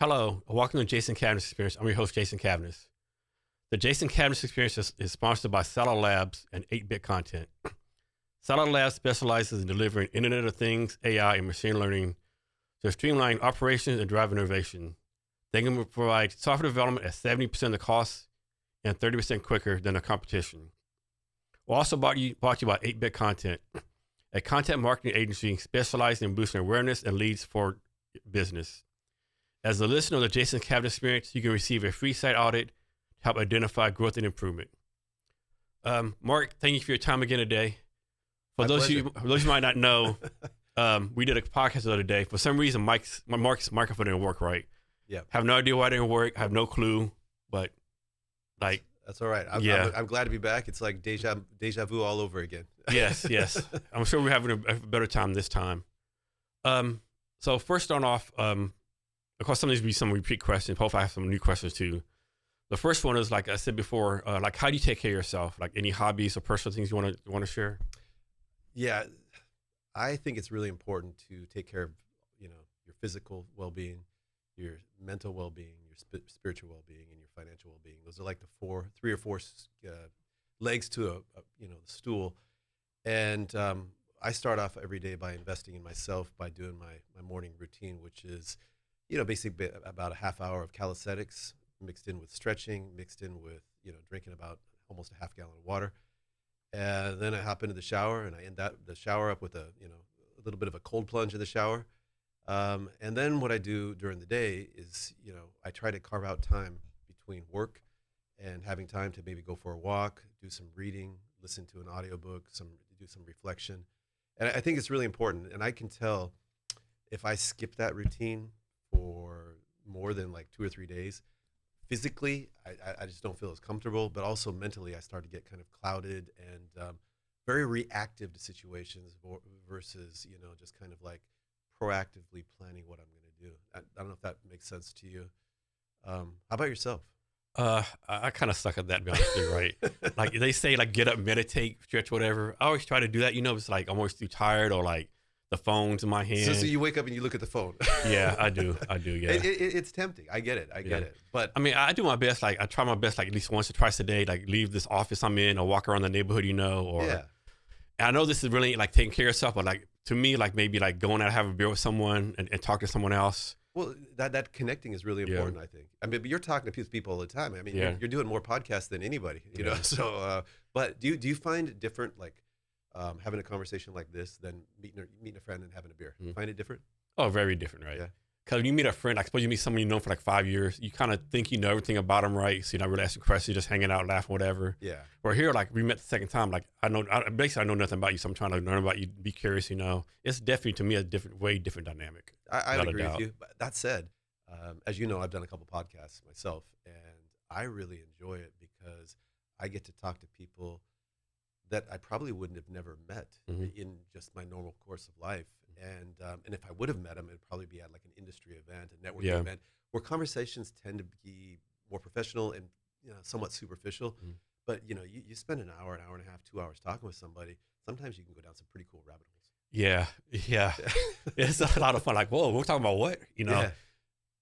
Hello, welcome to Jason Cavness Experience. I'm your host, Jason Cavness. The Jason Cavness Experience is sponsored by Saddle Labs and 8-Bit Content. Saddle Labs specializes in delivering Internet of Things, AI, and machine learning to streamline operations and drive innovation. They can provide software development at 70% of the cost and 30% quicker than the competition. We're also brought to you by 8-Bit Content, a content marketing agency specializing in boosting awareness and leads for business. As a listener of the Jason Cavness Experience, you can receive a free site audit to help identify growth and improvement. Mark, thank you for your time again today. For those of you who might not know, we did a podcast the other day. For some reason, Mark's microphone didn't work right. Yeah, have no idea why it didn't work. I have no clue, but like that's all right. I'm glad to be back. It's like deja vu all over again. yes. I'm sure we're having a better time this time. So first starting off, of course, some of these will be some repeat questions. Hopefully, I have some new questions too. The first one is, like I said before, like how do you take care of yourself? Like any hobbies or personal things you want to share? Yeah, I think it's really important to take care of your physical well-being, your mental well-being, your spiritual well-being, and your financial well-being. Those are like the three or four legs to the stool. And I start off every day by investing in myself by doing my morning routine, which is basically about a half hour of calisthenics mixed in with stretching, mixed in with drinking about almost a half gallon of water. And then I hop into the shower, and I end the shower up with a little bit of a cold plunge in the shower. And then what I do during the day is, I try to carve out time between work and having time to maybe go for a walk, do some reading, listen to an audiobook, do some reflection. And I think it's really important. And I can tell if I skip that routine for more than like 2 or 3 days, physically, I just don't feel as comfortable, but also mentally, I start to get kind of clouded and very reactive to situations versus, just kind of like proactively planning what I'm going to do. I don't know if that makes sense to you. How about yourself? I kind of suck at that, to be honest with you, right? Like they say, like get up, meditate, stretch, whatever. I always try to do that. It's like I'm always too tired or like the phone's in my hand. So you wake up and you look at the phone. Yeah, I do. Yeah. It's tempting. I get it. But I mean, I do my best. Like I try my best, like at least once or twice a day, like leave this office I'm in or walk around the neighborhood, or yeah. And I know this is really like taking care of yourself, but like to me, like maybe like going out, have a beer with someone and talk to someone else. Well, that connecting is really important, I think. I mean, but you're talking to people all the time. I mean, you're doing more podcasts than anybody, you know. So, but do you find it different, like having a conversation like this than meeting a friend and having a beer? Find it different? Oh, very different, right? Yeah. Because when you meet a friend, like suppose you meet someone you know for like 5 years, you kind of think you know everything about them, right? So you're not really asking questions, you're just hanging out, laughing, whatever. Yeah. Or here, like we met the second time, like I know nothing about you, so I'm trying to learn about you, be curious, It's definitely to me a way different dynamic. I agree with you. But that said, as you know, I've done a couple podcasts myself, and I really enjoy it because I get to talk to people that I probably wouldn't have never met in just my normal course of life. And if I would have met them, it'd probably be at like an industry event, a networking event, where conversations tend to be more professional and somewhat superficial. But you spend an hour and a half, 2 hours talking with somebody. Sometimes you can go down some pretty cool rabbit holes. Yeah. It's a lot of fun. Like, whoa, we're talking about what? Yeah.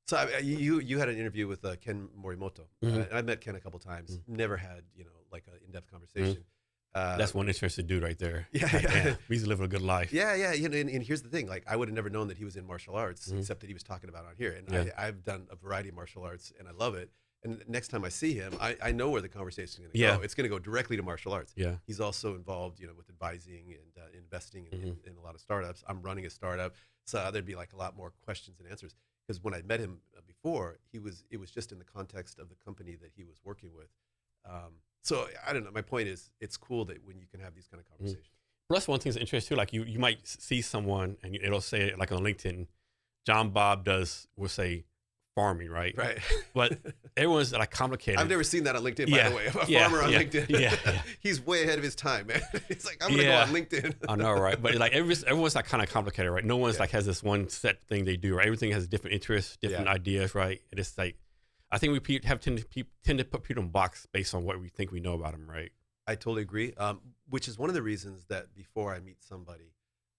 So you had an interview with Ken Morimoto. And I met Ken a couple times. Never had like an in-depth conversation. That's one interesting dude right there. Yeah. He's living a good life. Yeah. And here's the thing: like, I would have never known that he was in martial arts, except that he was talking about it on here. And I've done a variety of martial arts, and I love it. And next time I see him, I know where the conversation is going to go. It's going to go directly to martial arts. Yeah. He's also involved, with advising and investing in a lot of startups. I'm running a startup, so there'd be like a lot more questions and answers. Because when I met him before, it was just in the context of the company that he was working with. So I don't know. My point is, it's cool that when you can have these kind of conversations. Plus, one thing that's interesting too, like you might see someone and it'll say like on LinkedIn, John Bob will say farming, right? Right. But everyone's like complicated. I've never seen that on LinkedIn, by the way. A farmer on LinkedIn. Yeah. He's way ahead of his time, man. It's like, I'm going to go on LinkedIn. I know, right? But like everyone's like kind of complicated, right? No one's like has this one set thing they do, right? Everything has different interests, different ideas, right? And it's like, I think we tend to put people in a box based on what we think we know about them, right? I totally agree, which is one of the reasons that before I meet somebody,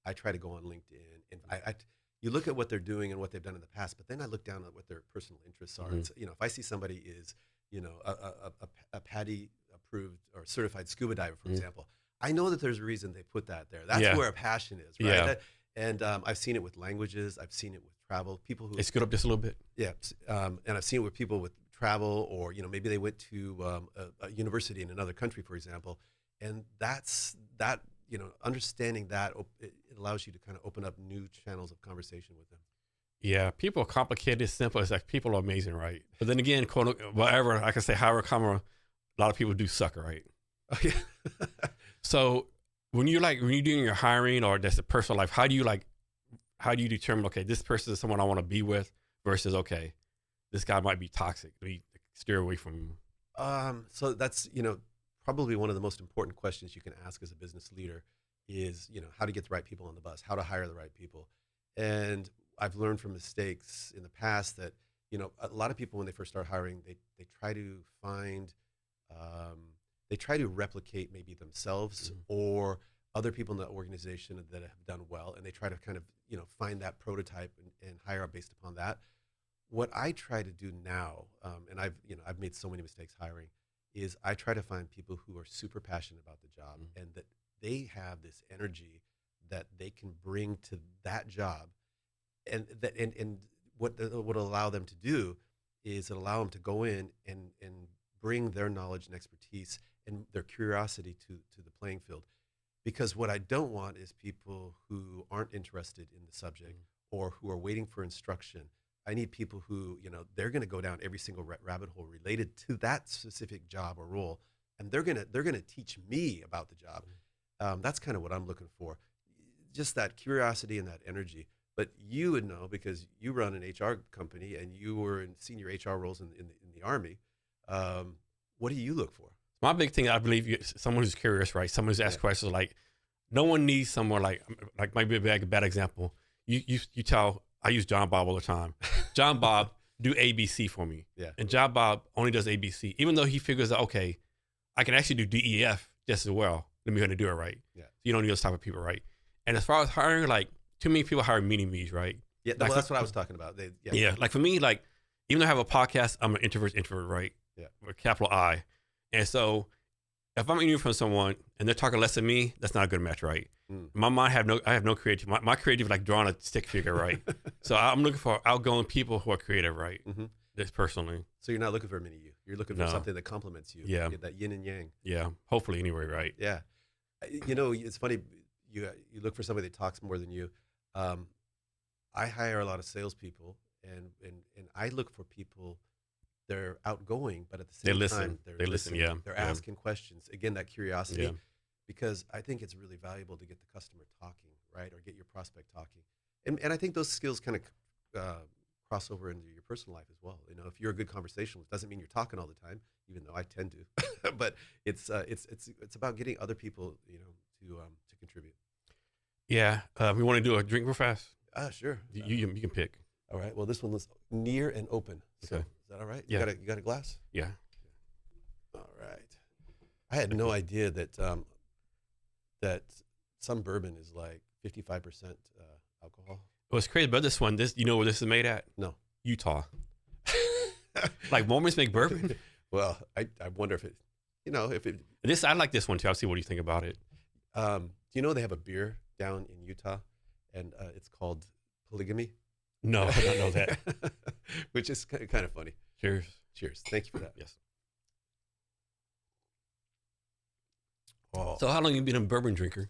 I try to go on LinkedIn. And you look at what they're doing and what they've done in the past, but then I look down at what their personal interests are. And so, if I see somebody is, a PADI approved or certified scuba diver, for example, I know that there's a reason they put that there. That's where a passion is, right? Yeah. And I've seen it with languages. I've seen it with travel. People who Scoot up just a little bit. yeah, and I've seen it with people with travel, or maybe they went to a university in another country, for example, and that's that. Understanding that it allows you to kind of open up new channels of conversation with them. Yeah, people are complicated. It's simple. It's like people are amazing, right? But then again, whatever I can say, however, a lot of people do suck, right? Oh, yeah. So when you're doing your hiring or that's a personal life, how do you determine, okay, this person is someone I want to be with versus, okay, this guy might be toxic. We steer away from. So that's, probably one of the most important questions you can ask as a business leader is, how to get the right people on the bus, how to hire the right people. And I've learned from mistakes in the past that, a lot of people when they first start hiring, they try to find, they try to replicate maybe themselves or other people in the organization that have done well. And they try to kind of, find that prototype and hire based upon that. What I try to do now, and I've made so many mistakes hiring, is I try to find people who are super passionate about the job and that they have this energy that they can bring to that job, and what would allow them to do is allow them to go in and bring their knowledge and expertise and their curiosity to the playing field. Because what I don't want is people who aren't interested in the subject or who are waiting for instruction. I need people who, they're going to go down every single rabbit hole related to that specific job or role, and they're going to teach me about the job. That's kind of what I'm looking for, just that curiosity and that energy. But you would know because you run an HR company and you were in senior HR roles in the Army. What do you look for? My big thing, I believe, someone who's curious, right? Someone who's asked questions. Like, no one needs someone like might be a bad example. You tell. I use John Bob all the time. John Bob, do ABC for me. Yeah. And John Bob only does ABC, even though he figures out, okay, I can actually do DEF just as well. Let me go ahead and do it right. Yeah. You don't need those type of people, right? And as far as hiring, like, too many people hire mini-me's, right? Yeah, like, that's what I was talking about. Yeah, like for me, like, even though I have a podcast, I'm an introvert, right? Yeah. With capital I. And so if I'm interviewing from someone and they're talking less than me, that's not a good match, right? My mind, I have no creativity. My creative, like drawing a stick figure, right? So I'm looking for outgoing people who are creative, right? Just personally. So you're not looking for a mini you. You're looking for something that complements you. Yeah. That yin and yang. Yeah. Hopefully, anyway, right? Yeah. It's funny. You look for somebody that talks more than you. I hire a lot of salespeople, and I look for people. They're outgoing, but at the same time, they listen. Yeah. They're asking questions. Again, that curiosity. Yeah. Because I think it's really valuable to get the customer talking, right, or get your prospect talking, and I think those skills kind of cross over into your personal life as well. If you're a good conversationalist, doesn't mean you're talking all the time, even though I tend to, but it's about getting other people, to contribute. Yeah, we want to do a drink real fast. Sure. You can pick. All right. Well, this one was near and open. So Okay. Is that all right? Yeah. You got a glass? Yeah. All right. I had no idea that that some bourbon is like 55% alcohol. What's crazy about this one? You know where this is made at? No. Utah. Like Mormons make bourbon. Well, I wonder if it. I like this one too. I'll see what you think about it. Do you know they have a beer down in Utah, and it's called Polygamy? No, I don't know that. Which is kind of funny. Cheers. Cheers. Thank you for that. Yes. Oh. So how long have you been a bourbon drinker?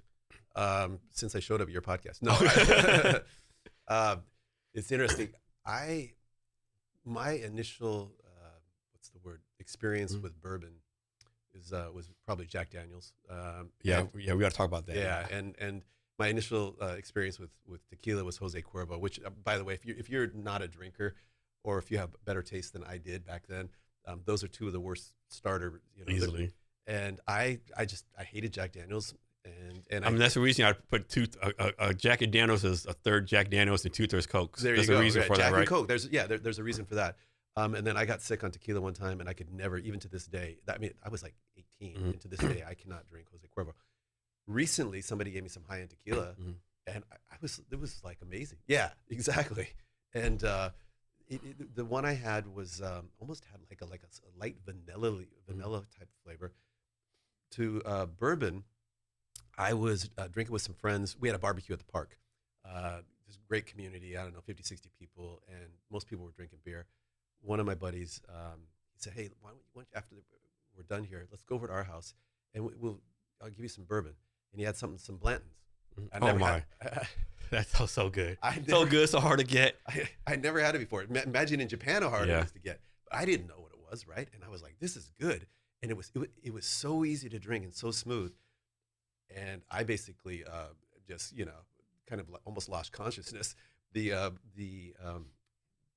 Since I showed up at your podcast. No. It's interesting. My initial experience with bourbon was probably Jack Daniels. We got to talk about that. Yeah, and my initial experience with tequila was Jose Cuervo, which, by the way, if you're not a drinker, or if you have better taste than I did back then, those are two of the worst starter. Easily. And I hated Jack Daniels, and I mean that's the reason I put a Jack and Daniels as a third Jack Daniels and 2/3 Coke. There's a reason for Jack that, right? and Coke. There's a reason for that. And then I got sick on tequila one time, and I could never, even to this day. I was like 18, and to this day I cannot drink Jose Cuervo. Recently, somebody gave me some high-end tequila, and it was like amazing. Yeah, exactly. And the one I had was almost had like a light vanilla type flavor. To bourbon, I was drinking with some friends. We had a barbecue at the park. This great community, I don't know, 50, 60 people, and most people were drinking beer. One of my buddies, he said, "Hey, why don't you, after we're done here, let's go over to our house, and I'll give you some bourbon." And he had some Blantons. I Oh never my, had, that's so good. I So never, good, so hard to get. I never had it before. Imagine in Japan how hard Yeah. it is to get. But I didn't know what it was, right? And I was like, "This is good," and it was so easy to drink and so smooth. And I basically just kind of almost lost consciousness. The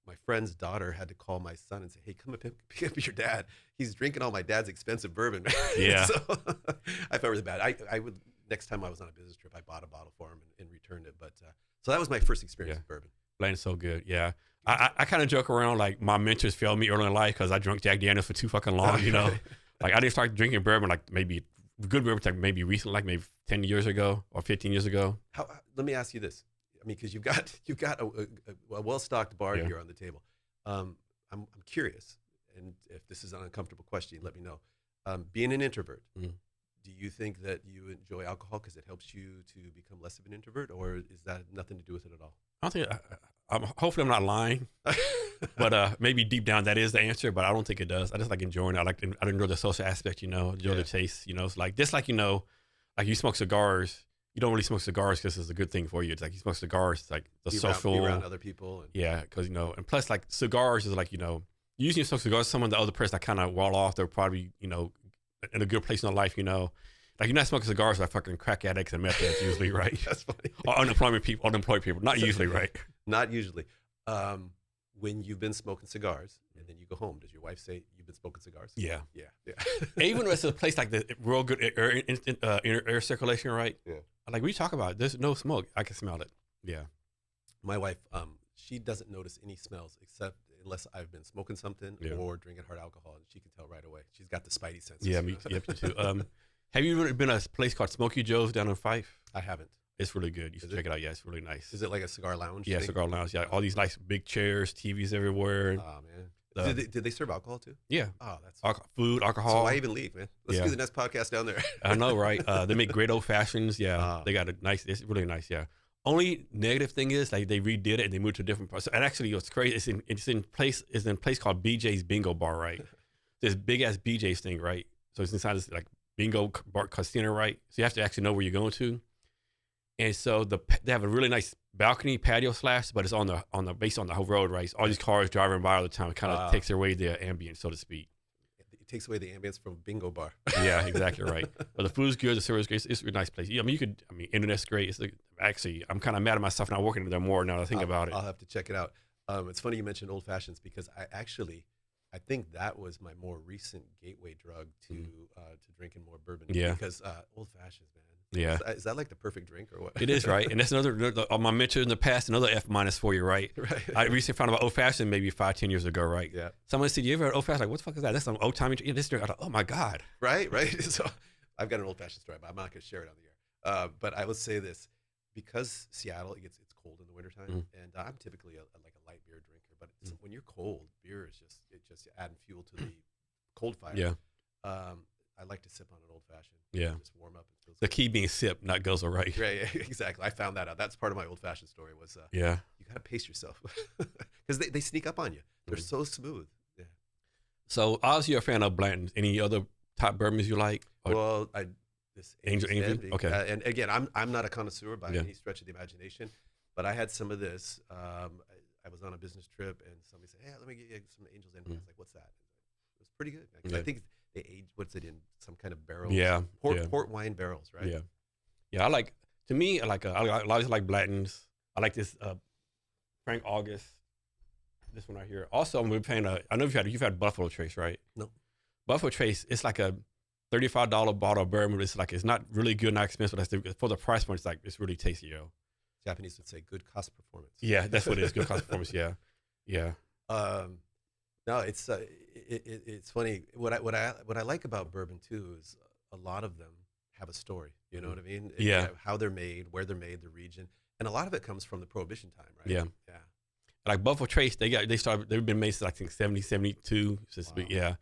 My friend's daughter had to call my son and say, "Hey, come pick up your dad. He's drinking all my dad's expensive bourbon." Yeah. So I felt really bad. I would next time I was on a business trip, I bought a bottle for him and returned it. But so that was my first experience Yeah. with bourbon. Bland's so good. Yeah. I kind of joke around like my mentors failed me early in life because I drank Jack Daniels for too fucking long, you know. Like I didn't start drinking bourbon like maybe good bourbon like maybe recently, like maybe 10 years ago or 15 years ago. Let me ask you this. I mean, because you've got a well-stocked bar Yeah. here on the table. I'm curious, and if this is an uncomfortable question, let me know. Being an introvert, Mhm. do you think that you enjoy alcohol because it helps you to become less of an introvert, or is that nothing to do with it at all? I don't think hopefully I'm not lying, but maybe deep down that is the answer. But I don't think it does. I just like enjoying it. I enjoy the social aspect, you know, enjoy Yeah. the taste. You know, it's like just like like you smoke cigars. You don't really smoke cigars because it's a good thing for you. It's like you smoke cigars, it's like the Be social. around other people. And, Yeah, because and plus like cigars is like usually you smoke cigars, someone the other person that kind of wall off. They're probably in a good place in their life. Like you're not smoking cigars with fucking crack addicts and meth heads usually, right? That's funny. Or unemployed people, not usually, right? Not usually. When you've been smoking cigars and then you go home, does your wife say you've been smoking cigars? Yeah. Yeah. Even if it's a place like the real good air circulation, right? Yeah. Like we talk about, there's no smoke. I can smell it. Yeah. My wife, she doesn't notice any smells except unless I've been smoking something Yeah. or drinking hard alcohol, and she can tell right away. She's got the spidey senses. Yeah, me too. Have you ever been to a place called Smoky Joe's down in Fife? I haven't. It's really good. You should Is it? check it out. Yeah, it's really nice. Is it like a cigar lounge? Yeah, thing? cigar lounge. Yeah, all these nice big chairs, TVs everywhere. Oh man. Did they serve alcohol too? Yeah, Oh, that's food, so alcohol. why even leave, man? Let's Yeah. do the next podcast down there. I know, right? They make great old fashions. Yeah, Ah. they got a nice. It's really nice. Yeah. Only negative thing is like they redid it and they moved to a different place. And actually, what's crazy? It's in a place called BJ's Bingo Bar, right? This big ass BJ's thing, right? So it's inside this like bingo bar casino, right? So you have to actually know where you're going to. And so they have a really nice balcony patio / but it's on the based on the whole road, right? So all these cars driving by all the time. It kind of takes away the ambience, so to speak. It takes away the ambience from bingo bar. Yeah, exactly right. But the food's good, the service is great. It's a nice place. Yeah, internet's great. It's actually, I'm kind of mad at myself not working there more now that I think about it. I'll have to check it out. It's funny you mentioned old fashions because I think that was my more recent gateway drug to drinking more bourbon. Yeah. Because old fashions, man. Yeah. Is that like the perfect drink or what? It is, right? And that's another, my mentor in the past, another F- for you, right? Right. I recently found out about old fashioned maybe 5-10 years ago, right? Yeah. Someone said, "You ever had old fashioned?" Like, what the fuck is that? That's some old timey. Yeah, this drink. I thought, oh my God. Right. So I've got an old fashioned story, but I'm not going to share it on the air. But I will say this, because Seattle, it's cold in the wintertime, and I'm typically like a light beer drinker, but when you're cold, beer is just adding fuel to the cold fire. Yeah. I like to sip on an old fashioned. Yeah. Just warm up. It feels The good. key being sip, not guzzle, right? Right, yeah, exactly. I found that out. That's part of my old fashioned story was Yeah. you got to pace yourself because they sneak up on you. They're so smooth. Yeah. So obviously you're a fan of Blanton's. Any other top bourbons you like? Well, this Angel Angel's Envy? Envy. Okay. And again, I'm not a connoisseur by Yeah. any stretch of the imagination, but I had some of this. I was on a business trip and somebody said, "Hey, let me get you some Angel's Envy." I was like, "What's that?" It was pretty good. 'Cause Yeah. I think they age. What's it in? Some kind of barrels. Yeah. Port wine barrels, right? Yeah. Yeah. I always like Blanton's. I like this Frank August. This one right here. Also, I'm paying I know you've had Buffalo Trace, right? No. Buffalo Trace, it's like a $35 bottle of bourbon. It's not really good, not expensive. But for the price point, it's really tasty, yo. Japanese would say good cost performance. Yeah, that's what it is. Good cost performance. Yeah. Yeah. No, it's funny. What I like about bourbon too is a lot of them have a story. You know what I mean? Yeah. How they're made, where they're made, the region, and a lot of it comes from the Prohibition time, right? Yeah. Yeah. Like Buffalo Trace, they've been made since I think 70, 72. Wow. Yeah.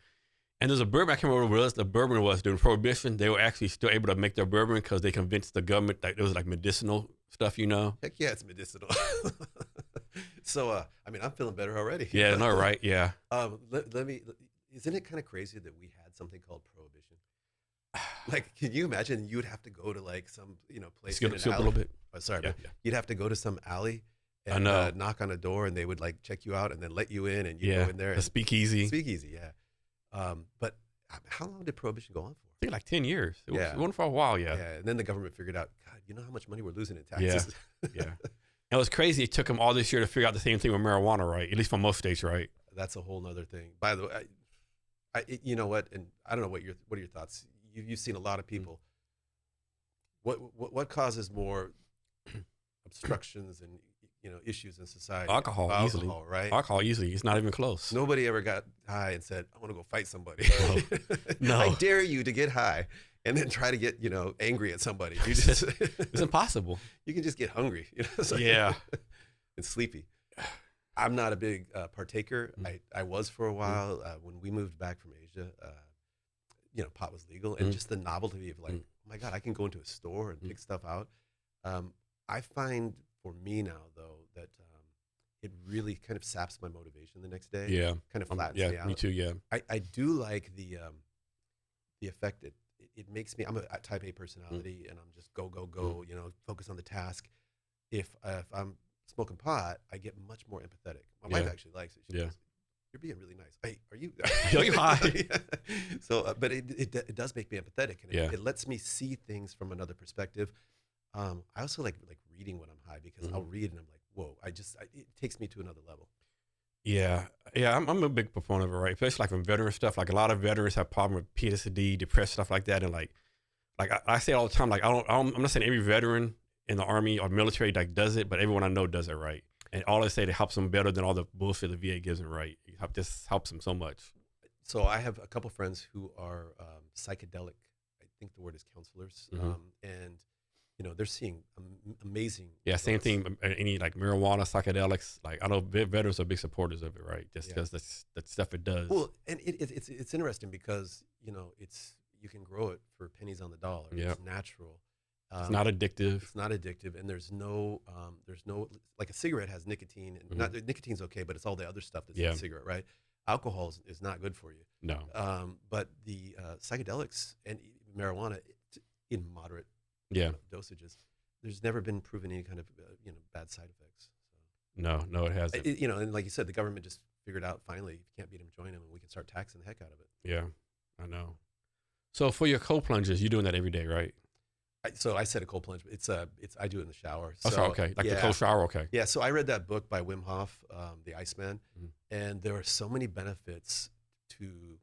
And there's a bourbon, I can't remember what it was, the bourbon was during Prohibition. They were actually still able to make their bourbon because they convinced the government that it was like medicinal stuff, you know? Heck yeah, it's medicinal. So, I mean, I'm feeling better already. Yeah, no, right, yeah. Let me. Isn't it kind of crazy that we had something called Prohibition? Like, can you imagine? You would have to go to like some, place in an Skip a alley. little bit. Oh, sorry, Yeah, man. yeah. You'd have to go to some alley I and know. knock on a door, and they would like check you out and then let you in, and you Yeah, go in there the and speakeasy. speakeasy. Yeah. But how long did Prohibition go on for? I think like 10 years. Yeah. It went for a while, yeah. Yeah, and then the government figured out, God, you know how much money we're losing in Yeah. taxes? Yeah. And it was crazy. It took them all this year to figure out the same thing with marijuana, right? At least for most states, right? That's a whole nother thing. By the way, you know what? And I don't know what are your thoughts. You've seen a lot of people. What causes more obstructions and issues in society? Alcohol, easily. Right? Alcohol, easily. It's not even close. Nobody ever got high and said, "I want to go fight somebody." No. I dare you to get high and then try to get angry at somebody. You just It's impossible. you can just get hungry. So- Yeah. and sleepy. I'm not a big partaker. I was for a while. When we moved back from Asia, pot was legal, and just the novelty of like, oh my God, I can go into a store and pick stuff out. I find for me now though that it really kind of saps my motivation the next day. Yeah. Kind of flattens me out. Me too, yeah. I do like the effect it makes me. I'm a type A personality, and I'm just go, focus on the task. If I'm smoking pot, I get much more empathetic. My wife actually likes it. She goes, "You're being really nice. Hey, are you? Are you high?" So, but it does make me empathetic, and it lets me see things from another perspective. I also like reading when I'm high because I'll read and I'm like, whoa! It takes me to another level. Yeah. I'm a big proponent of it, right? Especially like from veteran stuff. Like a lot of veterans have problem with PTSD, depressed stuff like that, and like I say all the time, like I'm not saying every veteran in the Army or military like does it, but everyone I know does it right. And all I say, it helps them better than all the bullshit the VA gives them, right? It just helps them so much. So I have a couple friends who are psychedelic. I think the word is counselors, and they're seeing amazing. Yeah, same results. thing. Any like marijuana, psychedelics. Like I know veterans are big supporters of it, right? Just because that stuff it does. Well, and it's interesting because you can grow it for pennies on the dollar. Yeah. It's natural. It's not addictive. It's not addictive, and there's no like a cigarette has nicotine, and not nicotine's okay, but it's all the other stuff that's in a cigarette, right? Alcohol is not good for you. No. But the psychedelics and marijuana in moderate dosages, there's never been proven any kind of bad side effects. So. No, it hasn't. And like you said, the government just figured out finally, if you can't beat them, join them, and we can start taxing the heck out of it. Yeah, I know. So for your cold plunges, you're doing that every day, right? So I said a cold plunge, but I do it in the shower. So, okay, like the cold shower, okay. Yeah, so I read that book by Wim Hof, The Iceman, and there are so many benefits to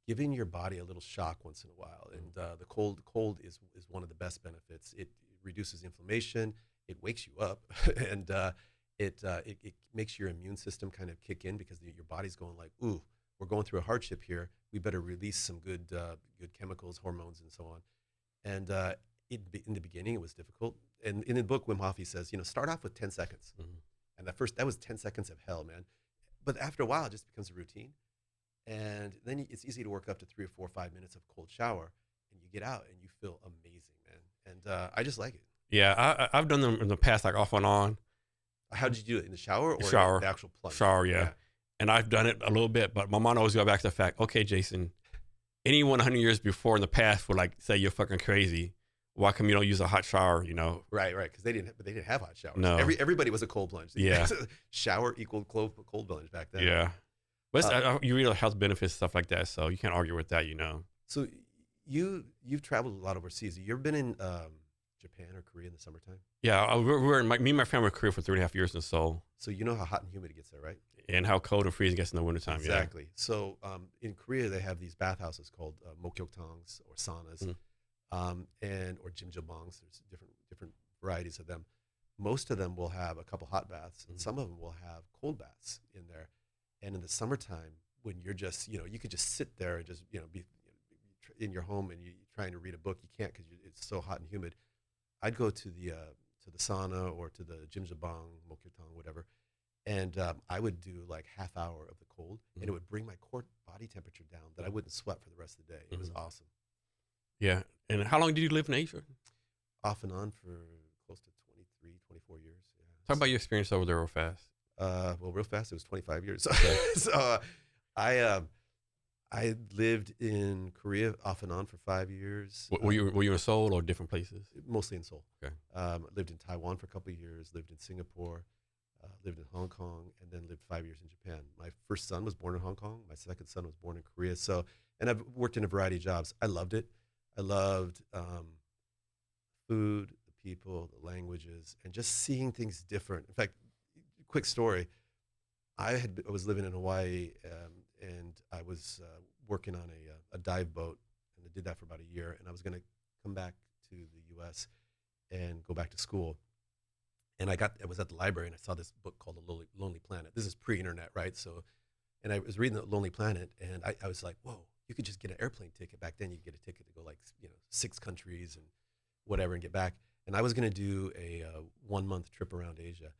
giving your body a little shock once in a while. And the cold is one of the best benefits. It reduces inflammation, it wakes you up, and it makes your immune system kind of kick in because your body's going like, ooh, we're going through a hardship here. We better release some good chemicals, hormones, and so on. And in the beginning, it was difficult. And in the book, Wim Hof, he says, start off with 10 seconds. And that was 10 seconds of hell, man. But after a while, it just becomes a routine. And then it's easy to work up to 3 or 4 or 5 minutes of cold shower. And you get out and you feel amazing, man. And I just like it. Yeah, I've done them in the past, like off and on. How did you do it? In the shower or shower. In the actual plunge? Shower, yeah. And I've done it a little bit, but my mom always go back to the fact, okay, Jason, anyone 100 years before in the past would like say you're fucking crazy. Why come you don't use a hot shower? Right, because they didn't have hot showers. No, everybody was a cold plunge. Yeah, shower equaled cold plunge back then. Yeah, but you read health benefits, stuff like that, so you can't argue with that, So you've traveled a lot overseas. You've been in Japan or Korea in the summertime? Yeah, we're in me and my family were in Korea for 3.5 years in Seoul. So you know how hot and humid it gets there, right? And how cold and freezing it gets in the wintertime. Exactly. Yeah. So in Korea, they have these bathhouses called mokyoktongs or saunas, or jjimjilbangs. There's different varieties of them. Most of them will have a couple hot baths, and some of them will have cold baths in there. And in the summertime, when you're just, you could just sit there and just, in your home and you're trying to read a book, you can't because it's so hot and humid. I'd go to the sauna or to the jimjabang, mokirtang, whatever, and I would do like half hour of the cold, and it would bring my core body temperature down that I wouldn't sweat for the rest of the day. It was awesome. Yeah. And how long did you live in Asia? Off and on for close to 23, 24 years. Yeah. Talk about your experience over there real fast. Well, real fast, it was 25 years. Okay. So I lived in Korea off and on for 5 years. Were you in Seoul or different places? Mostly in Seoul. Okay. Lived in Taiwan for a couple of years, lived in Singapore, lived in Hong Kong, and then lived 5 years in Japan. My first son was born in Hong Kong. My second son was born in Korea. So, and I've worked in a variety of jobs. I loved it. I loved food, the people, the languages, and just seeing things different. In fact, quick story. I was living in Hawaii, and I was working on a dive boat, and I did that for about a year. And I was going to come back to the U.S. and go back to school. And I was at the library, and I saw this book called The Lonely Planet. This is pre-internet, right? So, and I was reading The Lonely Planet, and I was like, whoa, you could just get an airplane ticket. Back then, you could get a ticket to go 6 countries and whatever and get back. And I was going to do a 1-month trip around Asia.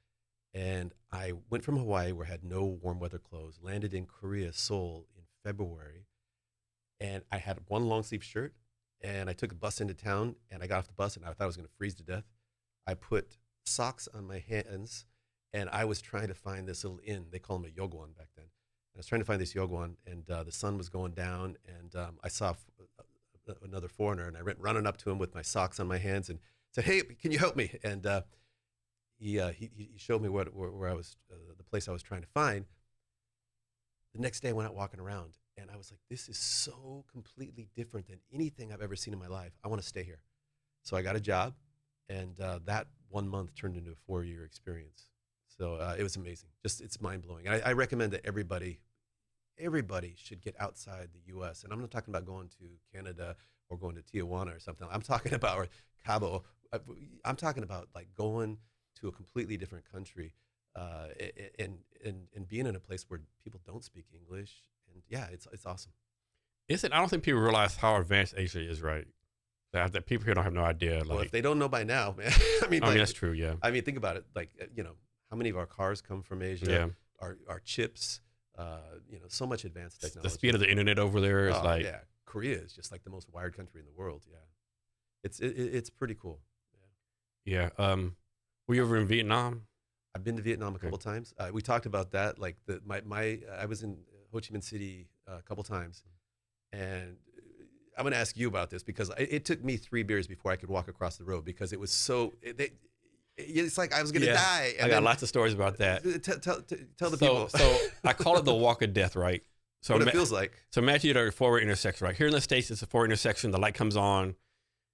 And I went from Hawaii, where I had no warm weather clothes, landed in Korea, Seoul, in February. And I had one long sleeve shirt, and I took a bus into town, and I got off the bus, and I thought I was going to freeze to death. I put socks on my hands, and I was trying to find this little inn. They call them a yogwan back then. I was trying to find this yogwan, and the sun was going down, and I saw another foreigner, and I went running up to him with my socks on my hands and said, "Hey, can you help me?" And he showed me where I was, the place I was trying to find. The next day I went out walking around, and I was like, this is so completely different than anything I've ever seen in my life. I want to stay here. So I got a job, and that 1 month turned into a 4-year experience. So it was amazing. Just, it's mind-blowing. And I recommend that everybody should get outside the U.S. And I'm not talking about going to Canada or going to Tijuana or something. I'm talking about, or Cabo. I'm talking about like going to a completely different country and being in a place where people don't speak English. And yeah, it's awesome. I don't think people realize how advanced Asia is, right? That people here don't have no idea. Well, if they don't know by now, man. I mean, that's true, yeah. I mean, think about it. Like, how many of our cars come from Asia? Yeah. Our chips, so much advanced technology. The speed of the internet over there is yeah. Korea is just like the most wired country in the world. Yeah. It's pretty cool. Yeah. Were you ever in Vietnam? I've been to Vietnam a couple times. We talked about that. Like I was in Ho Chi Minh City a couple times, and I'm going to ask you about this because it took me 3 beers before I could walk across the road because it was so. It's like I was going to die. And I got lots of stories about that. Tell the people. So I call it the walk of death, right? So what it feels like. So imagine you're at a 4-way intersection, right? Here in the States, it's a 4-way intersection. The light comes on.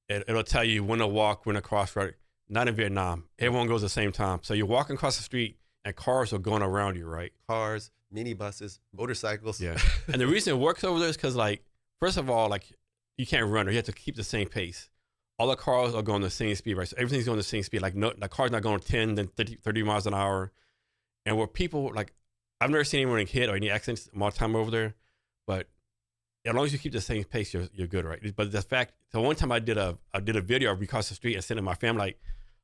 It'll tell you when to walk, when to cross, right? Not in Vietnam. Everyone goes at the same time. So you're walking across the street and cars are going around you, right? Cars, minibuses, motorcycles. Yeah. And the reason it works over there is because, like, first of all, like, you can't run or you have to keep the same pace. All the cars are going the same speed, right? So everything's going the same speed. Like, no, the car's not going 10, then 30 miles an hour. And where people, like, I've never seen anyone hit or any accidents all the time over there. But as long as you keep the same pace, you're good, right? But the fact, so one time I did a video across the street and sent it to my family, like,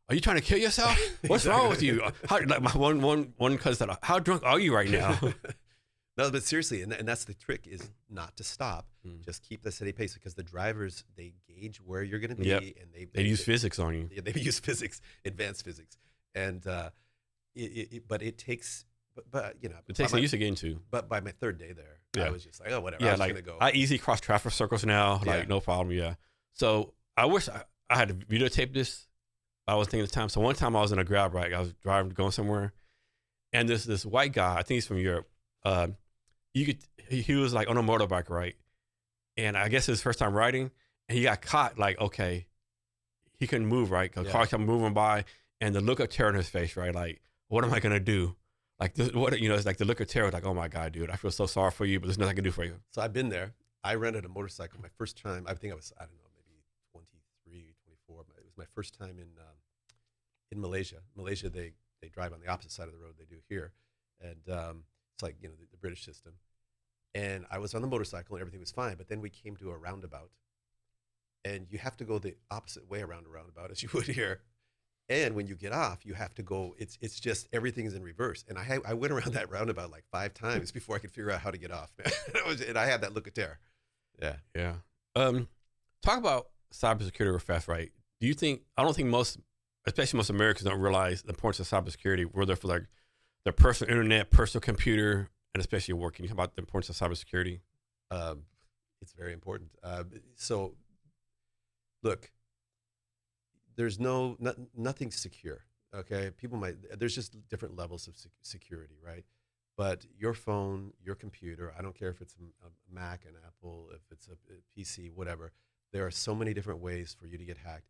are you trying to kill yourself? What's wrong with you? Like my one cousin said, how drunk are you right now? No, but seriously, and that's the trick is not to stop. Just keep the steady pace because the drivers, they gauge where you're going to be. Yep. And they use physics on you. Yeah, they use physics, advanced physics. And but it takes, it takes some use to get into. But by my 3rd day there, I was just like, oh, whatever. Yeah, I was like going to go. I easily cross traffic circles now, like no problem. Yeah. So I wish I had to videotape this. I was thinking at the time. So one time I was in a grab bike. I was driving, going somewhere, and this white guy, I think he's from Europe. He was like on a motorbike, right? And I guess his first time riding, and he got caught. Like, okay, he couldn't move, right? Because cars kept moving by, and the look of terror in his face, right? Like, what am I gonna do? Like, this, it's like the look of terror. Like, oh my God, dude, I feel so sorry for you, but there's nothing I can do for you. So I've been there. I rented a motorcycle my first time. I think I was, I don't know, maybe 23, 24. It was my first time in Malaysia. Malaysia, they drive on the opposite side of the road they do here, and it's like the British system. And I was on the motorcycle and everything was fine, but then we came to a roundabout, and you have to go the opposite way around a roundabout as you would here. And when you get off, you have to go. It's just everything is in reverse. And I went around that roundabout like 5 times before I could figure out how to get off. And I had that look of terror. Yeah. Yeah. Talk about cybersecurity real fast, right? Do you think, I don't think most, especially most Americans, don't realize the importance of cybersecurity, whether for like their personal internet, personal computer, and especially work. Can you talk about the importance of cybersecurity? It's very important. So look, there's nothing secure. Okay, there's just different levels of security, right? But your phone, your computer, I don't care if it's a Mac, an Apple, if it's a PC, whatever. There are so many different ways for you to get hacked,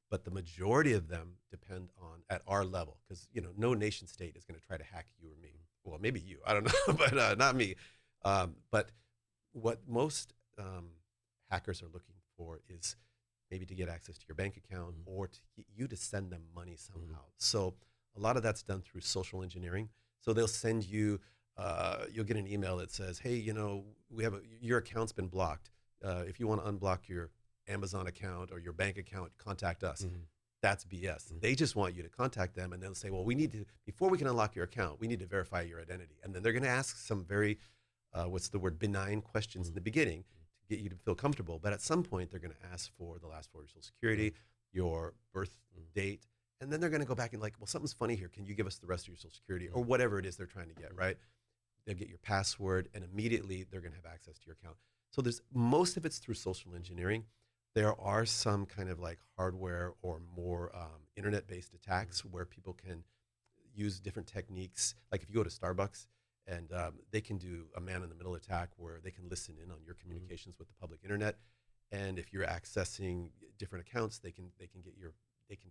but the majority of them depend on at our level, because no nation state is going to try to hack you or me. Well, maybe you, I don't know, but not me. But what most hackers are looking for is maybe to get access to your bank account or to get you to send them money somehow. So a lot of that's done through social engineering. So they'll send you, you'll get an email that says, hey, your account's been blocked. If you want to unblock your Amazon account or your bank account, contact us. That's BS. They just want you to contact them, and they'll say, well, before we can unlock your account, we need to verify your identity. And then they're going to ask some very, benign questions in the beginning to get you to feel comfortable. But at some point, they're going to ask for the last 4 of your social security, your birth date, and then they're going to go back and like, well, something's funny here. Can you give us the rest of your social security or whatever it is they're trying to get, right? They'll get your password, and immediately they're going to have access to your account. So most of it's through social engineering. There are some kind of like hardware or more internet-based attacks where people can use different techniques. Like if you go to Starbucks and they can do a man-in-the-middle attack where they can listen in on your communications with the public internet. And if you're accessing different accounts, they can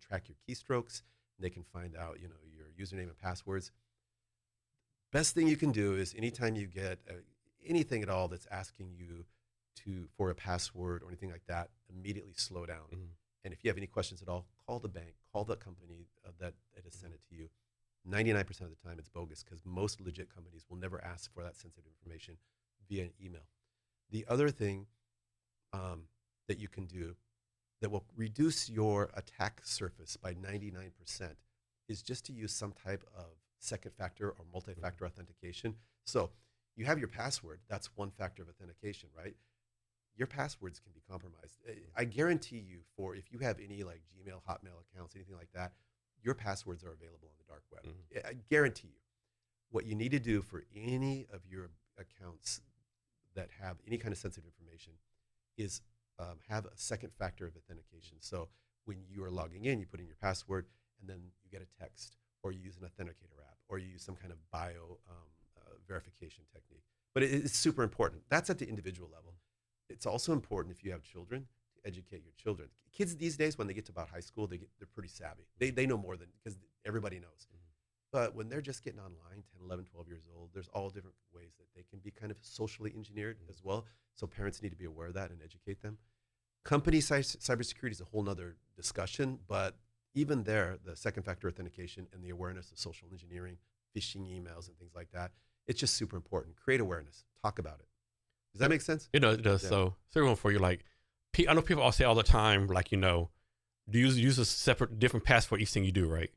track your keystrokes. They can find out your username and passwords. Best thing you can do is anytime you get anything at all that's asking you for a password or anything like that, immediately slow down. And if you have any questions at all, call the bank, call the company that has sent it to you. 99% of the time it's bogus, because most legit companies will never ask for that sensitive information via an email. The other thing that you can do that will reduce your attack surface by 99% is just to use some type of second factor or multi-factor authentication. So you have your password, that's one factor of authentication, right? Your passwords can be compromised. I guarantee you, if you have any like Gmail, Hotmail accounts, anything like that, your passwords are available on the dark web. I guarantee you. What you need to do for any of your accounts that have any kind of sensitive information is have a second factor of authentication. So when you are logging in, you put in your password, and then you get a text, or you use an authenticator app, or you use some kind of bio verification technique. But it's super important. That's at the individual level. It's also important if you have children to educate your children. Kids these days, when they get to about high school, they're pretty savvy. They know more because everybody knows. But when they're just getting online, 10, 11, 12 years old, there's all different ways that they can be kind of socially engineered as well. So parents need to be aware of that and educate them. Company cybersecurity is a whole nother discussion, but even there, the second factor authentication and the awareness of social engineering, phishing emails and things like that, it's just super important. Create awareness. Talk about it. Does that make sense? It does. Yeah. So everyone for you, like, I know people all say all the time, like, do you use a separate, different password each thing you do, right?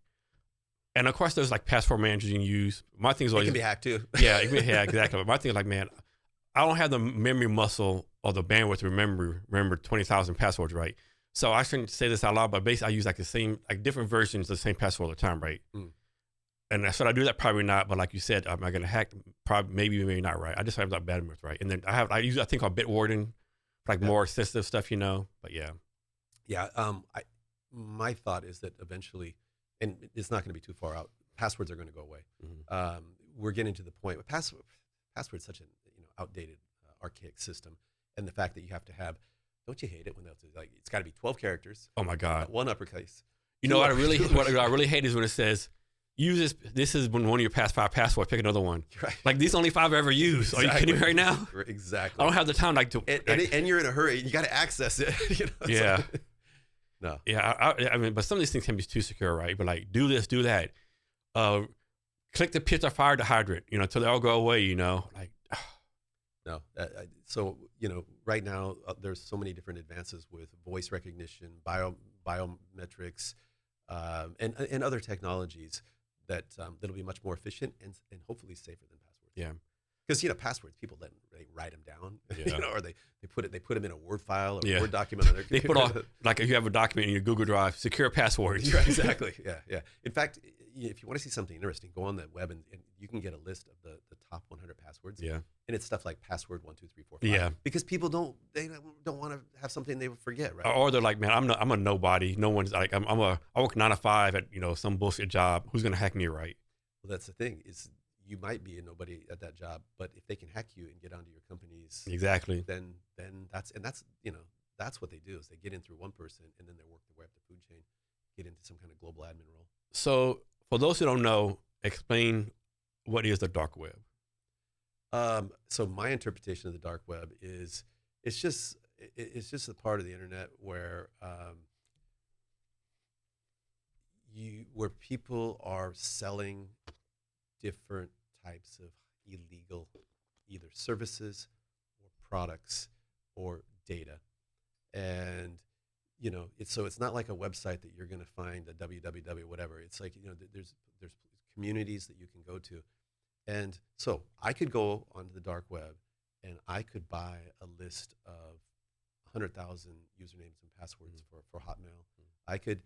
And of course, there's like password managers you can use. My thing is always, it can be hacked too. Yeah, it can be hacked, exactly. But my thing is like, man, I don't have the memory muscle or the bandwidth to remember 20,000 passwords, right? So I shouldn't say this out loud, but basically I use like the same, like different versions of the same password all the time, right? And should I do that? Probably not. But like you said, am I going to hack? Probably, maybe not, right? I just have that bandwidth, right? And then I use a thing called Bitwarden, like more sensitive stuff, But yeah. Yeah. My thought is that eventually, and it's not going to be too far out, passwords are going to go away. We're getting to the point where password is such an outdated, archaic system, and the fact that you have to have, don't you hate it when it's got to be 12 characters? Oh my God! One uppercase. What I really hate is when it says, use this. This is one of your past 5 passwords. Pick another one. Right. Like these only 5 I've ever used. Exactly. Are you kidding me right now? Exactly. I don't have the time and you're in a hurry. You got to access it. Yeah. No. Yeah. I mean, but some of these things can be too secure, right? But like, do this, do that. Click the picture, fire the hydrant. Until they all go away. Like, No. So, right now there's so many different advances with voice recognition, biometrics, and other technologies that'll be much more efficient and hopefully safer than passwords. Yeah. Because passwords, people then they write them down, Yeah. or they put them in a Word file or Yeah. a Word document on their They computer. put all, like if you have a document in your Google Drive, secure passwords. Yeah, exactly. Yeah, yeah. In fact, if you want to see something interesting, go on the web and you can get a list of the top 100 passwords. Yeah. And it's stuff like password 12345. Yeah. Because people don't want to have something they would forget, right? Or they're like, man, I'm a nobody. No one's like, I work 9 to 5 at, some bullshit job. Who's going to hack me, right? Well, that's the thing is you might be a nobody at that job, but if they can hack you and get onto your company's, Exactly. then that's what they do is they get in through one person and then they work their way up the food chain, get into some kind of global admin role. So for those who don't know, explain what is the dark web. So my interpretation of the dark web is it's just a part of the internet where where people are selling different types of illegal either services or products or data. And it's not like a website that you're going to find a www whatever. It's like there's communities that you can go to. And so I could go onto the dark web and I could buy a list of 100,000 usernames and passwords for Hotmail. I could.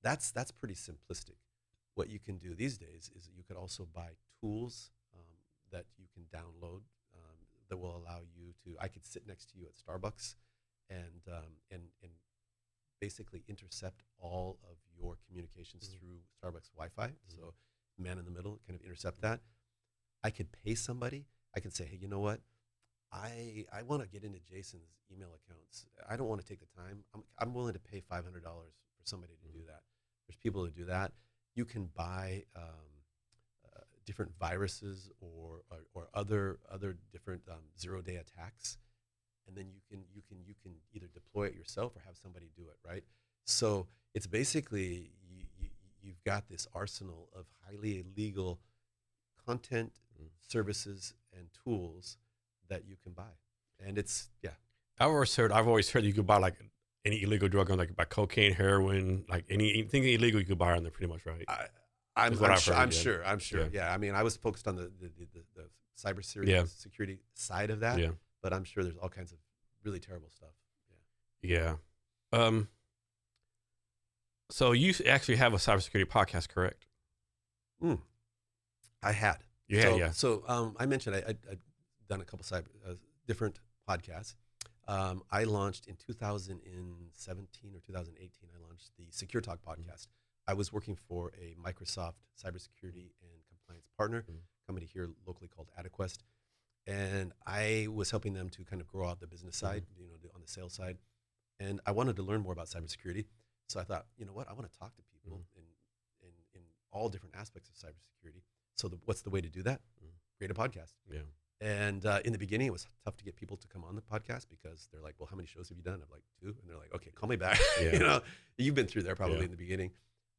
That's pretty simplistic. What you can do these days is you could also buy tools that you can download that will allow you to. I could sit next to you at Starbucks and basically intercept all of your communications through Starbucks Wi-Fi. So man in the middle, kind of intercept that. I could pay somebody. I can say, hey, you know what? I want to get into Jason's email accounts. I don't want to take the time. I'm willing to pay $500 for somebody to do that. There's people who do that. You can buy different viruses or other different 0-day attacks, and then you can either deploy it yourself or have somebody do it, right? So it's basically you've got this arsenal of highly illegal content, services, and tools that you can buy, and it's I've always heard you could buy like any illegal drug on like buy cocaine, heroin, like anything illegal you could buy on there, pretty much, right? I'm sure. Yeah. I mean, I was focused on the cybersecurity side of that, but I'm sure there's all kinds of really terrible stuff. Yeah. So you actually have a cybersecurity podcast, correct? I had. You had, yeah. So I mentioned I'd done a couple different podcasts. I launched in 2017 or 2018. I launched the Secure Talk podcast. I was working for a Microsoft cybersecurity and compliance partner company here locally called Adequest, and I was helping them to kind of grow out the business side, on the sales side. And I wanted to learn more about cybersecurity, so I thought, you know what, I want to talk to people in all different aspects of cybersecurity. So what's the way to do that? Create a podcast. Yeah. And in the beginning, it was tough to get people to come on the podcast because they're like, well, how many shows have you done? I'm like, 2. And they're like, okay, call me back. You've been through there probably in the beginning.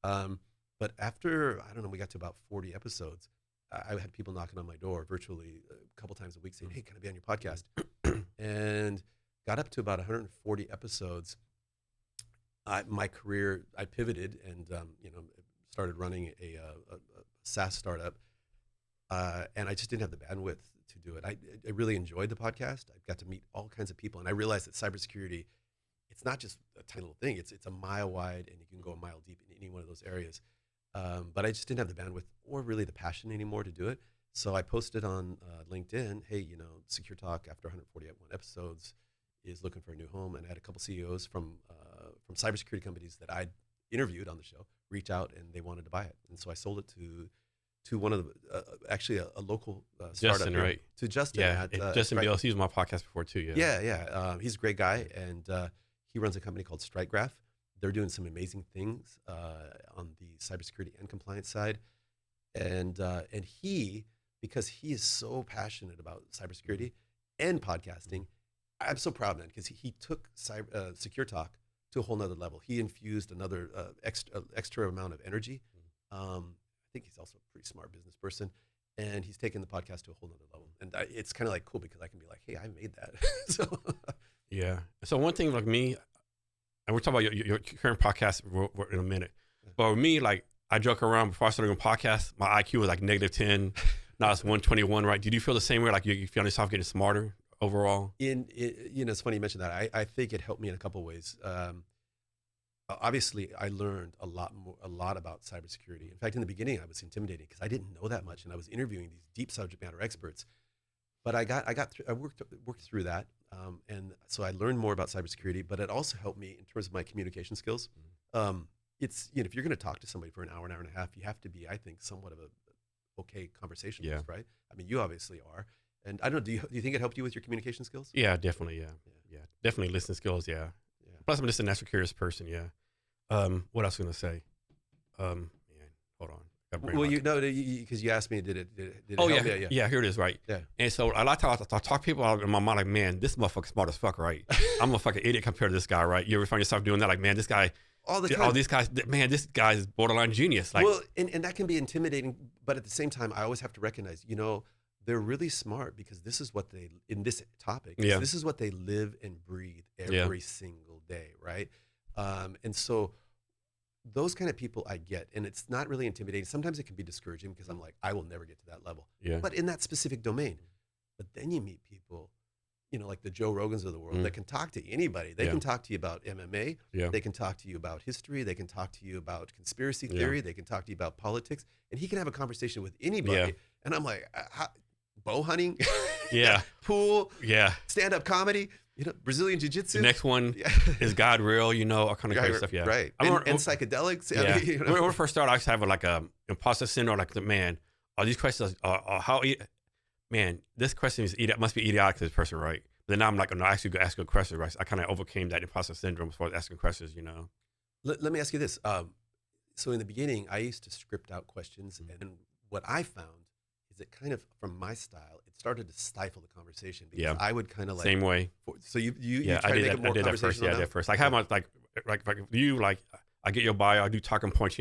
But after, I don't know, we got to about 40 episodes, I had people knocking on my door virtually a couple times a week saying, hey, can I be on your podcast? And got up to about 140 episodes. My career, I pivoted and, started running a SaaS startup. And I just didn't have the bandwidth to do it. I really enjoyed the podcast. I got to meet all kinds of people, and I realized that cybersecurity, it's not just a tiny little thing. It's a mile wide, and you can go a mile deep in any one of those areas. But I just didn't have the bandwidth or really the passion anymore to do it. So I posted on LinkedIn, hey, Secure Talk after 141 episodes is looking for a new home, and I had a couple CEOs from cybersecurity companies that I'd interviewed on the show reach out, and they wanted to buy it, and so I sold it to one of the actually a local startup. Justin, right? To Justin. Yeah, Justin Bales. He was on my podcast before too. Yeah. He's a great guy, and he runs a company called StrikeGraph. They're doing some amazing things on the cybersecurity and compliance side, and he, because he is so passionate about cybersecurity and podcasting, I'm so proud, man, because he took Secure Talk to a whole nother level. He infused another extra amount of energy. I think he's also a pretty smart business person, and he's taken the podcast to a whole nother level. And it's kind of like cool because I can be like, hey, I made that. So Yeah. So one thing like me, and we're talking about your current podcast in a minute. But with me, like I joke around before I started doing podcasts, my IQ was like -10. Now it's 121, right? Did you feel the same way? Like you feel yourself getting smarter overall? it's funny you mentioned that. I think it helped me in a couple of ways. Obviously, I learned a lot about cybersecurity. In fact, in the beginning, I was intimidated because I didn't know that much, and I was interviewing these deep subject matter experts. But I worked through that, and so I learned more about cybersecurity. But it also helped me in terms of my communication skills. It's if you're going to talk to somebody for an hour and a half, you have to be, I think, somewhat of a okay conversationalist, right? I mean, you obviously are. And I don't know, do you think it helped you with your communication skills? Yeah, definitely. Yeah. Definitely listening skills. Yeah. Yeah. Plus, I'm just a natural curious person. Yeah. What else was I gonna say? Man, hold on. Well, because you asked me, did it Oh help? yeah, yeah. Here it is, right? Yeah. And so a lot of times I talk to people out in my mind like, man, this motherfucker's smart as fuck, right? I'm a fucking idiot compared to this guy, right? You ever find yourself doing that? Like, man, this guy, All the time. all these guys, man, this guy is borderline genius. Like, Well, and that can be intimidating, but at the same time, I always have to recognize, they're really smart because this is what they, in this topic, Yeah. this is what they live and breathe every single day, right? And so those kind of people I get, and it's not really intimidating. Sometimes it can be discouraging because I'm like, I will never get to that level. Yeah. But in that specific domain. But then you meet people, like the Joe Rogans of the world that can talk to anybody. They can talk to you about MMA. Yeah. They can talk to you about history. They can talk to you about conspiracy theory. They can talk to you about politics. And he can have a conversation with anybody. Yeah. And I'm like, bow hunting, Yeah. pool, Yeah. stand-up comedy, Brazilian jiu-jitsu. The next one is God real, all kind of crazy stuff. Yeah. Right. I And remember, psychedelics. yeah. I mean, When I first started, I used to have like a imposter syndrome. Like, man, are these questions, man, this question must be idiotic to this person, right? But then now I'm like, no, I actually go ask a question, right? So I kind of overcame that imposter syndrome as far as asking questions, Let me ask you this. So in the beginning, I used to script out questions, and what I found is it kind of, from my style, it started to stifle the conversation because I would kind of like same way. So you Yeah, try to make it more I did that first. conversational Yeah, I now? did that first. Like, I have my I get your bio, I do talking points,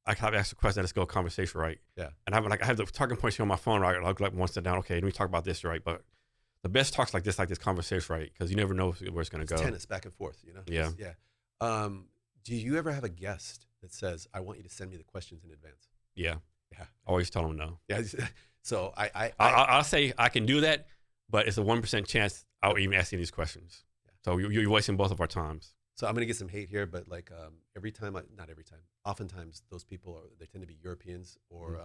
I kind of ask a question, let's go conversation, right? Yeah. And I have the talking points here on my phone, right? I'll like once down, okay, let me talk about this, right? But the best talks like this conversation, right? Because you never know where it's going to go. Tennis back and forth, Yeah. Yeah. Do you ever have a guest that says, I want you to send me the questions in advance? Yeah. Yeah. Always tell them no. Yeah. So I'll say I can do that, but it's a 1% chance I'll even ask you these questions. Yeah. So you're wasting both of our times. So I'm going to get some hate here, but like not every time, oftentimes those people they tend to be Europeans or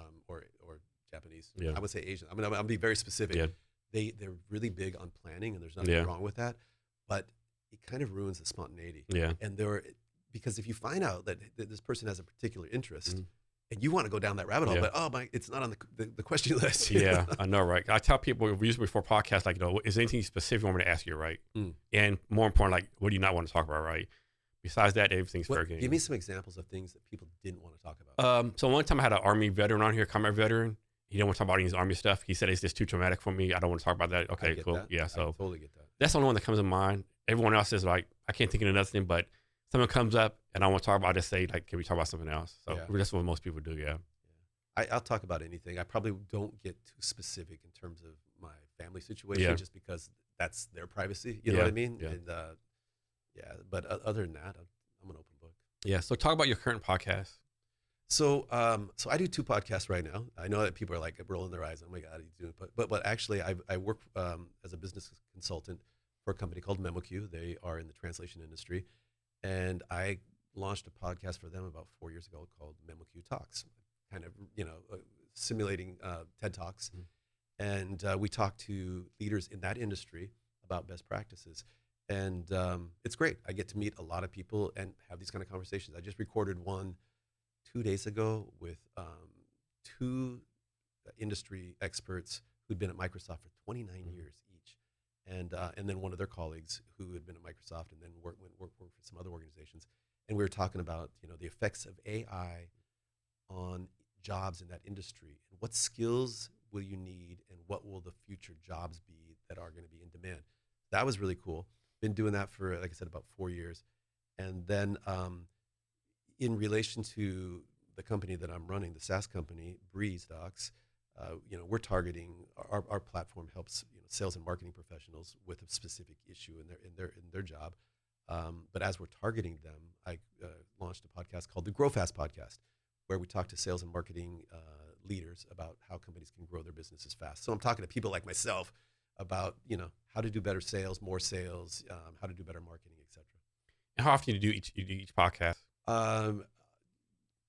Japanese. Yeah. I would say Asian. I'll be very specific. Yeah. They're really big on planning, and there's nothing wrong with that, but it kind of ruins the spontaneity. Yeah. And because if you find out that this person has a particular interest, and you want to go down that rabbit hole, but it's not on the question list. Yeah, I know, right? I tell people usually before podcasts, like, is there anything specific you want me to ask you, right? And more important, like, what do you not want to talk about, right? Besides that, everything's fair game. Give me some examples of things that people didn't want to talk about. So one time I had an Army veteran on here, combat veteran. He didn't want to talk about any of his Army stuff. He said it's just too traumatic for me. I don't want to talk about that. Okay, cool. That. Yeah, so I totally get that. that's the only one that comes to mind. Everyone else is like, I can't think of nothing, but someone comes up and I want to talk about it, I just say, like, can we talk about something else? So that's what most people do, yeah. I'll talk about anything. I probably don't get too specific in terms of my family situation just because that's their privacy. You know what I mean? Yeah. And but other than that, I'm an open book. Yeah. So talk about your current podcast. So I do 2 podcasts right now. I know that people are like rolling their eyes. Oh my God, he's doing it. But actually, I work as a business consultant for a company called MemoQ. They are in the translation industry, and I launched a podcast for them about 4 years ago called MemoQ Talks, kind of simulating TED Talks, and we talk to leaders in that industry about best practices. And it's great. I get to meet a lot of people and have these kind of conversations. I just recorded one 2 days ago with 2 industry experts who'd been at Microsoft for 29 years each, and then one of their colleagues who had been at Microsoft and then worked for some other organizations. And we were talking about the effects of AI on jobs in that industry and what skills will you need and what will the future jobs be that are going to be in demand. That was really cool. Been doing that for, like I said, about 4 years. And then in relation to the company that I'm running, the SaaS company, Breeze Docs, we're targeting our platform helps sales and marketing professionals with a specific issue in their job. But as we're targeting them, I launched a podcast called the Grow Fast Podcast, where we talk to sales and marketing leaders about how companies can grow their businesses fast. So I'm talking to people like myself about how to do better sales, more sales, how to do better marketing, etc. And how often do you do each podcast?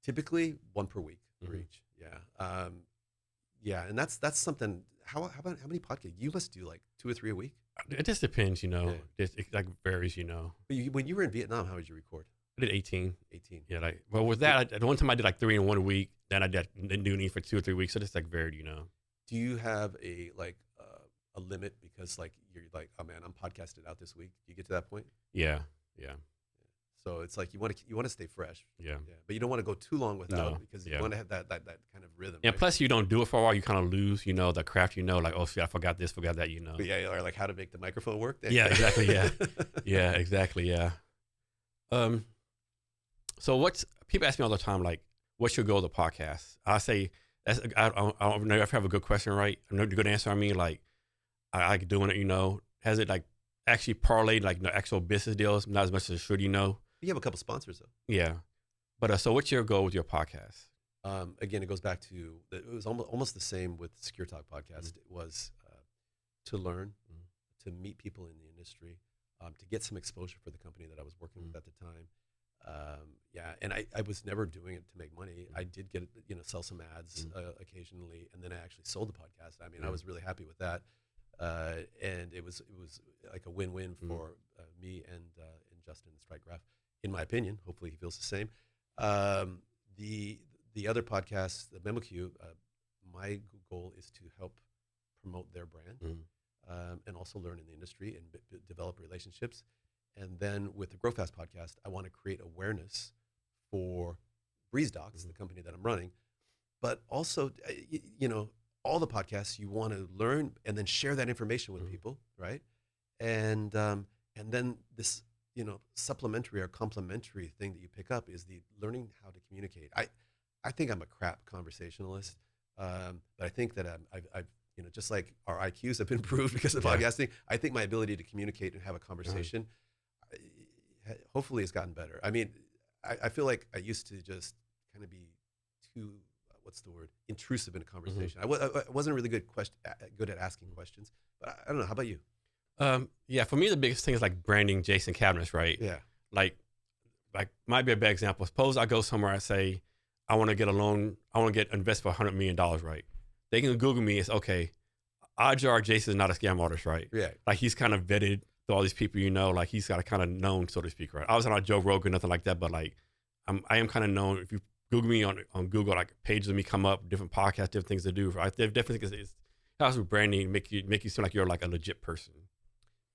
Typically one per week for Mhm. each. Yeah. Yeah, and that's something. How many podcasts? You must do like 2 or 3 a week. It just depends, Yeah. It like varies, But when you were in Vietnam, how did you record? I did 18. 18. Yeah, like, well, with that, the one time I did like 3 in 1 week. Then I didn't do any for 2 or 3 weeks. So it's like varied. Do you have a limit because like you're like, oh man, I'm podcasted out this week? Do you get to that point? Yeah, yeah, So it's like you want to stay fresh. yeah. Yeah, but you don't want to go too long without No, because yeah. you want to have that kind of rhythm. And Right? plus, you don't do it for a while, you kind of lose, the craft, like, oh shit, I forgot this, forgot that. But yeah, or like how to make the microphone work. Yeah, exactly. Yeah, yeah, exactly. Yeah. So people ask me all the time, like, what's your goal of the podcast? I say, I don't know if I have a good question, right? I know the good answer. I mean, like, I like doing it, has it like actually parlayed like actual business deals? Not as much as it should, You have a couple sponsors though. Yeah. But so what's your goal with your podcast? Again, it goes back to it was almost the same with Secure Talk podcast. It was to learn, to meet people in the industry, to get some exposure for the company that I was working with at the time. Yeah, and I was never doing it to make money. I did get sell some ads occasionally, and then I actually sold the podcast. I mean, I was really happy with that, and it was like a win-win for me and Justin Strike Graph, in my opinion. Hopefully, he feels the same. The other podcast, the Memo Queue, my goal is to help promote their brand and also learn in the industry and develop relationships. And then with the Grow Fast podcast, I want to create awareness for Breeze Docs, the company that I'm running, but also, all the podcasts you want to learn and then share that information with people, right? And then this, supplementary or complementary thing that you pick up is the learning how to communicate. I think I'm a crap conversationalist, but I think that I've just like our IQs have improved because of podcasting. I think my ability to communicate and have a conversation, hopefully, has gotten better. I mean, I feel like I used to just kind of be too, intrusive in a conversation. I wasn't really good at asking questions. But I don't know. How about you? Yeah, for me, the biggest thing is like branding Jason Cavness, right? Yeah. Like might be a bad example. Suppose I go somewhere, I say, I want to get a loan, I want to get invest for $100 million, right? They can Google me. It's okay. Odds are Jason is not a scam artist, right? Yeah. Like he's kind of vetted through all these people, like he's got a kind of known, so to speak, right? I was not Joe Rogan, nothing like that, but like I am kind of known. If you Google me on Google, like pages of me come up, different podcasts, different things to do. Right? They definitely it helps with branding, make you seem like you're like a legit person.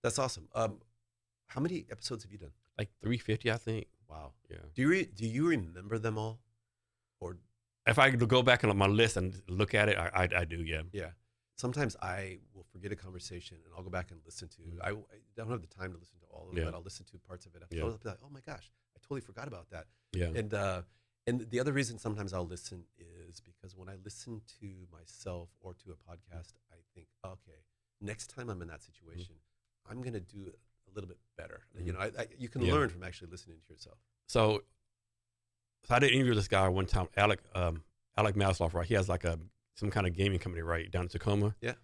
That's awesome. How many episodes have you done? Like 350, I think. Wow. Yeah. Do you remember them all? Or if I go back on my list and look at it, I do. Yeah. Yeah. Sometimes I will forget a conversation and I'll go back and listen to. I don't have the time to listen to all of it, but I'll listen to parts of it. I'll be like, oh my gosh, I totally forgot about that. Yeah. And the other reason sometimes I'll listen is because when I listen to myself or to a podcast, I think, okay, next time I'm in that situation, I'm gonna do a little bit better. You can learn from actually listening to yourself. So I did interview this guy one time, Alec Maslow, right? He has like some kind of gaming company right down in Tacoma. Yeah.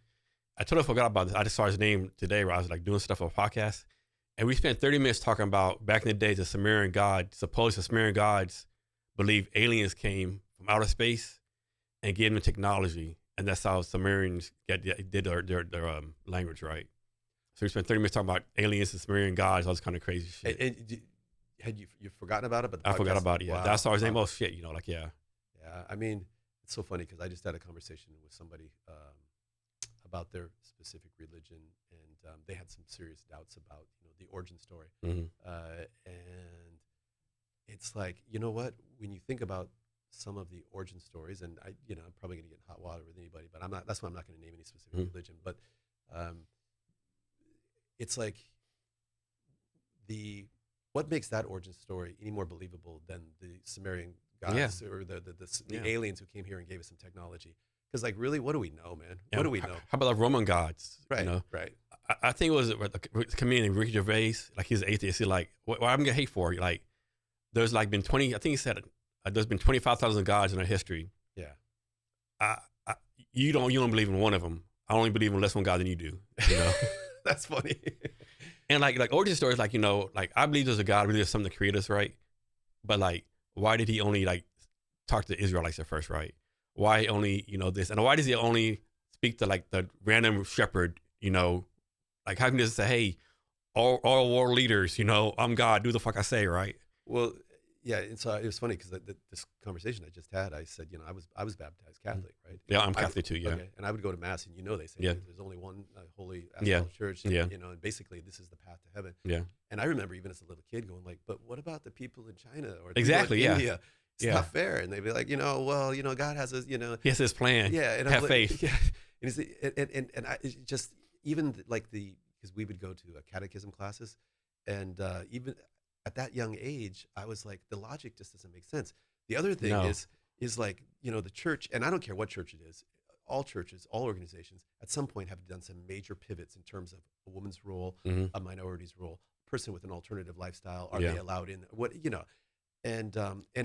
I totally forgot about this. I just saw his name today where I was like doing stuff for a podcast. And we spent 30 minutes talking about back in the day, the Sumerian gods, supposedly Sumerian gods believe aliens came from outer space and gave them technology. And that's how Sumerians did their language, right? So we spent 30 minutes talking about aliens and Sumerian gods, all this kind of crazy shit. And had you forgotten about it? But I forgot about it, yeah. Wow. That's how his name, oh shit, yeah. Yeah, I mean, it's so funny because I just had a conversation with somebody about their specific religion, and they had some serious doubts about the origin story. And it's like, you know what? When you think about some of the origin stories, and I'm probably going to get in hot water with anybody, but I'm not. That's why I'm not going to name any specific religion. But it's like what makes that origin story any more believable than the Sumerian gods or the aliens who came here and gave us some technology? Because like, really, what do we know, man? And What do we know? How about the Roman gods? Right, You know, right. I think it was a comedian Ricky Gervais. Like he's an atheist. He's like, what I'm gonna hate for? Like, there's like been 20. I think he said there's been 25,000 gods in our history. Yeah. I, you don't believe in one of them. I only believe in less one God than you do. You know. That's funny. And like origin stories, like, you know, like I believe there's a God, I believe there's something to create us, right? But like, why did he only like talk to Israelites at first, right? Why only, you know, this? And why does he only speak to like the random shepherd, you know? Like, how can he just say, hey, all world leaders, you know, I'm God, do the fuck I say, right? Well, yeah, and so it was funny because this conversation I just had, I said, you know, I was baptized Catholic, right? Yeah, I'm Catholic too, yeah. Okay, and I would go to mass, and you know, they say there's only one holy apostolic church, and, you know, and basically this is the path to heaven. Yeah. And I remember even as a little kid going like, but what about the people in China or the exactly, people in yeah. India? It's not fair. And they'd be like, you know, well, you know, God has a, you know, he has his plan. Yeah, and have like, faith. Yeah, and I it's just even like because we would go to catechism classes, and even at that young age, I was like, the logic just doesn't make sense. The other thing is like, you know, the church, and I don't care what church it is, all churches, all organizations, at some point have done some major pivots in terms of a woman's role, a minority's role, person with an alternative lifestyle, are they allowed in? What, you know, and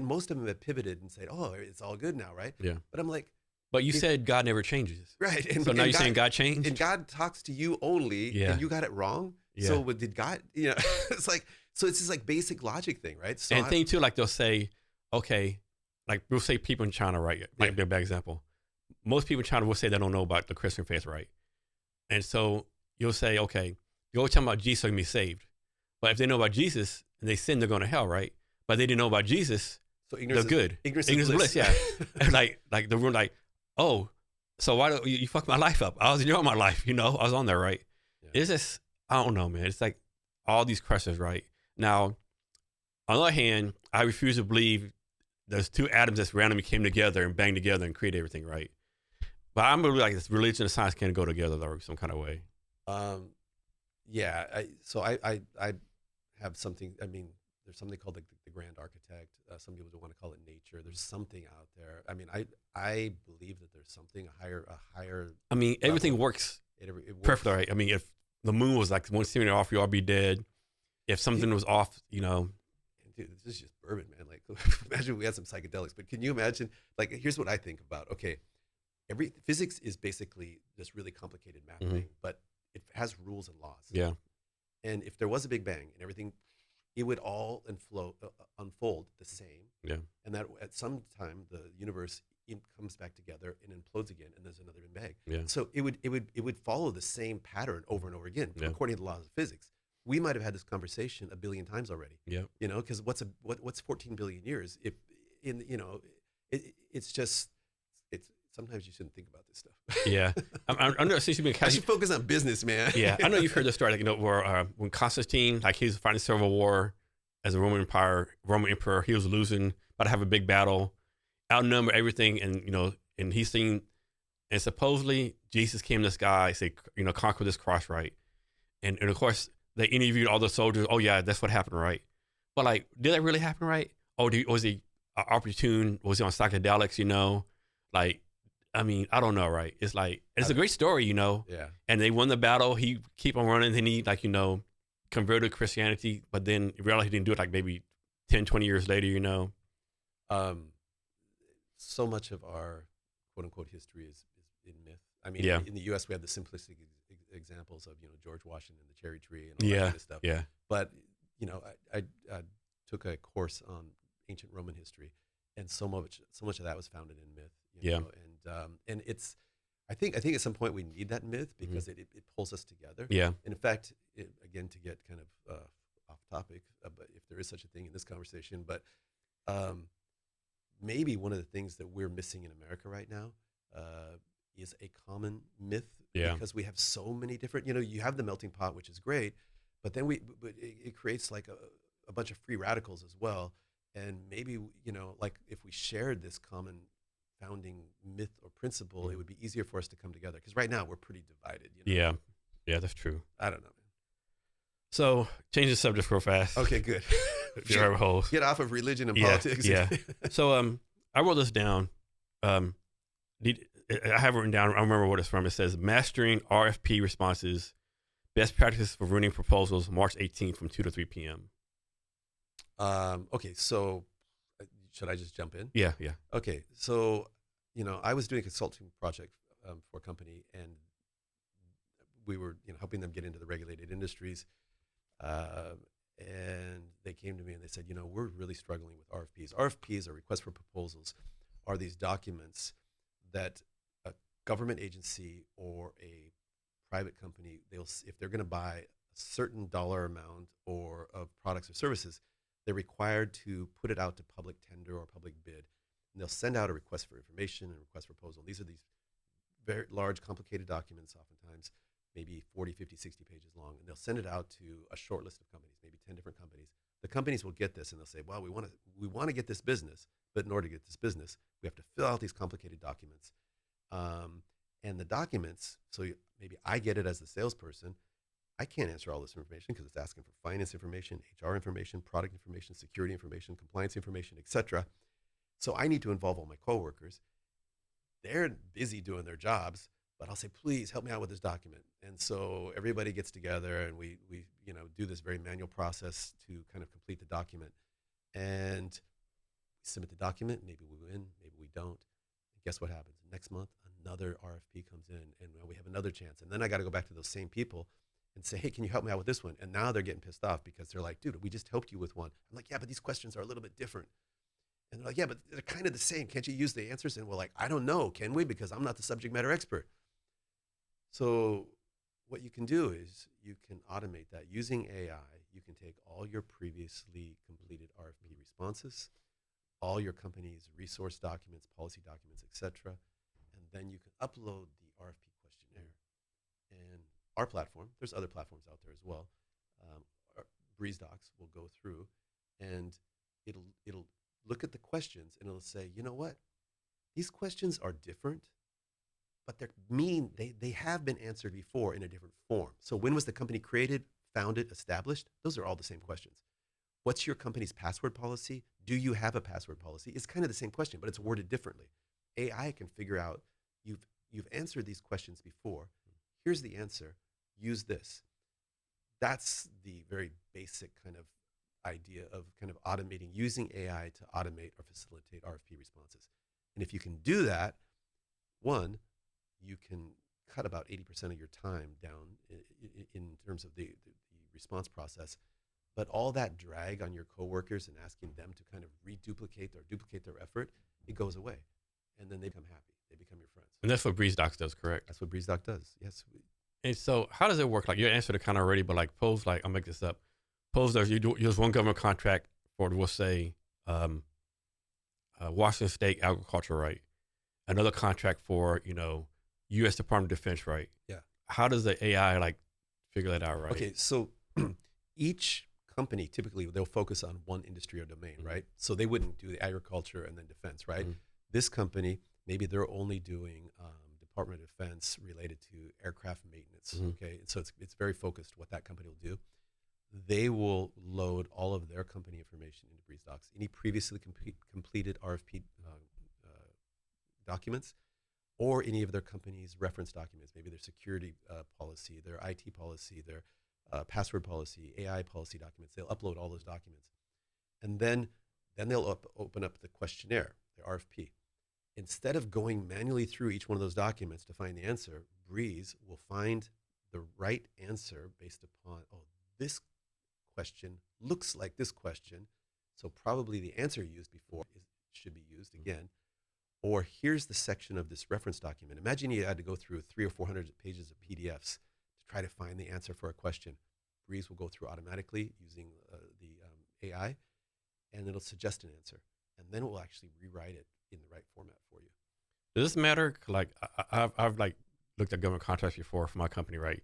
most of them have pivoted and said, oh, it's all good now, right? Yeah. But I'm like, but you said God never changes, right? And, so now you're saying God changed, and God talks to you only, and you got it wrong. Yeah. So did God? You know, it's like, so it's just like basic logic thing, right? So and thing too, like they'll say, okay, like we'll say people in China, right? Like be a bad example. Most people in China will say they don't know about the Christian faith, right? And so you'll say, okay, you're talking about Jesus, so you can be saved. But if they know about Jesus and they sin, they're going to hell, right? But they didn't know about Jesus, so they're good. Ignorance is bliss, yeah. And like the room, like, oh, so why do you fuck my life up? I was enjoying my life, you know. I was on there, right? Yeah. It's just, I don't know, man. It's like all these questions, right? Now, on the other hand, I refuse to believe there's two atoms that randomly came together and banged together and created everything, right? But I'm really like this religion and science can't go together though, some kind of way. Yeah. I have something. I mean, there's something called the grand architect. Some people want to call it nature. There's something out there. I mean, I believe that there's something a higher. I mean, everything level. works It works perfectly, right? I mean, if the moon was like one centimeter off, you'd all be dead. If something was off, you know. Dude, this is just bourbon, man. Like, imagine we had some psychedelics, but can you imagine? Like, here's what I think about. Okay, physics is basically this really complicated math thing, but it has rules and laws. Yeah. And if there was a big bang and everything, it would all unfold the same. Yeah. And that at some time the universe comes back together and implodes again, and there's another big bang. Yeah. So it would follow the same pattern over and over again, according to the laws of physics. We might have had this conversation a billion times already. Yeah. You know, because what's 14 billion years? If it's just sometimes you shouldn't think about this stuff. Yeah. I know since you've been I should focus on business, man. Yeah. I know you've heard the story, like, you know, where when Constantine, like, he was fighting civil war as a Roman emperor, he was losing, about to have a big battle, outnumber everything, and you know, and he's seen, and supposedly Jesus came to this guy, say, you know, conquer this cross, right? And of course they interviewed all the soldiers. Oh yeah, that's what happened, right? But like, did that really happen, right? Oh, was he opportune? Was he on psychedelics? You know, like, I mean, I don't know, right? It's like, it's a great story, you know. Yeah. And they won the battle. He keep on running. Then he, like, you know, converted to Christianity, but then realized he didn't do it, like maybe 10, 20 years later, you know. So much of our quote unquote history is in myth. I mean, in the U.S. we have the simplistic examples of, you know, George Washington, the cherry tree, and all that kind of stuff. Yeah. But you know, I took a course on ancient Roman history, and so much of that was founded in myth. You know? And it's, I think at some point we need that myth because it pulls us together. Yeah. And in fact, again, to get kind of off topic, but if there is such a thing in this conversation, but maybe one of the things that we're missing in America right now is a common myth, because we have so many different, you know, you have the melting pot, which is great, but then it creates like a bunch of free radicals as well. And maybe, you know, like if we shared this common founding myth or principle, it would be easier for us to come together. Because right now we're pretty divided. You know? Yeah, that's true. I don't know, man. So change the subject real fast. Okay, good. Get off of religion and politics. Yeah. So I wrote this down. I have it written down. I remember what it's from. It says mastering RFP responses, best practices for running proposals, March 18th from 2 to 3 p.m. Okay, so should I just jump in? Yeah, yeah. Okay, so I was doing a consulting project for a company, and we were helping them get into the regulated industries. And they came to me and they said, we're really struggling with RFPs. RFPs, or requests for proposals, are these documents that a government agency or a private company, if they're going to buy a certain dollar amount or of products or services, they're required to put it out to public tender or public bid. And they'll send out a request for information and request for proposal. These are these very large, complicated documents, oftentimes maybe 40, 50, 60 pages long, and they'll send it out to a short list of companies, maybe 10 different companies. The companies will get this and they'll say, well, we want to get this business, but in order to get this business, we have to fill out these complicated documents. And the documents, so maybe I get it as the salesperson, I can't answer all this information because it's asking for finance information, HR information, product information, security information, compliance information, etc. So I need to involve all my coworkers. They're busy doing their jobs, but I'll say, please help me out with this document. And so everybody gets together and we do this very manual process to kind of complete the document. And we submit the document, maybe we win, maybe we don't. And guess what happens? Next month, another RFP comes in and we have another chance. And then I got to go back to those same people and say, hey, can you help me out with this one? And now they're getting pissed off because they're like, dude, we just helped you with one. I'm like, yeah, but these questions are a little bit different. And they're like, yeah, but they're kind of the same. Can't you use the answers? And we're like, I don't know, can we? Because I'm not the subject matter expert. So what you can do is you can automate that. Using AI, you can take all your previously completed RFP responses, all your company's resource documents, policy documents, etc., and then you can upload the RFP questionnaire. And our platform, there's other platforms out there as well, Breeze Docs will go through and it'll look at the questions and it'll say, you know what, these questions are different, but they have been answered before in a different form. So when was the company created, founded, established? Those are all the same questions. What's your company's password policy? Do you have a password policy? It's kind of the same question, but it's worded differently. AI can figure out you've answered these questions before. Here's the answer. Use this. That's the very basic kind of idea of kind of automating, using AI to automate or facilitate RFP responses. And if you can do that, one, you can cut about 80% of your time down in terms of the response process. But all that drag on your coworkers and asking them to kind of reduplicate or duplicate their effort, it goes away. And then they become happy. They become your friends. And that's what Breeze Docs does, correct? That's what Breeze Doc does, yes. And so how does it work? Like you answered it kind of already, but like I'll make this up. Suppose there's one government contract for, we'll say, Washington State agriculture, right? Another contract for, U.S. Department of Defense, right? Yeah. How does the AI figure that out, right? Okay, so each company, typically they'll focus on one industry or domain, Mm-hmm. right? So they wouldn't do the agriculture and then defense, right? Mm-hmm. This company, maybe they're only doing Department of Defense related to aircraft maintenance, Mm-hmm. okay? So it's very focused what that company will do. They will load all of their company information into Breeze Docs. Any previously completed RFP documents, or any of their company's reference documents, maybe their security policy, their IT policy, their password policy, AI policy documents. They'll upload all those documents. And then they'll open up the questionnaire, the RFP. Instead of going manually through each one of those documents to find the answer, Breeze will find the right answer based upon, this question looks like this question, so probably the answer used before should be used again. Or here's the section of this reference document. Imagine you had to go through 300 or 400 pages of PDFs to try to find the answer for a question. Breeze will go through automatically using the AI, and it'll suggest an answer. And then it will actually rewrite it in the right format for you. Does this matter? Like I've looked at government contracts before for my company, right?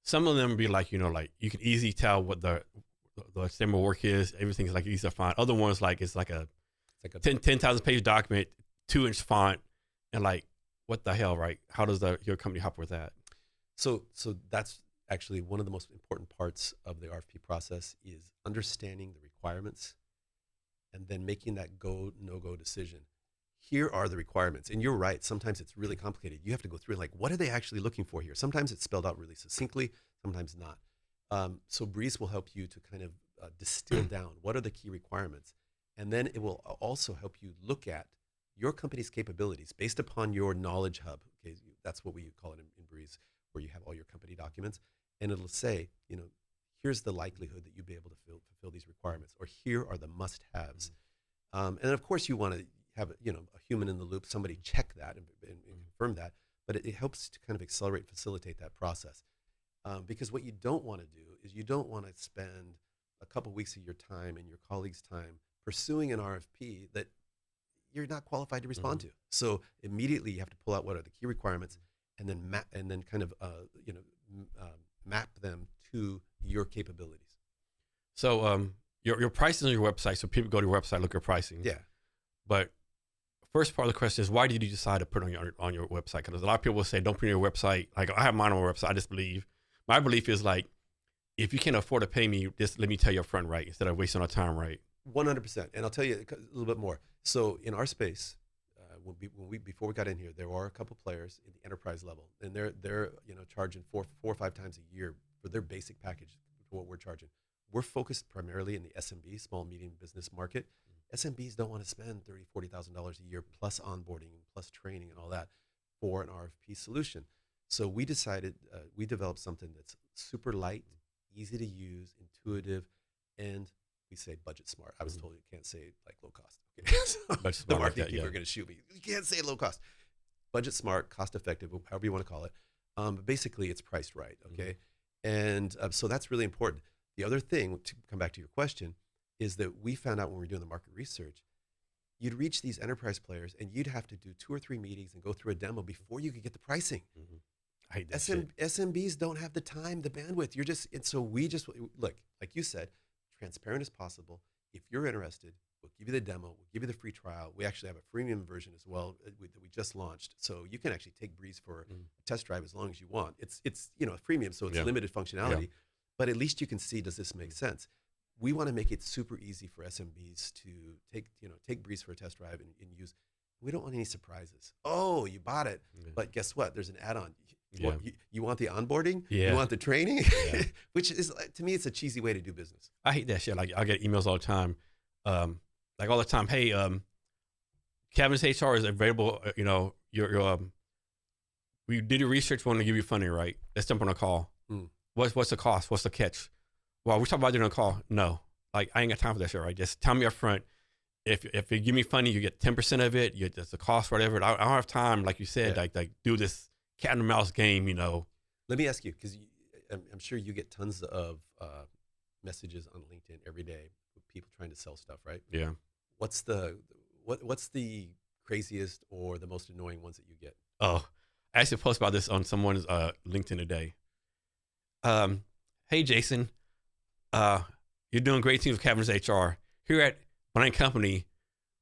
Some of them be like you can easily tell what the statement of work is. Everything's easy to find. Other ones it's like a 10,000 page document, 2-inch font, and what the hell, right? How does your company help with that? So that's actually one of the most important parts of the RFP process is understanding the requirements and then making that go, no-go decision. here are the requirements. And you're right. Sometimes it's really complicated. You have to go through like, what are they actually looking for here? Sometimes it's spelled out really succinctly, sometimes not. So Breeze will help you to kind of distill down what are the key requirements. And then it will also help you look at your company's capabilities based upon your knowledge hub. Okay, that's what we call it in Breeze, where you have all your company documents. And it'll say, here's the likelihood that you'll be able to fulfill these requirements, or here are the must-haves. And of course, you want to have a human in the loop, somebody check that and confirm that. But it helps to kind of accelerate, facilitate that process. Because what you don't want to do is you don't want to spend a couple weeks of your time and your colleagues' time pursuing an RFP that you're not qualified to respond to. So immediately you have to pull out what are the key requirements, and then kind of map them to your capabilities. So your pricing on your website. So people go to your website, look at your pricing. Yeah. But first part of the question is, why did you decide to put it on your website? Because a lot of people will say, don't put it on your website. Like, I have mine on my website. I just believe. My belief is like, if you can't afford to pay me, just let me tell you up front, right? Instead of wasting our time, right? 100%. And I'll tell you a little bit more. So in our space, before we got in here, there are a couple players in the enterprise level, and they're charging four or five times a year for their basic package for what we're charging. We're focused primarily in the SMB, small medium business market. SMBs don't want to spend $30,000, $40,000 a year plus onboarding, plus training, and all that for an RFP solution. So we decided we developed something that's super light, easy to use, intuitive, and we say budget smart. I was told you can't say like low cost. Okay. So the marketing people are going to shoot me. You can't say low cost. Budget smart, cost effective, however you want to call it. But basically, it's priced right. Okay, and so that's really important. The other thing, to come back to your question, is that we found out when we were doing the market research, you'd reach these enterprise players and you'd have to do 2 or 3 meetings and go through a demo before you could get the pricing. I hate that shit. SMBs don't have the time, the bandwidth. And so we just look, like you said, transparent as possible. If you're interested, we'll give you the demo, we'll give you the free trial. We actually have a freemium version as well that we just launched. So you can actually take Breeze for a test drive as long as you want. It's freemium, so it's limited functionality, but at least you can see, does this make sense? We want to make it super easy for SMBs to take Breeze for a test drive and use. We don't want any surprises. Oh, you bought it, but guess what? There's an add-on. You want the onboarding? You want the training? Which is, to me, it's a cheesy way to do business. I hate that shit. Like, I get emails all the time. Like all the time, hey, Cavness HR is available. We did your research, want to give you funding, right? Let's jump on a call. What's the cost? What's the catch? Well, we're talking about doing a call. No, like, I ain't got time for that shit, right? Just tell me up front. If you give me funding, you get 10% of it. That's the cost, whatever. I don't have time, like you said, like do this cat and mouse game, Let me ask you, because I'm sure you get tons of messages on LinkedIn every day with people trying to sell stuff, right? Yeah. What's the craziest or the most annoying ones that you get? Oh, I actually posted about this on someone's LinkedIn today. Hey, Jason, you're doing great things with Cavness HR. Here at my company,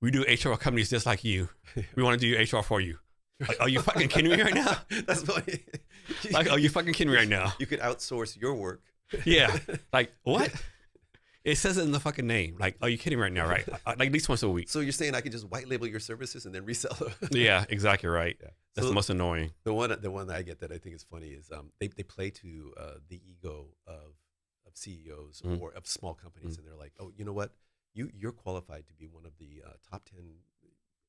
we do HR companies just like you. We want to do your HR for you. Like, are you fucking kidding me right now? That's funny. Like, are you fucking kidding me right now? You could outsource your work. Yeah. Like, what? It says it in the fucking name. Like, are you kidding right now, right? Like, at least once a week. So you're saying I could just white label your services and then resell them? Yeah, exactly right. Yeah. That's the most annoying. The one that I get that I think is funny is they play to the ego of CEOs or of small companies, and they're like, oh, you know what? You're qualified to be one of the top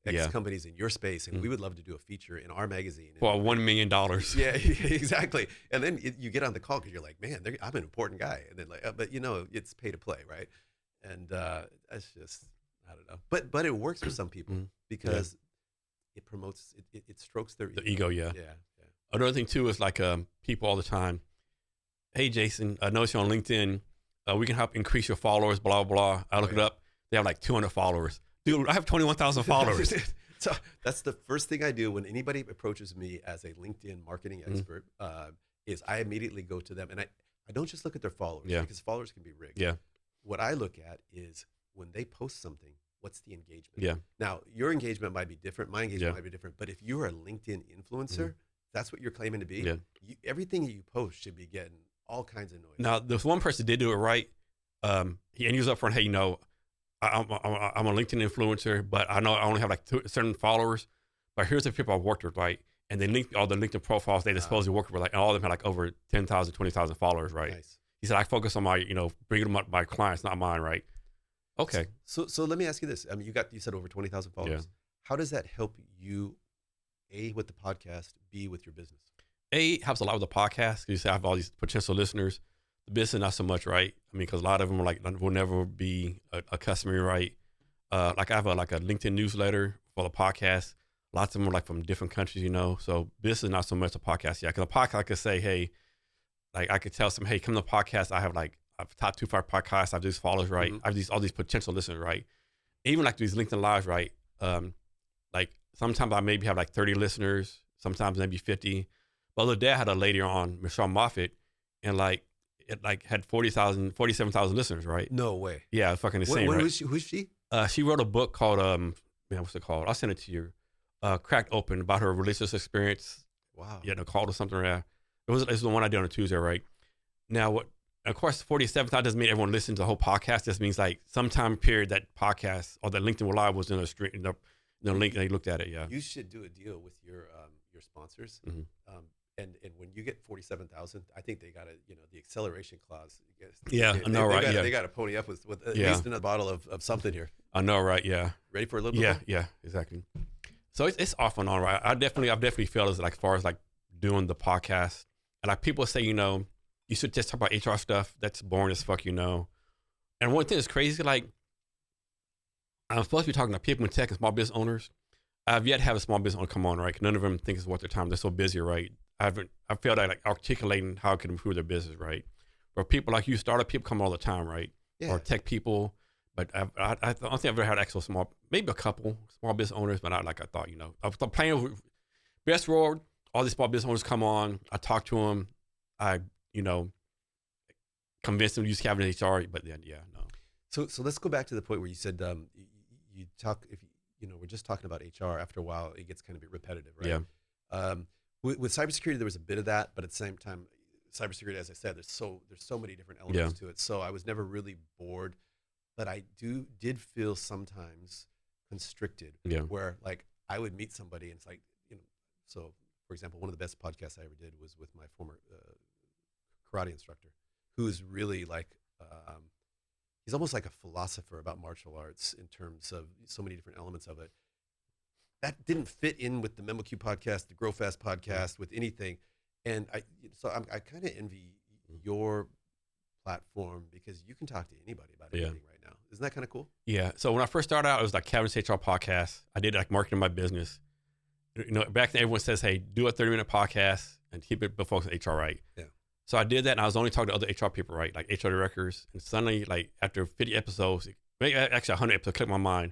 10 companies in your space, and we would love to do a feature in our magazine. For $1 million. Yeah, exactly. And then you get on the call because you're like, man, I'm an important guy. And then like, but it's pay to play, right? And that's just, I don't know. But it works for some people because it promotes, it strokes their ego. Yeah. Another thing too is like people all the time. Hey, Jason, I noticed you on LinkedIn. We can help increase your followers, blah, blah. I look it up. They have like 200 followers. Dude, I have 21,000 followers. So that's the first thing I do when anybody approaches me as a LinkedIn marketing expert is I immediately go to them. And I don't just look at their followers because followers can be rigged. Yeah. What I look at is when they post something, what's the engagement? Yeah. Now, your engagement might be different. My engagement might be different. But if you're a LinkedIn influencer, that's what you're claiming to be. Yeah. Everything that you post should be getting all kinds of noise. Now, this one person did do it right. He was up front, hey, I'm a LinkedIn influencer, but I know I only have like certain followers. But here's the people I worked with, right? And they link all the LinkedIn profiles they supposedly work with, like, and all of them had like over 10,000, 20,000 followers, right? Nice. He said, I focus on my, bringing them up by clients, not mine, right? Okay. So let me ask you this. I mean, you said over 20,000 followers. Yeah. How does that help you, A, with the podcast, B, with your business? It helps a lot with the podcast because you say I have all these potential listeners. The business, not so much, right? I mean, because a lot of them are like, will never be a customer, right? Like I have a LinkedIn newsletter for the podcast. Lots of them are like from different countries, So business, not so much a podcast. Yeah, because a podcast, I could say, hey, like I could tell some, hey, come to the podcast. I have top 2-5 podcasts. I have these followers, right? I have all these potential listeners, right? Even like these LinkedIn lives, right? Like sometimes I maybe have like 30 listeners, sometimes maybe 50. But the other day I had a lady on, Michelle Moffitt, and it had 47,000 listeners, right? No way. Yeah, fucking insane, right? Who's she? She wrote a book called, what's it called? I'll send it to you. Cracked Open, about her religious experience. Wow. Yeah, called or something. Yeah. It was the one I did on a Tuesday, right? Now, of course, 47,000 doesn't mean everyone listens to the whole podcast. This means like sometime period that podcast or that LinkedIn Live was in the stream, in the link, and they looked at it. Yeah. You should do a deal with your sponsors. Mm-hmm. And when you get 47,000, I think they got the acceleration clause. Yeah, I know, right? They got to pony up with at least another bottle of something here. I know, right? Yeah. Ready for a little bit? Yeah, more? yeah, exactly. So it's off and on, right? I've definitely felt as far as like doing the podcast, and like people say, you should just talk about HR stuff. That's boring as fuck, And one thing that's crazy, like I'm supposed to be talking to people in tech and small business owners. I've yet to have a small business owner come on, right? None of them think it's worth their time. They're so busy, right? I feel like articulating how it can improve their business, right? But people like you, startup people come all the time, right? Yeah. Or tech people. But I don't think I've ever had actual maybe a couple small business owners, but not like I thought, I was playing with Best Road, all these small business owners come on. I talk to them. I, convince them to use Cavness HR, but then, yeah, no. So let's go back to the point where you said you talk, if we're just talking about HR, after a while, it gets kind of repetitive, right? Yeah. With cybersecurity, there was a bit of that, but at the same time, cybersecurity, as I said, there's so many different elements to it. So I was never really bored, but I did feel sometimes constricted, where like I would meet somebody and it's like, so for example, one of the best podcasts I ever did was with my former karate instructor, who is really like, he's almost like a philosopher about martial arts in terms of so many different elements of it. That didn't fit in with the MemoQ podcast, the Grow Fast podcast, with anything. And I kind of envy your platform because you can talk to anybody about anything right now. Isn't that kind of cool? Yeah. So when I first started out, it was like Cavness HR podcast. I did like marketing my business. Back then everyone says, hey, do a 30-minute podcast and keep it focused on HR, right? Yeah. So I did that, and I was only talking to other HR people, right? Like HR directors. And suddenly, like after 50 episodes, maybe actually 100 episodes, clicked my mind.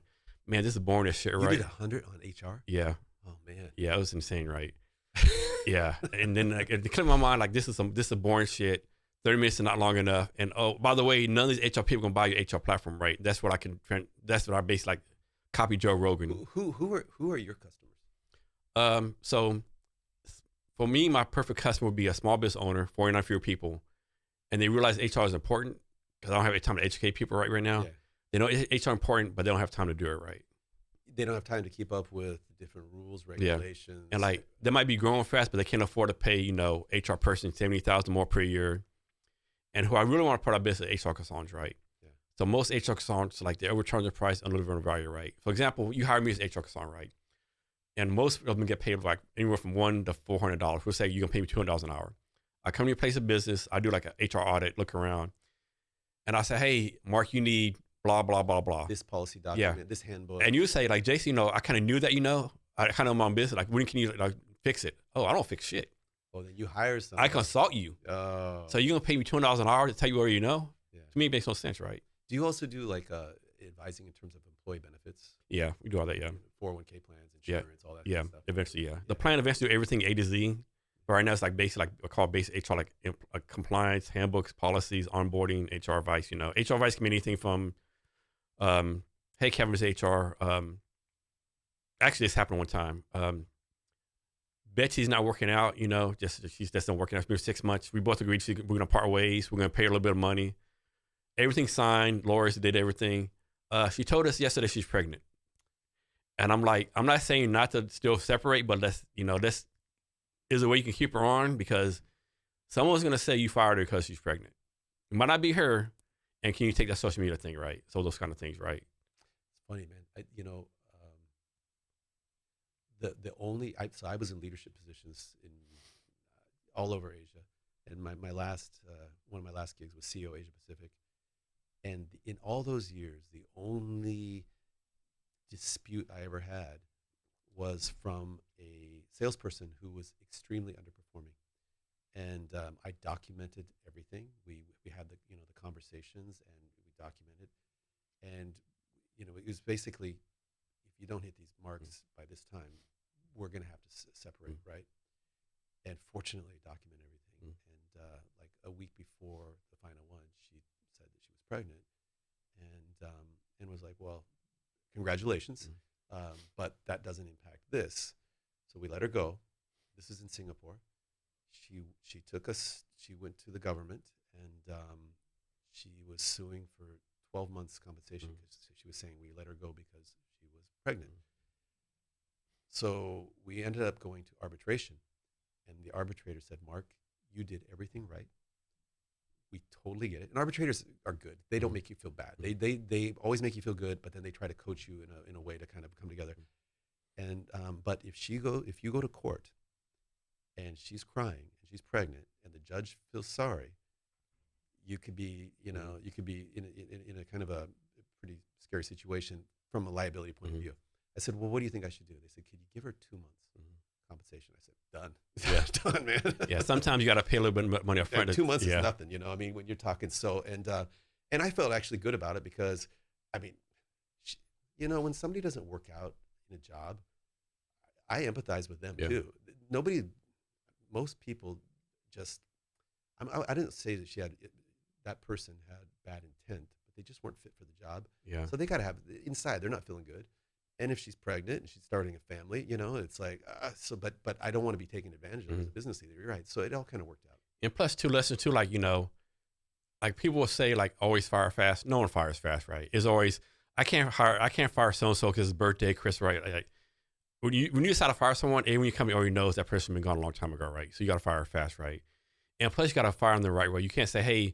Man, this is boring as shit, right? You did 100 on HR? Yeah. Oh man. Yeah, it was insane, right? Yeah. And then like, it clicked my mind, like this is boring shit. 30 minutes is not long enough. And oh, by the way, none of these HR people gonna buy your HR platform, right? That's what I basically like copy Joe Rogan. Who are your customers? So for me, my perfect customer would be a small business owner, 49 fewer people, and they realize HR is important because I don't have time to educate people right now. Yeah. They know HR important, but they don't have time to do it right. They don't have time to keep up with different rules, regulations. And like they might be growing fast, but they can't afford to pay, HR person $70,000 more per year. And who I really want to put our business is HR consultants, right? Yeah. So most HR consultants, like they overcharge the price and deliver value, right? For example, you hire me as HR consultant, right? And most of them get paid like anywhere from $100 to $400. We'll say you can pay me $200 an hour. I come to your place of business. I do like an HR audit, look around, and I say, hey, Mark, you need blah, blah, blah, blah. This policy document, this handbook. And you say like, Jason, I kind of knew that, I kind of know my own business. Like, when can you like fix it? Oh, I don't fix shit. Oh, then you hire someone. I consult you. Oh. So you're going to pay me $200 an hour to tell you what you know? Yeah. To me, it makes no sense, right? Do you also do like advising in terms of employee benefits? Yeah, we do all that, yeah. 401k plans, insurance, all that kind of stuff. Eventually, yeah. The plan eventually do everything A to Z. But right now, it's like basically like I call basic HR, like compliance, handbooks, policies, onboarding, HR advice. HR advice can be anything from, hey, Kevin's HR. Actually, this happened one time. Betsy's not working out, she's just not working out. It's been 6 months. We both agreed we're going to part ways. We're going to pay her a little bit of money. Everything signed. Lawyers did everything. She told us yesterday she's pregnant. And I'm like, I'm not saying not to still separate, but this is a way you can keep her on because someone's going to say you fired her because she's pregnant. It might not be her. And can you take that social media thing, right? So those kind of things, right? It's funny, man. So I was in leadership positions in all over Asia, and my last one of my last gigs was CEO Asia Pacific, and in all those years, the only dispute I ever had was from a salesperson who was extremely underperforming, and I documented everything. We had the conversations, and we documented, and it was basically, if you don't hit these marks by this time, we're going to have to separate, right? And fortunately, document everything. And like a week before the final one, she said that she was pregnant, and was like, "Well, congratulations, but that doesn't impact this." So we let her go. This is in Singapore. She took us. She went to the government, and she was suing for 12 months compensation because she was saying we let her go because she was pregnant. So we ended up going to arbitration, and the arbitrator said, "Mark, you did everything right. We totally get it." And arbitrators are good. They don't make you feel bad. They always make you feel good, but then they try to coach you in a way to kind of come together. And but if you go to court, and she's crying and she's pregnant, and the judge feels sorry, you could be in a kind of a pretty scary situation from a liability point of view. I said, "Well, what do you think I should do?" They said, "Could you give her 2 months compensation?" I said, "Done." Yeah, done, man. Yeah, sometimes you got to pay a little bit of money up front. 2 months is nothing, I mean, when you're talking and I felt actually good about it because, I mean, when somebody doesn't work out in a job, I empathize with them too. Most people just, I didn't say that that person had bad intent, but they just weren't fit for the job. Yeah. So they got to have, inside, they're not feeling good. And if she's pregnant and she's starting a family, it's like, but I don't want to be taken advantage of as a business leader. You're right. So it all kind of worked out. And plus, two lessons too, like people will say like always fire fast. No one fires fast, right? It's always I can't fire so and so because it's birthday, Chris, right? Like when you decide to fire someone, when you come in, already knows that person been gone a long time ago, right? So you got to fire fast, right? And plus, you got to fire them the right way. You can't say, "Hey,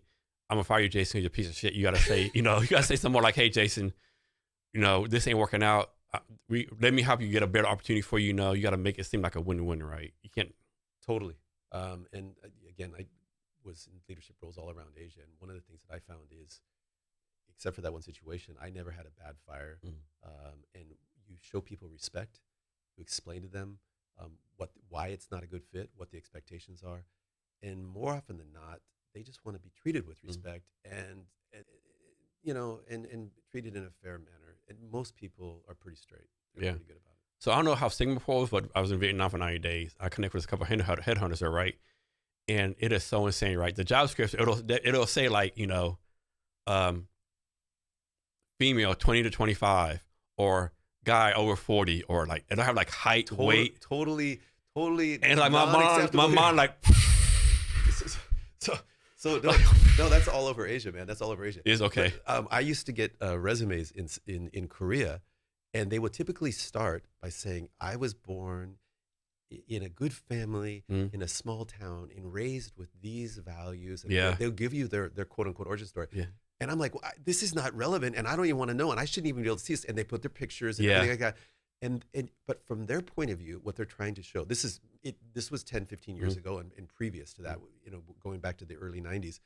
I'm gonna fire you, Jason. You're a piece of shit." You got to say, you got to say something more like, "Hey, Jason, this ain't working out. Let me help you get a better opportunity for you." You got to make it seem like a win-win, right? You can't. Totally. And again, I was in leadership roles all around Asia, and one of the things that I found is, except for that one situation, I never had a bad fire. And you show people respect. You explain to them why it's not a good fit, what the expectations are, and more often than not, they just want to be treated with respect and treated in a fair manner. And most people are pretty straight. They're pretty good about it. So I don't know how Singapore was, but I was in Vietnam for 90 days. I connected with a couple of headhunters there, right? And it is so insane, right? The job description, it'll say like, female 20 to 25 or guy over 40 or like, it'll have like height, weight. Totally. And like my mom like. So no, that's all over Asia, man. That's all over Asia. It's okay. But, I used to get resumes in Korea, and they would typically start by saying, "I was born in a good family in a small town and raised with these values." And they'll give you their quote unquote origin story. Yeah. And I'm like, well, this is not relevant, and I don't even want to know, and I shouldn't even be able to see this. And they put their pictures and everything like that. But from their point of view, what they're trying to show, this was 10, 15 years ago and previous to that, going back to the early 90s,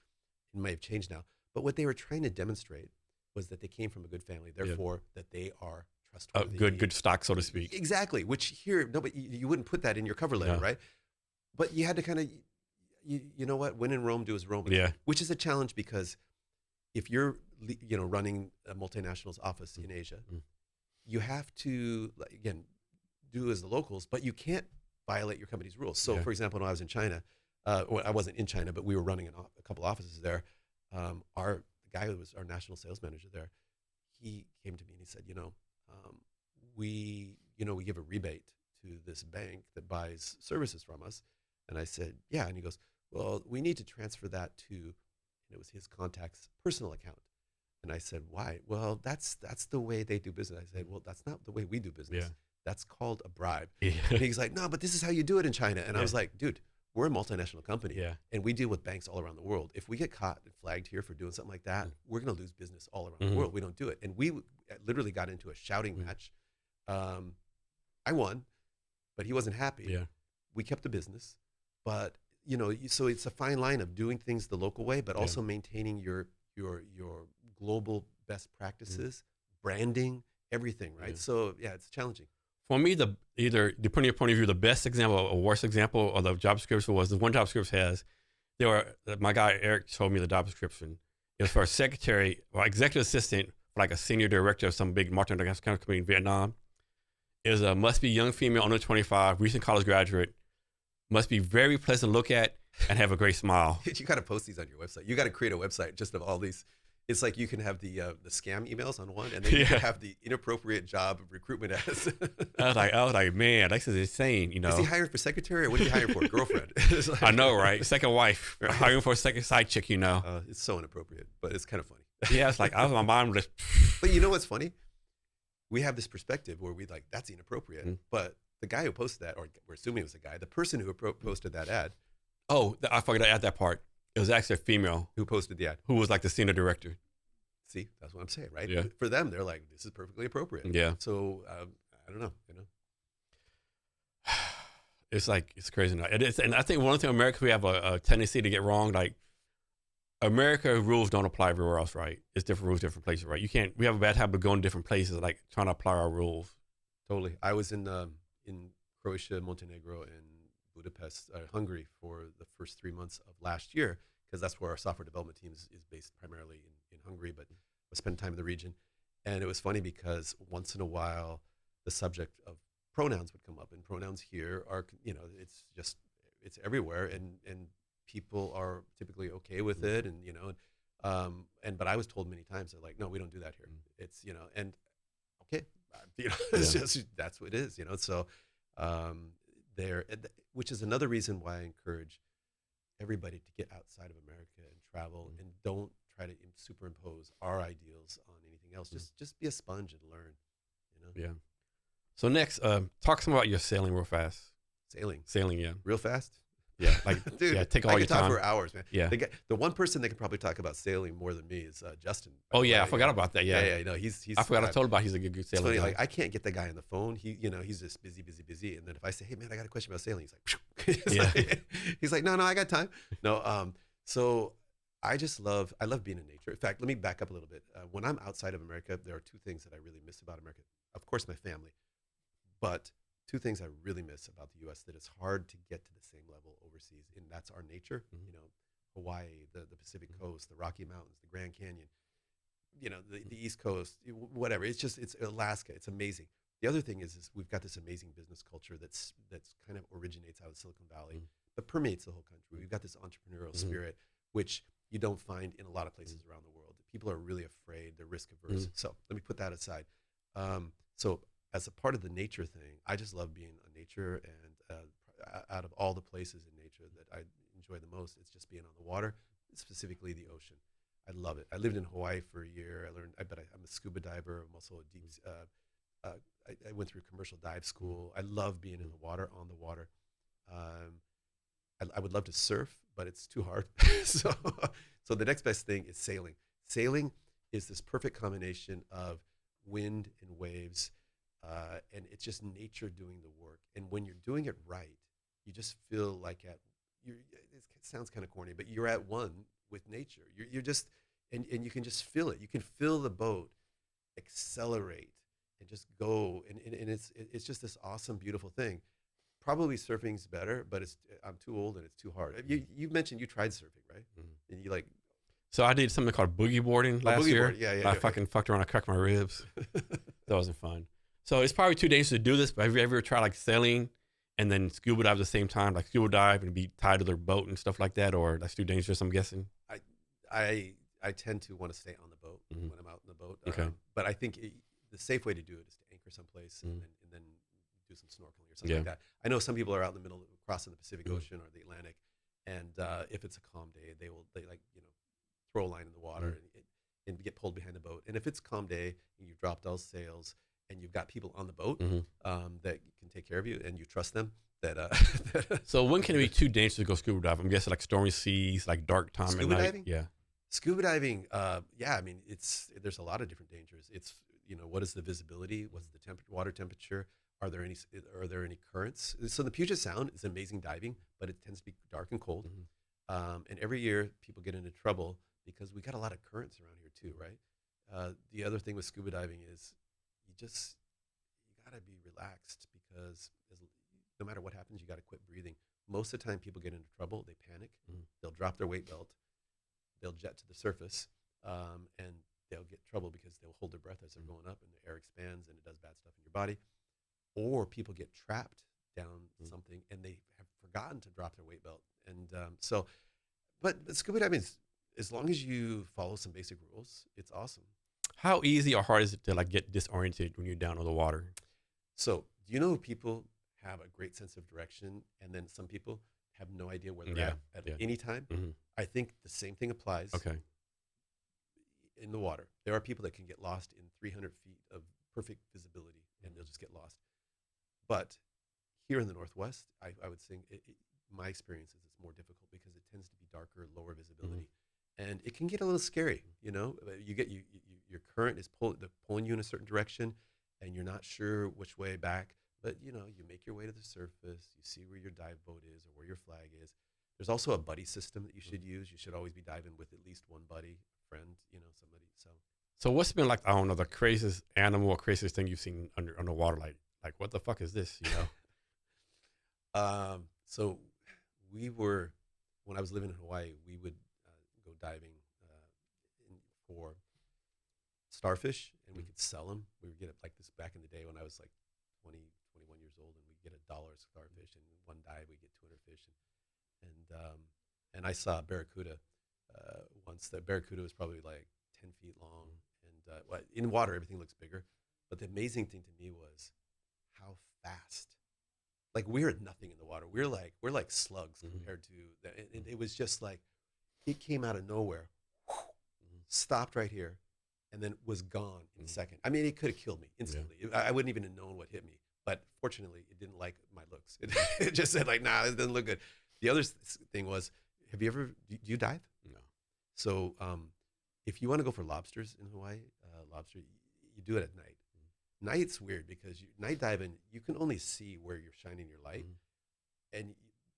it may have changed now. But what they were trying to demonstrate was that they came from a good family, therefore that they are trustworthy. Good stock, so to speak. Exactly, which here, you wouldn't put that in your cover letter, right? But you had to kind of, you know what, when in Rome, do as Romans. Yeah. Which is a challenge because if you're, running a multinational's office in Asia, you have to, again, do as the locals, but you can't violate your company's rules. So, for example, when I was in China, I wasn't in China, but we were running a couple offices there. The guy who was our national sales manager there, he came to me and he said, we give a rebate to this bank that buys services from us. And I said, yeah. And he goes, well, we need to transfer that to, it was his contact's personal account. And I said, why? Well, that's the way they do business. I said, well, that's not the way we do business. Yeah. That's called a bribe. Yeah. And he's like, no, but this is how you do it in China. And I Yeah. was like, dude, we're a multinational company, Yeah. and we deal with banks all around the world. If we get caught and flagged here for doing something like that, we're going to lose business all around the world. We don't do it. And we literally got into a shouting match. I won, but he wasn't happy. Yeah. We kept the business, but so it's a fine line of doing things the local way, but also maintaining your global best practices, branding, everything, right? Yeah. So yeah, it's challenging. For me, either depending on your point of view, the best example or worst example of the job description was the one job description has. My guy Eric told me the job description. It was for a secretary or executive assistant for like a senior director of some big multinational company in Vietnam. It was a must be young female under 25, recent college graduate, must be very pleasant to look at and have a great smile. You got to post these on your website. You got to create a website just of all these. It's like you can have the scam emails on one, and then you can have the inappropriate job recruitment ads. I was like, man, this is insane. Is he hiring for secretary or what are you hiring for? Girlfriend. Like, I know, right? Second wife, hiring for a second side chick. It's so inappropriate, but it's kind of funny. Yeah, it's like my mind was. But you know what's funny? We have this perspective where we like that's inappropriate, but the guy who posted that, or we're assuming it was a guy, the person who posted that ad. Oh, I forgot to add that part. It was actually a female who posted the ad, who was like the senior director. See, that's what I'm saying, right? Yeah. For them, they're like, this is perfectly appropriate. Yeah. So I don't know, It's like it's crazy now. It is, and I think one thing in America we have a tendency to get wrong. Like America rules don't apply everywhere else, right? It's different rules, different places, right? We have a bad habit of going to different places, like trying to apply our rules. Totally. I was in Croatia, Montenegro, and Budapest, Hungary for the first 3 months of last year, because that's where our software development team is based primarily in Hungary, but I spent time in the region. And it was funny because once in a while, the subject of pronouns would come up, and pronouns here are, it's everywhere, and people are typically okay with it, and but I was told many times, they're like, no, we don't do that here. It's, and okay, it's just, that's what it is, so which is another reason why I encourage everybody to get outside of America and travel, and don't try to superimpose our ideals on anything else. Just be a sponge and learn, Yeah. So next, talk some about your sailing real fast. Sailing, yeah. Real fast? Yeah, like, dude, yeah, take all your time. I could talk for hours, man. Yeah. The one person that can probably talk about sailing more than me is Justin. Oh yeah, I forgot about that. Yeah, yeah. No, he's. I forgot. I told about he's a good It's sailor. funny, like I can't get the guy on the phone. He's just busy. And then if I say, hey man, I got a question about sailing, he's like, he's like, no, I got time. No, so I love being in nature. In fact, let me back up a little bit. When I'm outside of America, there are two things that I really miss about America. Of course, my family, but two things I really miss about the U.S. that it's hard to get to the same level overseas, and that's our nature. Hawaii, the Pacific Coast, the Rocky Mountains, the Grand Canyon, the East Coast, whatever. It's Alaska. It's amazing. The other thing is we've got this amazing business culture that's kind of originates out of Silicon Valley, but permeates the whole country. We've got this entrepreneurial spirit, which you don't find in a lot of places around the world. People are really afraid. They're risk averse. So let me put that aside. So as a part of the nature thing, I just love being on nature, and out of all the places in nature that I enjoy the most, it's just being on the water, specifically the ocean. I love it. I lived in Hawaii for a year. I'm a scuba diver. I'm also a deep. I went through commercial dive school. I love being in the water, on the water. I would love to surf, but it's too hard. So the next best thing is sailing. Sailing is this perfect combination of wind and waves. And it's just nature doing the work. And when you're doing it right, you just feel like it sounds kind of corny, but you're at one with nature. You're just, and you can just feel it. You can feel the boat accelerate and just go. And it's just this awesome, beautiful thing. Probably surfing's better, but I'm too old and it's too hard. You mentioned you tried surfing, right? And you So I did something called boogie boarding last year. Yeah. I fucking fucked around. I cracked my ribs. That wasn't fun. So it's probably too dangerous to do this, but have you ever tried like sailing and then scuba dive at the same time, like scuba dive and be tied to their boat and stuff like that, or that's too dangerous, I'm guessing? I tend to want to stay on the boat when I'm out in the boat. Okay. But I think the safe way to do it is to anchor someplace and then do some snorkeling or something like that. I know some people are out in the middle, crossing the Pacific Ocean or the And if it's a calm day, they throw a line in the water and get pulled behind the boat. And if it's calm day and you've dropped all sails and you've got people on the boat that can take care of you and you trust them, that So when can it be too dangerous to go scuba diving? I'm guessing like stormy seas, like dark time Scuba at night. diving? Yeah. Scuba diving, yeah, I mean, there's a lot of different dangers. It's, what is the visibility? What's the water temperature? Are there any currents? So the Puget Sound is amazing diving, but it tends to be dark and cold. And every year people get into trouble because we got a lot of currents around here too, right? The other thing with scuba diving is you gotta be relaxed because no matter what happens, you gotta quit breathing. Most of the time people get into trouble, they panic, they'll drop their weight belt, they'll jet to the surface, and they'll get in trouble because they'll hold their breath as they're going up and the air expands and it does bad stuff in your body. Or people get trapped down something and they have forgotten to drop their weight belt. And but scuba diving, as long as you follow some basic rules, it's awesome. How easy or hard is it to like get disoriented when you're down on the water? So do you know people have a great sense of direction and then some people have no idea where they're at any time? I think the same thing applies in the water. There are people that can get lost in 300 feet of perfect visibility and they'll just get lost. But here in the Northwest, I would say my experience is it's more difficult because it tends to be darker, lower visibility, and it can get a little scary. You get your current is pulling you in a certain direction, and you're not sure which way back. But you make your way to the surface. You see where your dive boat is or where your flag is. There's also a buddy system that you should use. You should always be diving with at least one buddy, friend, somebody. So what's been like, I don't know, the craziest animal or craziest thing you've seen underwater? Like what the fuck is this? So when I was living in Hawaii, we would go diving for starfish, and we could sell them. We would get it like this back in the day when I was like 20, 21 years old, and we'd get $1 starfish, and one dive we get 200 fish, and I saw barracuda once. The barracuda was probably like 10 feet long, and in water everything looks bigger, but the amazing thing to me was how fast. Like we're nothing in the water. We're like slugs compared to that. It was just like it came out of nowhere, stopped right here, and then was gone in a second. I mean, it could have killed me instantly. I wouldn't even have known what hit me. But fortunately, it didn't like my looks. It just said like, nah, it doesn't look good. The other thing was, do you dive? No. So if you want to go for lobsters in Hawaii, you do it at night. Night's weird because night diving, you can only see where you're shining your light, and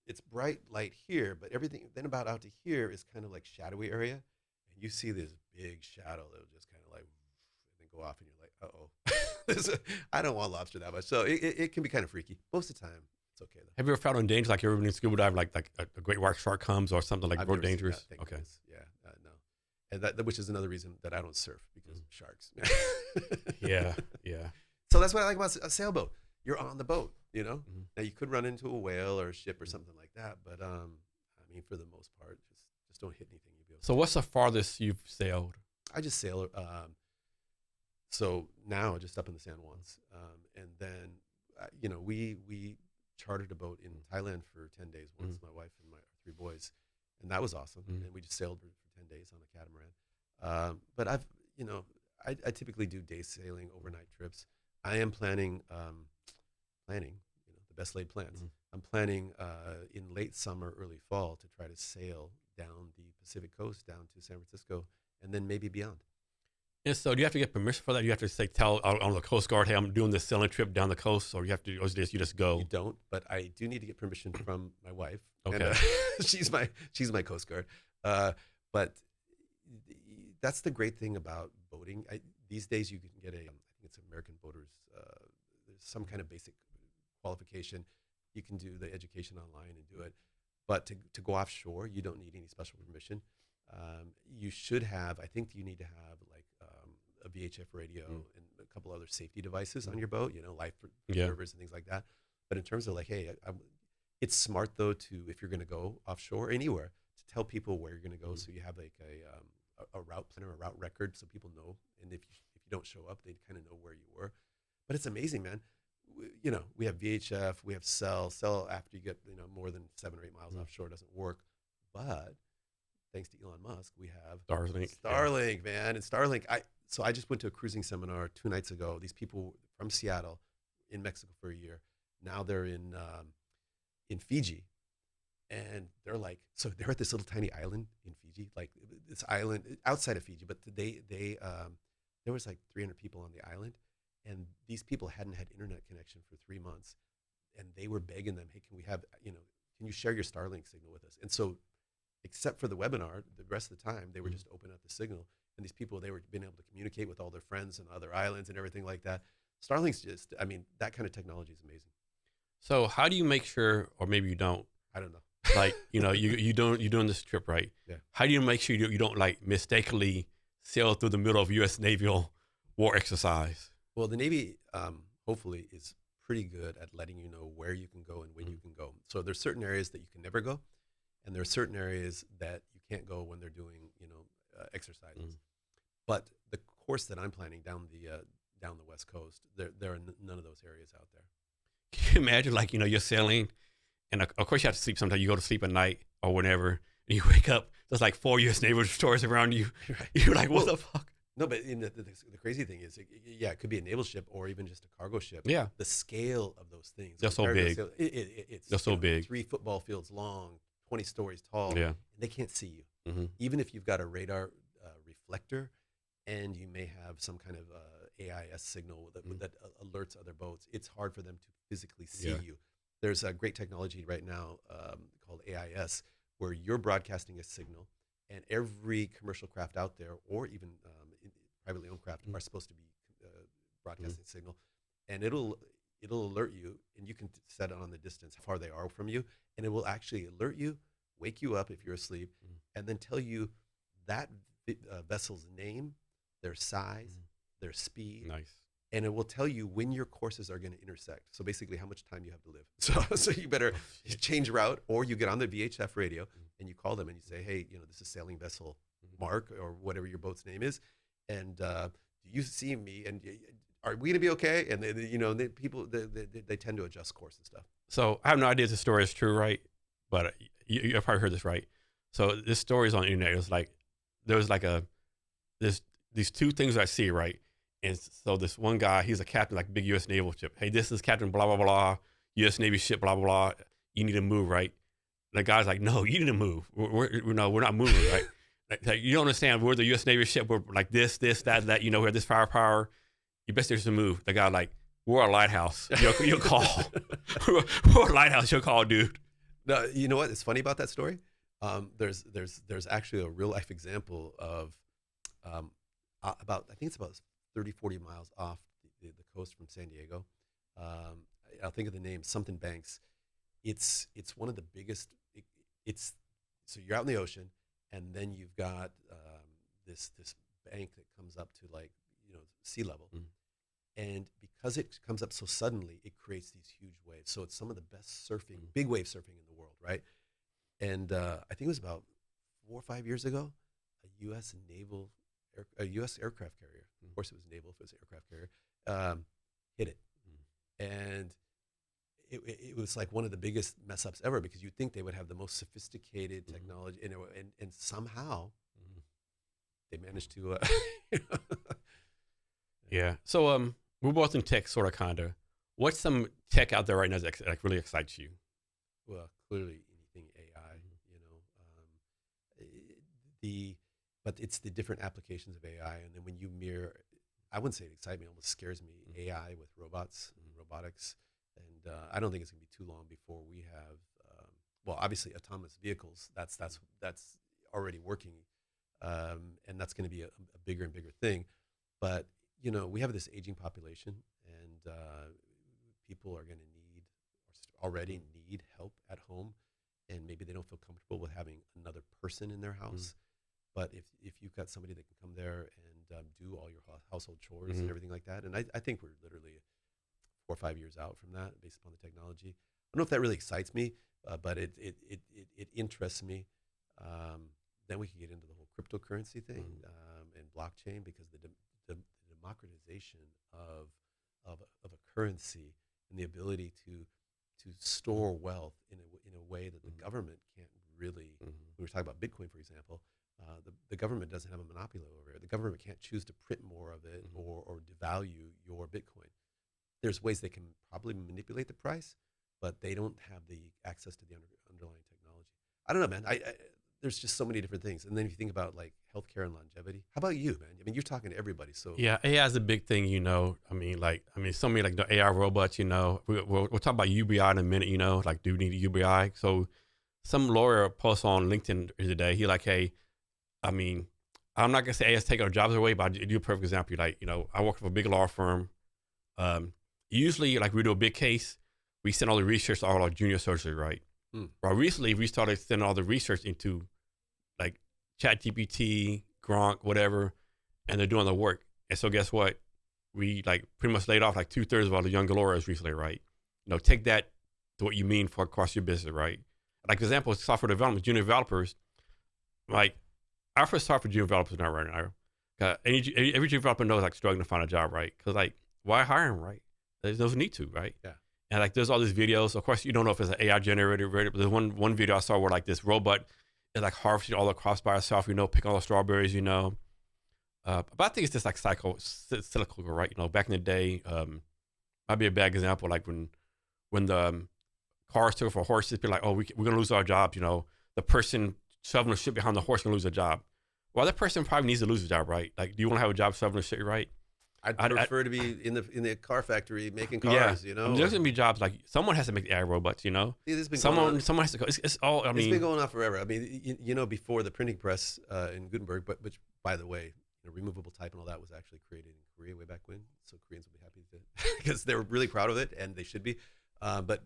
it's bright light here, but everything then about out to here is kind of like shadowy area, and you see this big shadow that'll just kind of like and then go off, and you're like, I don't want lobster that much. So it can be kind of freaky. Most of the time, it's okay though. Have you ever felt in danger, like you're ever been scuba diving, like a great white shark comes or something like real dangerous? Okay. Yeah, no. And that which is another reason that I don't surf because of sharks. Yeah. So that's what I like about a sailboat. You're on the boat, Now you could run into a whale or a ship or something like that, but I mean, for the most part, just don't hit anything. You'll be okay. So what's the farthest you've sailed? I just sail. So now just up in the San Juans, and then we chartered a boat in Thailand for 10 days once, my wife and my 3 boys, and that was awesome. And we just sailed for 10 days on a catamaran. But I typically do day sailing, overnight trips. I am planning, the best laid plans. I'm planning in late summer, early fall to try to sail down the Pacific coast, down to San Francisco, and then maybe beyond. And so do you have to get permission for that? You have to tell on the Coast Guard, hey, I'm doing this sailing trip down the coast, or you just go? You don't, but I do need to get permission from my wife. Okay. And, she's my Coast Guard. But that's the great thing about boating. These days you can get I think it's American Boaters, there's some kind of basic qualification. You can do the education online and do it. But to go offshore, you don't need any special permission. You should have, I think you need to have like a VHF radio and a couple other safety devices on your boat, life preservers and things like that. But in terms of like, hey, it's smart though if you're going to go offshore anywhere, to tell people where you're going to go, so you have like a route planner, a route record, so people know. And if you don't show up, they kind of know where you were. But it's amazing, man. We have VHF, we have cell after you get more than 7 or 8 miles offshore doesn't work, but thanks to Elon Musk, we have Starlink. Starlink, man. And Starlink, I just went to a cruising seminar 2 nights ago. These people from Seattle in Mexico for a year. Now they're in Fiji. And they're like, so they're at this little tiny island in Fiji, like this island outside of Fiji, but there was like 300 people on the island, and these people hadn't had internet connection for 3 months, and they were begging them, hey, can we have, can you share your Starlink signal with us? And so, except for the webinar, the rest of the time they were just opening up the signal, and these people, they were being able to communicate with all their friends and other islands and everything like that. Starlink's just, I mean, that kind of technology is amazing. So how do you make sure, or maybe you don't, I don't know. like, you're doing this trip, right? Yeah. How do you make sure you don't like mistakenly sail through the middle of U.S. naval war exercise? Well, the Navy, hopefully, is pretty good at letting you know where you can go and when you can go. So there's certain areas that you can never go, and there are certain areas that you can't go when they're doing, exercises. But the course that I'm planning down the West Coast, there are none of those areas out there. Can you imagine, like, you're sailing, and of course you have to sleep sometimes. You go to sleep at night or whenever, and you wake up, there's like 4 U.S. naval destroyers around you. Right. You're like, what the fuck? No, but the crazy thing is, it could be a naval ship or even just a cargo ship. Yeah. The scale of those things. They're so big. It's They're so big. 3 football fields long, 20 stories tall. Yeah. And they can't see you. Mm-hmm. Even if you've got a radar reflector, and you may have some kind of AIS signal that alerts other boats, it's hard for them to physically see you. There's a great technology right now called AIS, where you're broadcasting a signal, and every commercial craft out there, or even privately owned craft, are supposed to be broadcasting a signal, and it'll alert you, and you can set it on the distance, how far they are from you, and it will actually alert you, wake you up if you're asleep, and then tell you that vessel's name, their size, their speed. Nice. And it will tell you when your courses are going to intersect. So basically how much time you have to live. So you better change route, or you get on the VHF radio and you call them and you say, hey, this is sailing vessel Mark, or whatever your boat's name is. And do you see me? And are we going to be okay? And people, they tend to adjust course and stuff. So I have no idea if the story is true, right? But you've probably heard this, right? So this story is on the internet. It was like, there's like these two things I see, right? And so this one guy, he's a captain, like big U.S. naval ship. Hey, this is Captain blah, blah, blah, U.S. Navy ship, blah, blah, blah. You need to move, right? The guy's like, no, you need to move. We're not moving, right? Like, you don't understand. We're the U.S. Navy ship. We're like this, that, we have this firepower. You best to move. The guy like, we're a lighthouse. You'll call. we're a lighthouse. You'll call, dude. No, you know what? It's funny about that story. There's actually a real life example of about, I think it's about 30, 40 miles off the coast from San Diego. I'll think of the name, something Banks. It's one of the biggest, so you're out in the ocean, and then you've got this bank that comes up to, like, sea level. And because it comes up so suddenly, it creates these huge waves. So it's some of the best surfing, big wave surfing in the world, right? And I think it was about 4 or 5 years ago, a U.S. aircraft carrier, of course it was naval if it was an aircraft carrier, hit it. And it was like one of the biggest mess ups ever, because you'd think they would have the most sophisticated technology, and somehow they managed to. Yeah. So we're both in tech, sort of, kind of. What's some tech out there right now that like really excites you? Well, clearly anything AI, but it's the different applications of AI, and then when you mirror, I wouldn't say it excites me, it almost scares me. AI with robotics, and I don't think it's gonna be too long before we have, well, obviously autonomous vehicles. That's already working, and that's going to be a bigger and bigger thing. But we have this aging population, and people are going to need, or already need, help at home, and maybe they don't feel comfortable with having another person in their house. But if you've got somebody that can come there and do all your household chores and everything like that, and I think we're literally 4 or 5 years out from that based upon the technology. I don't know if that really excites me, but it interests me. Then we can get into the whole cryptocurrency thing and blockchain, because the democratization of a currency and the ability to store wealth in a way that the government can't really, Mhm. we were talking about Bitcoin, for example, the government doesn't have a monopoly over it. The government can't choose to print more of it Mhm. or devalue your Bitcoin. There's ways they can probably manipulate the price, but they don't have the access to the underlying technology. I don't know, man. There's just so many different things. And then if you think about like healthcare and longevity, how about you, man? I mean, you're talking to everybody. So Yeah, AI is a big thing, you know. So many like the AI robots, you know. We'll talk about UBI in a minute, you know. Like, do we need a UBI? So, some lawyer posts on LinkedIn today. He like, hey, I mean, I'm not gonna say AI is taking our jobs away, but I'll do a perfect example. Like, you know, I work for a big law firm. Um, Usually, like we do a big case, we send all the research to all our junior associates, right? Hmm. Well, recently we started sending all the research into like ChatGPT, Gronk, whatever, and they're doing the work. And so guess what? We like pretty much laid off like 2/3 of all the young lawyers recently, right? You know, take that to what you mean for across your business, right? Like for example, software development, junior developers, like our first software junior developers now right now. Every junior developer knows like struggling to find a job, right? Because like why hire them, right? There's no need to, right? Yeah. And like there's all these videos. Of course, you don't know if it's an AI generated, but there's one video I saw where like this robot is like harvesting all the crops by itself, you know, picking all the strawberries, you know. But I think it's just like cyclical, right? You know, back in the day, might be a bad example, like when the cars took for horses, people like, oh, we're gonna lose our jobs, you know. The person shoveling the shit behind the horse gonna lose a job. Well, that person probably needs to lose a job, right? Like, do you want to have a job shoveling the shit, right? I'd I- prefer to be in the car factory making Yeah, cars, you know. I mean, there's gonna be jobs like someone has to make the AI robots, you know. See, this has been going on. Someone has to go. It's all. I It's mean, been going on forever. I mean, you know, before the printing press in Gutenberg, but which, by the way, you know, removable type and all that was actually created in Korea way back when. So Koreans will be happy to because they're really proud of it, and they should be. But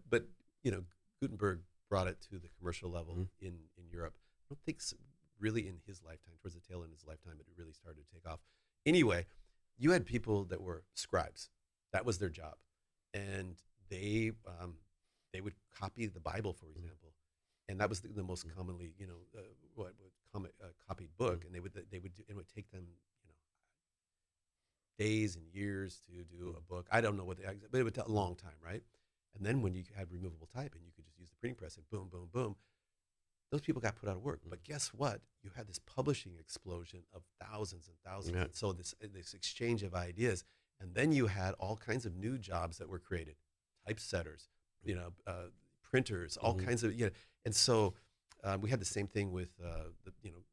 you know, Gutenberg brought it to the commercial level in Europe. I don't think really in his lifetime, towards the tail end of his lifetime, it really started to take off. Anyway, you had people that were scribes. That was their job, and they would copy the Bible, for example, and that was the most commonly, you know, copied book. And it would take them, you know, days and years to do a book. I don't know but it would take a long time, right? And then when you had removable type and you could just use the printing press and boom, boom, boom, those people got put out of work. But guess what? You had this publishing explosion of thousands and thousands. Yeah. And so this exchange of ideas. And then you had all kinds of new jobs that were created, typesetters, you know, printers, all kinds of, you know. And so we had the same thing with, you know,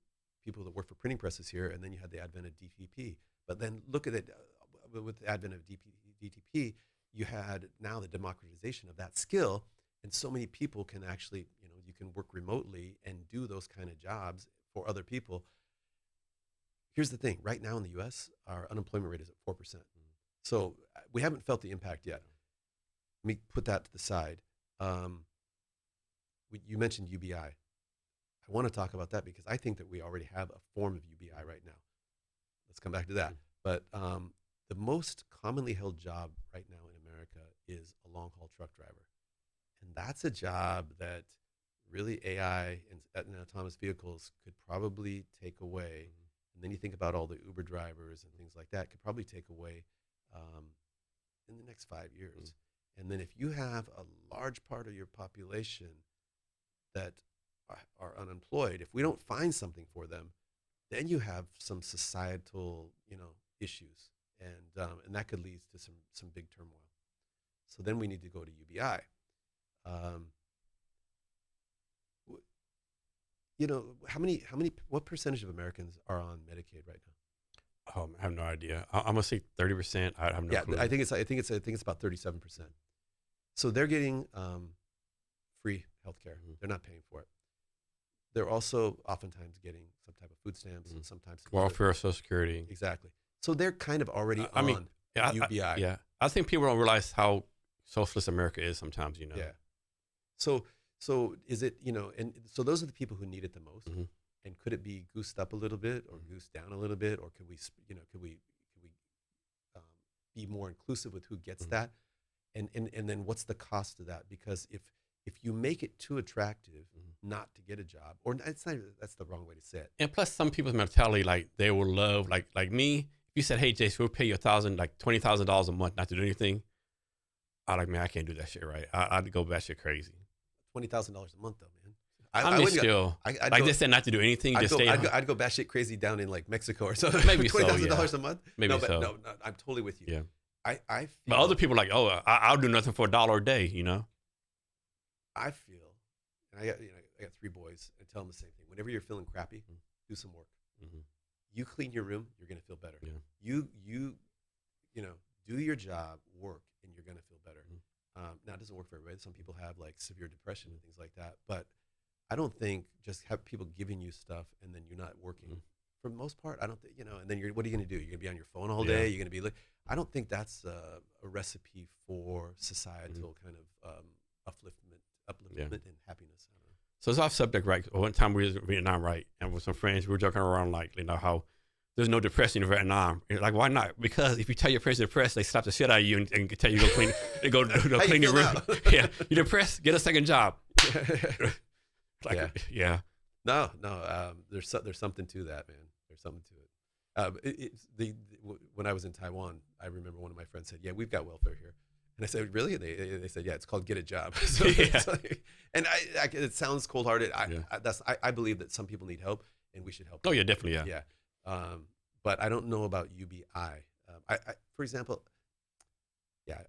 people that work for printing presses here. And then you had the advent of DTP. But then look at it, with the advent of DTP, you had now the democratization of that skill. And so many people can actually, you know, you can work remotely and do those kind of jobs for other people. Here's the thing. Right now in the U.S., our unemployment rate is at 4%. So we haven't felt the impact yet. Let me put that to the side. You mentioned UBI. I want to talk about that because I think that we already have a form of UBI right now. Let's come back to that. But the most commonly held job right now in America is a long-haul truck driver. And that's a job that really AI and autonomous vehicles could probably take away. And then you think about all the Uber drivers and things like that could probably take away in the next 5 years. And then if you have a large part of your population that are unemployed, if we don't find something for them, then you have some societal, you know, issues, and that could lead to some big turmoil. So then we need to go to UBI. You know, what percentage of Americans are on Medicaid right now? I have no idea. I'm gonna say 30%. I have no clue. I think it's about 37%. So they're getting free healthcare. They're not paying for it. They're also oftentimes getting some type of food stamps and sometimes welfare, Social Security. Exactly. So they're kind of already I mean, on UBI. I think people don't realize how socialist America is sometimes. You know. Yeah. So is it, you know, and so those are the people who need it the most. And could it be goosed up a little bit or goosed down a little bit, or could we be more inclusive with who gets that? And then what's the cost of that? Because if you make it too attractive not to get a job, or that's the wrong way to say it. And plus, some people's mentality, like they will love, like me. If you said, "Hey, Jason, we'll pay you $20,000 a month not to do anything," I'm like, man, I can't do that shit, right? I'd go batshit crazy. $20,000 a month, though, man. I mean, still, I'd like go, they said not to do anything, just stay home. I'd go batshit crazy down in like Mexico or something. Maybe for $20,000 so, a month. Maybe No, but so. no, I'm totally with you. Yeah. I feel, But other people are like, oh, I'll do nothing for $1 a day, you know? I feel, and I got 3 boys. I tell them the same thing. Whenever you're feeling crappy, do some work. Mm-hmm. You clean your room, you're gonna feel better. Yeah. You know, do your job, work, and you're gonna feel better. Mm-hmm. Now it doesn't work for everybody. Some people have like severe depression and things like that. But I don't think just have people giving you stuff and then you're not working. Mm-hmm. For the most part, I don't think, and then what are you gonna do? You're gonna be on your phone all Yeah. day. You're gonna be I don't think that's a recipe for societal kind of upliftment and happiness. I don't know. So it's off subject, right? One time we was in Vietnam, right? And with some friends, we were joking around like, how there's no depression in Vietnam. And like, why not? Because if you tell your friends you're depressed, they slap the shit out of you and tell you to go clean, clean your room. Yeah, you're depressed, get a second job. Yeah. No. There's something to that, man. There's something to it. When I was in Taiwan, I remember one of my friends said, "Yeah, we've got welfare here," and I said, "Really?" And they said, "Yeah, it's called get a job." So and it sounds cold-hearted. I believe that some people need help, and we should help. Oh yeah, definitely, Yeah. But I don't know about UBI. For example,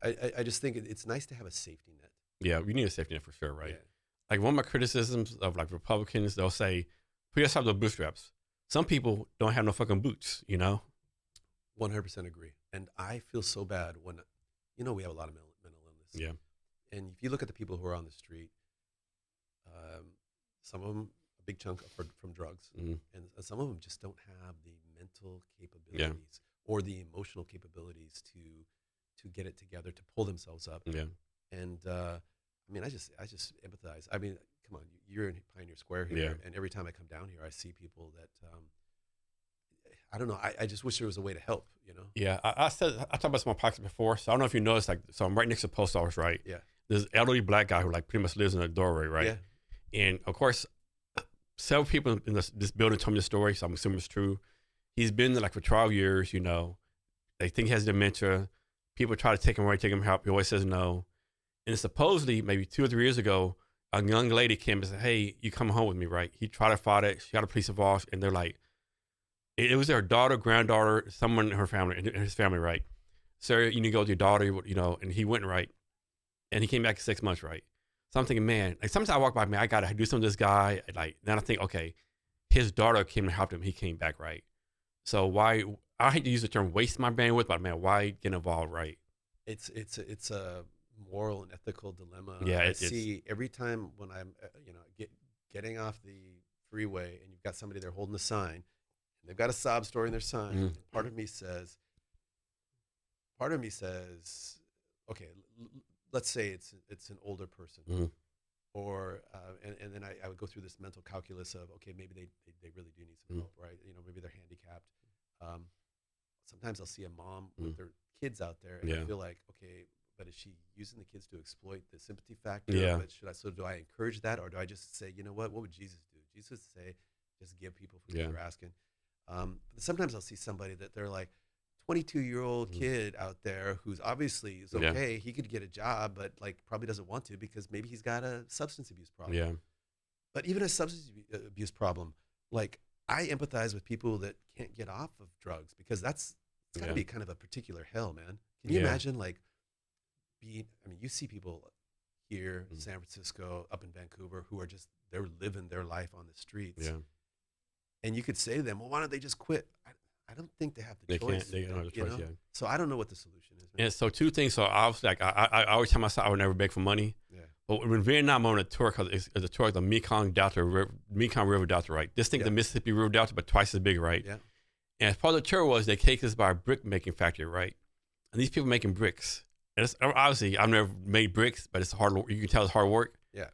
I just think it's nice to have a safety net. Yeah, we need a safety net for sure, right? Yeah. Like one of my criticisms of like Republicans, they'll say, put yourself the bootstraps. Some people don't have no fucking boots, you know? 100% agree. And I feel so bad when, we have a lot of mental illness. Yeah. And if you look at the people who are on the street, some of them, a big chunk are from drugs. Mm-hmm. And some of them just don't have the mental capabilities or the emotional capabilities to get it together, to pull themselves up. Yeah. And I just empathize. I mean, come on, you're in Pioneer Square here, and every time I come down here, I see people that I don't know. I just wish there was a way to help. Yeah, I talked about small pockets before, so I don't know if you noticed. Like, so I'm right next to the post office, right? Yeah. There's an elderly black guy who like pretty much lives in a doorway, right? Yeah. And of course, several people in this building told me the story, so I'm assuming it's true. He's been there like for 12 years. They think he has dementia. People try to take him away, take him help. He always says no. And supposedly, maybe 2 or 3 years ago, a young lady came and said, "Hey, you come home with me, right?" He tried to fight it. She got a police involved, and they're like, it was their daughter, granddaughter, someone in her family, in his family, right? "Sir, you need to go with your daughter, and he went, right? And he came back in 6 months, right? So I'm thinking, man, like sometimes I walk by, man, I got to do something with this guy. Like, then I think, okay, his daughter came and helped him. He came back, right? So why, I hate to use the term waste my bandwidth, but man, why get involved, right? It's a moral and ethical dilemma. Yeah, I see every time when I'm, getting off the freeway and you've got somebody there holding a sign, and they've got a sob story in their sign. Mm-hmm. And part of me says, okay, let's say it's an older person, Mm-hmm. or and then I would go through this mental calculus of, okay, maybe they really do need some help, right? Maybe they're handicapped. Sometimes I'll see a mom with their kids out there, and I feel like, okay, but is she using the kids to exploit the sympathy factor? Yeah. But do I encourage that, or do I just say, you know what would Jesus do? Jesus would say, just give people what they're asking. But sometimes I'll see somebody that they're like 22-year-old kid out there who's obviously is okay. He could get a job, but like probably doesn't want to because maybe he's got a substance abuse problem. Yeah. But even a substance abuse problem, like I empathize with people that can't get off of drugs because it's got to be kind of a particular hell, man. Can you imagine like you see people here in San Francisco, up in Vancouver, who are just, they're living their life on the streets. Yeah. And you could say to them, well, why don't they just quit? I don't think they have the choice. They don't have the choice, So I don't know what the solution is, man. And so 2 things. So I was like, I always tell myself I would never beg for money. Yeah. But when Vietnam on a tour, because it's a tour of the Mekong River Delta, right? This thing, the Mississippi River Delta, but twice as big, right? Yeah. And as part of the tour was they take us by a brick making factory, right? And these people making bricks. And it's, obviously, I've never made bricks, but it's hard. You can tell it's hard work. Yeah.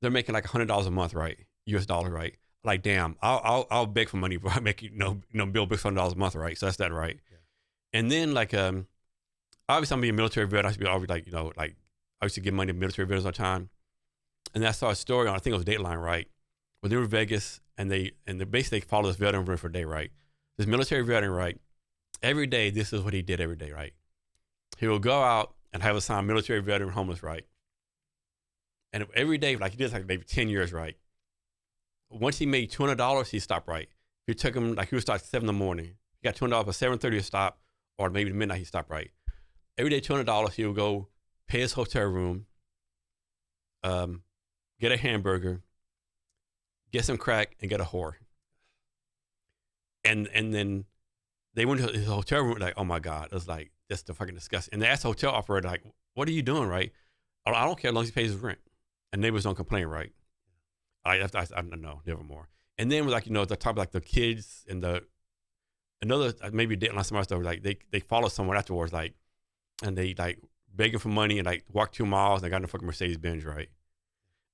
They're making like $100 a month, right? US dollar, right? Like, damn, I'll beg for money, but I make build bricks $100 a month, right? So that's that, right? Yeah. And then like obviously I'm being a military vet. I used to be always like I used to give money to military veterans all the time. And then I saw a story on, I think it was Dateline, right? Where they were in Vegas and they basically follow this veteran for a day, right? This military veteran, right? Every day, this is what he did every day, right? He will go out and have a sign, military veteran homeless, right? And every day, like he did like maybe 10 years, right? once he made $200, he stopped right. If you took him, like he would start at 7 in the morning. He got $200 at 7:30 to stop, or maybe midnight he stopped right. Every day $200, he would go pay his hotel room, get a hamburger, get some crack, and get a whore. And then they went to his hotel room, like, oh my God, it was like, that's the fucking disgusting. And they asked the hotel operator, like, what are you doing, right? I don't care as long as he pays his rent. And neighbors don't complain, right? I don't know, nevermore. And then with like, the talk like the kids and another, maybe didn't last semester, like they follow someone afterwards, like, and they like begging for money and like walk 2 miles and they got in a fucking Mercedes Benz, right?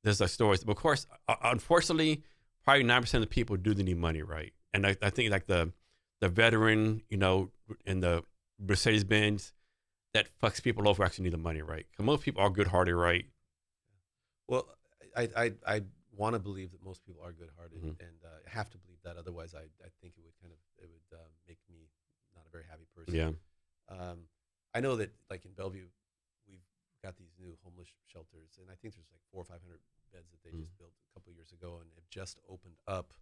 There's like stories. But of course, unfortunately, probably 9% of the people do need money, right? And I think like the veteran, in the Mercedes Benz, that fucks people over who actually need the money, right? Because most people are good-hearted, right? Well, I want to believe that most people are good-hearted, Mm-hmm. and I have to believe that. Otherwise, I think it would make me not a very happy person. Yeah. I know that like in Bellevue, we've got these new homeless shelters, and I think there's like 400 or 500 beds that they just built a couple of years ago, and have just opened up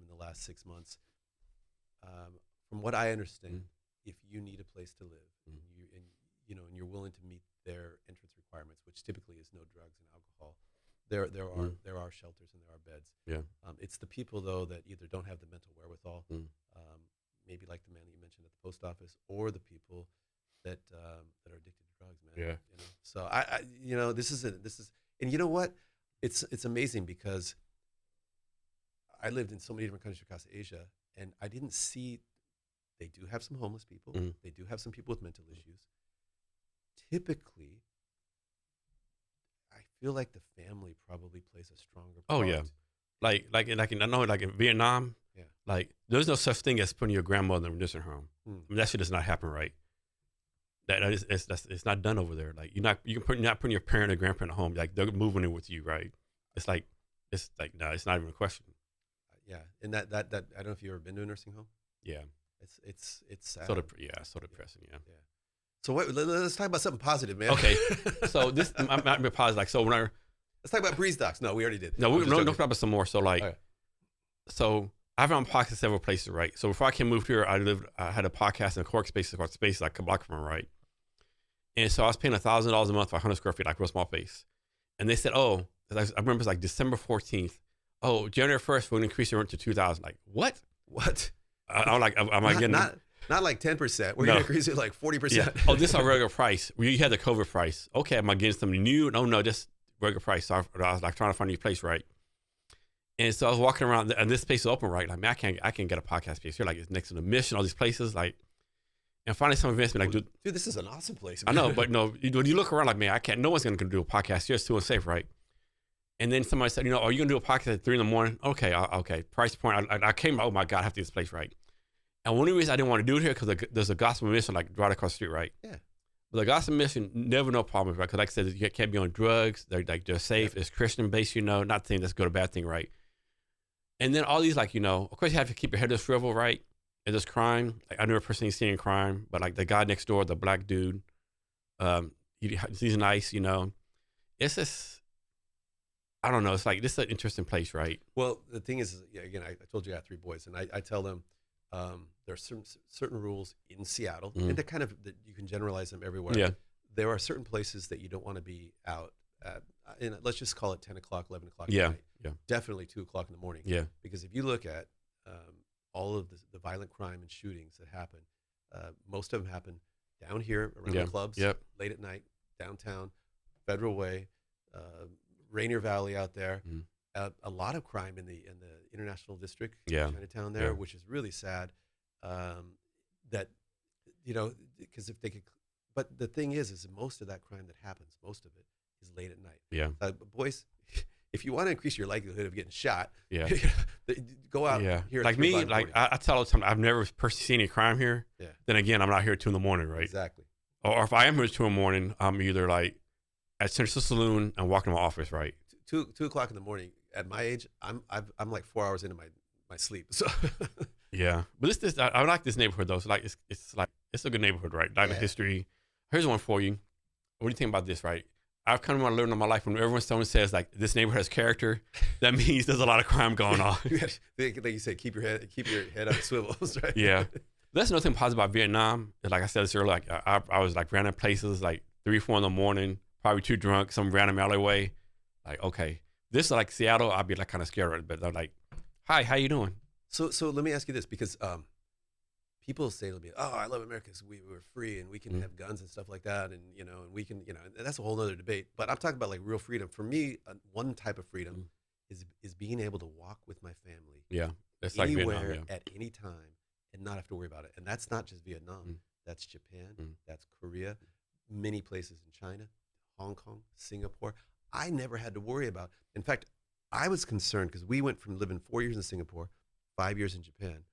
in the last 6 months. From what I understand, if you need a place to live, and you're willing to meet their entrance requirements, which typically is no drugs and alcohol, there are shelters and there are beds. Yeah. It's the people though that either don't have the mental wherewithal, maybe like the man that you mentioned at the post office, or the people that are addicted to drugs, man. Yeah. So I this is and you know what? It's amazing because I lived in so many different countries across Asia, and I didn't see. They do have some homeless people. They do have some people with mental issues. Typically, I feel like the family probably plays a stronger part. Oh yeah, like in Vietnam, like there's no such thing as putting your grandmother in a nursing home. I mean, that shit does not happen, right? It's not done over there. Like you're not putting your parent or grandparent at home. Like they're moving in with you, right? It's like no, it's not even a question. Yeah, and that I don't know if you've ever been to a nursing home. Yeah, it's sad. so depressing. Yeah. So let's talk about something positive, man. Okay, so this I'm not being positive. Like so when let's talk about breeze docs. No, we already did. No, talk about some more. So like, okay. So I've run podcasts in several places, right? So before I came move here, I had a podcast in a Cork space called Space, like a block from, right? And so I was paying $1,000 a month for 100 square feet, like real small space. And they said, oh, I remember it's like December 14th. Oh, January 1st, we're gonna increase your rent to $2,000. Like what? I'm like, am I getting not like 10%? We're gonna increase it like 40%. Yeah. Oh, this is our regular price. We had the COVID price. Okay, am I getting something new? No, just regular price. So I was like trying to find a new place, right? And so I was walking around, and this space is open, right? Like, man, I can't get a podcast space here. Like, it's next to the Mission, all these places, like. And finally, some events, like, dude, this is an awesome place. I know, but no, when you look around, like, man, no one's gonna do a podcast here. It's too unsafe, right? And then somebody said, are you gonna do a podcast at 3 a.m? Okay. Price point. I came. Oh my God, I have to get this place right. And one of the reasons I didn't want to do it here because there's a gospel mission like right across the street, right? Yeah. But the gospel mission, never no problem, right? Because like I said, you can't be on drugs. They're safe. Yeah. It's Christian based, not saying that's good or bad thing, right? And then all these, like, of course you have to keep your head to swivel, right? And there's crime. Like, I never personally seen crime, but like the guy next door, the black dude, he's nice, It's just, I don't know. It's like, this is an interesting place, right? Well, the thing is, again, I told you I have 3 boys, and I tell them there are certain rules in Seattle, and that you can generalize them everywhere. Yeah. There are certain places that you don't want to be out at, and let's just call it 10 o'clock, 11 o'clock at night. Yeah. Definitely 2 o'clock in the morning. Yeah. Because if you look at all of the violent crime and shootings that happen, most of them happen down here around the clubs, late at night, downtown, Federal Way, Rainier Valley out there. A lot of crime in the International District, Chinatown there, which is really sad. That because if they could, but the thing is most of that crime that happens, most of it is late at night. Yeah, boys, if you want to increase your likelihood of getting shot, go out here. Like me, like I tell all the time, I've never personally seen any crime here. Yeah. Then again, I'm not here at 2 a.m, right? Exactly. Or if I am here at 2 a.m, I'm either like at Central Saloon and walking to my office, right? 2 o'clock in the morning. At my age, I'm like 4 hours into my sleep. So yeah, but I like this neighborhood though. So like it's a good neighborhood, right? Like the history. Here's one for you. What do you think about this, right? I've kind of want to learn in my life when everyone someone says like this neighborhood has character, that means there's a lot of crime going on. Like you said, keep your head on swivels, right? Yeah. That's another thing positive about Vietnam. Like I said this earlier, like I was like random places, like 3, 4 in the morning, probably too drunk, some random alleyway. Like, okay, this is like Seattle. I'd be like kind of scared, but I'm like, hi, how you doing? So let me ask you this, because people say to me, "Oh, I love America because we're free and we can have guns and stuff like that, and and we can, and that's a whole other debate." But I'm talking about like real freedom. For me, one type of freedom is being able to walk with my family, Yeah, that's like anywhere Vietnam. Yeah. at any time and not have to worry about it. And that's not just Vietnam. That's Japan. That's Korea. Many places in China, Hong Kong, Singapore. I never had to worry about. In fact, I was concerned because we went from living 4 years in Singapore, 5 years in Japan.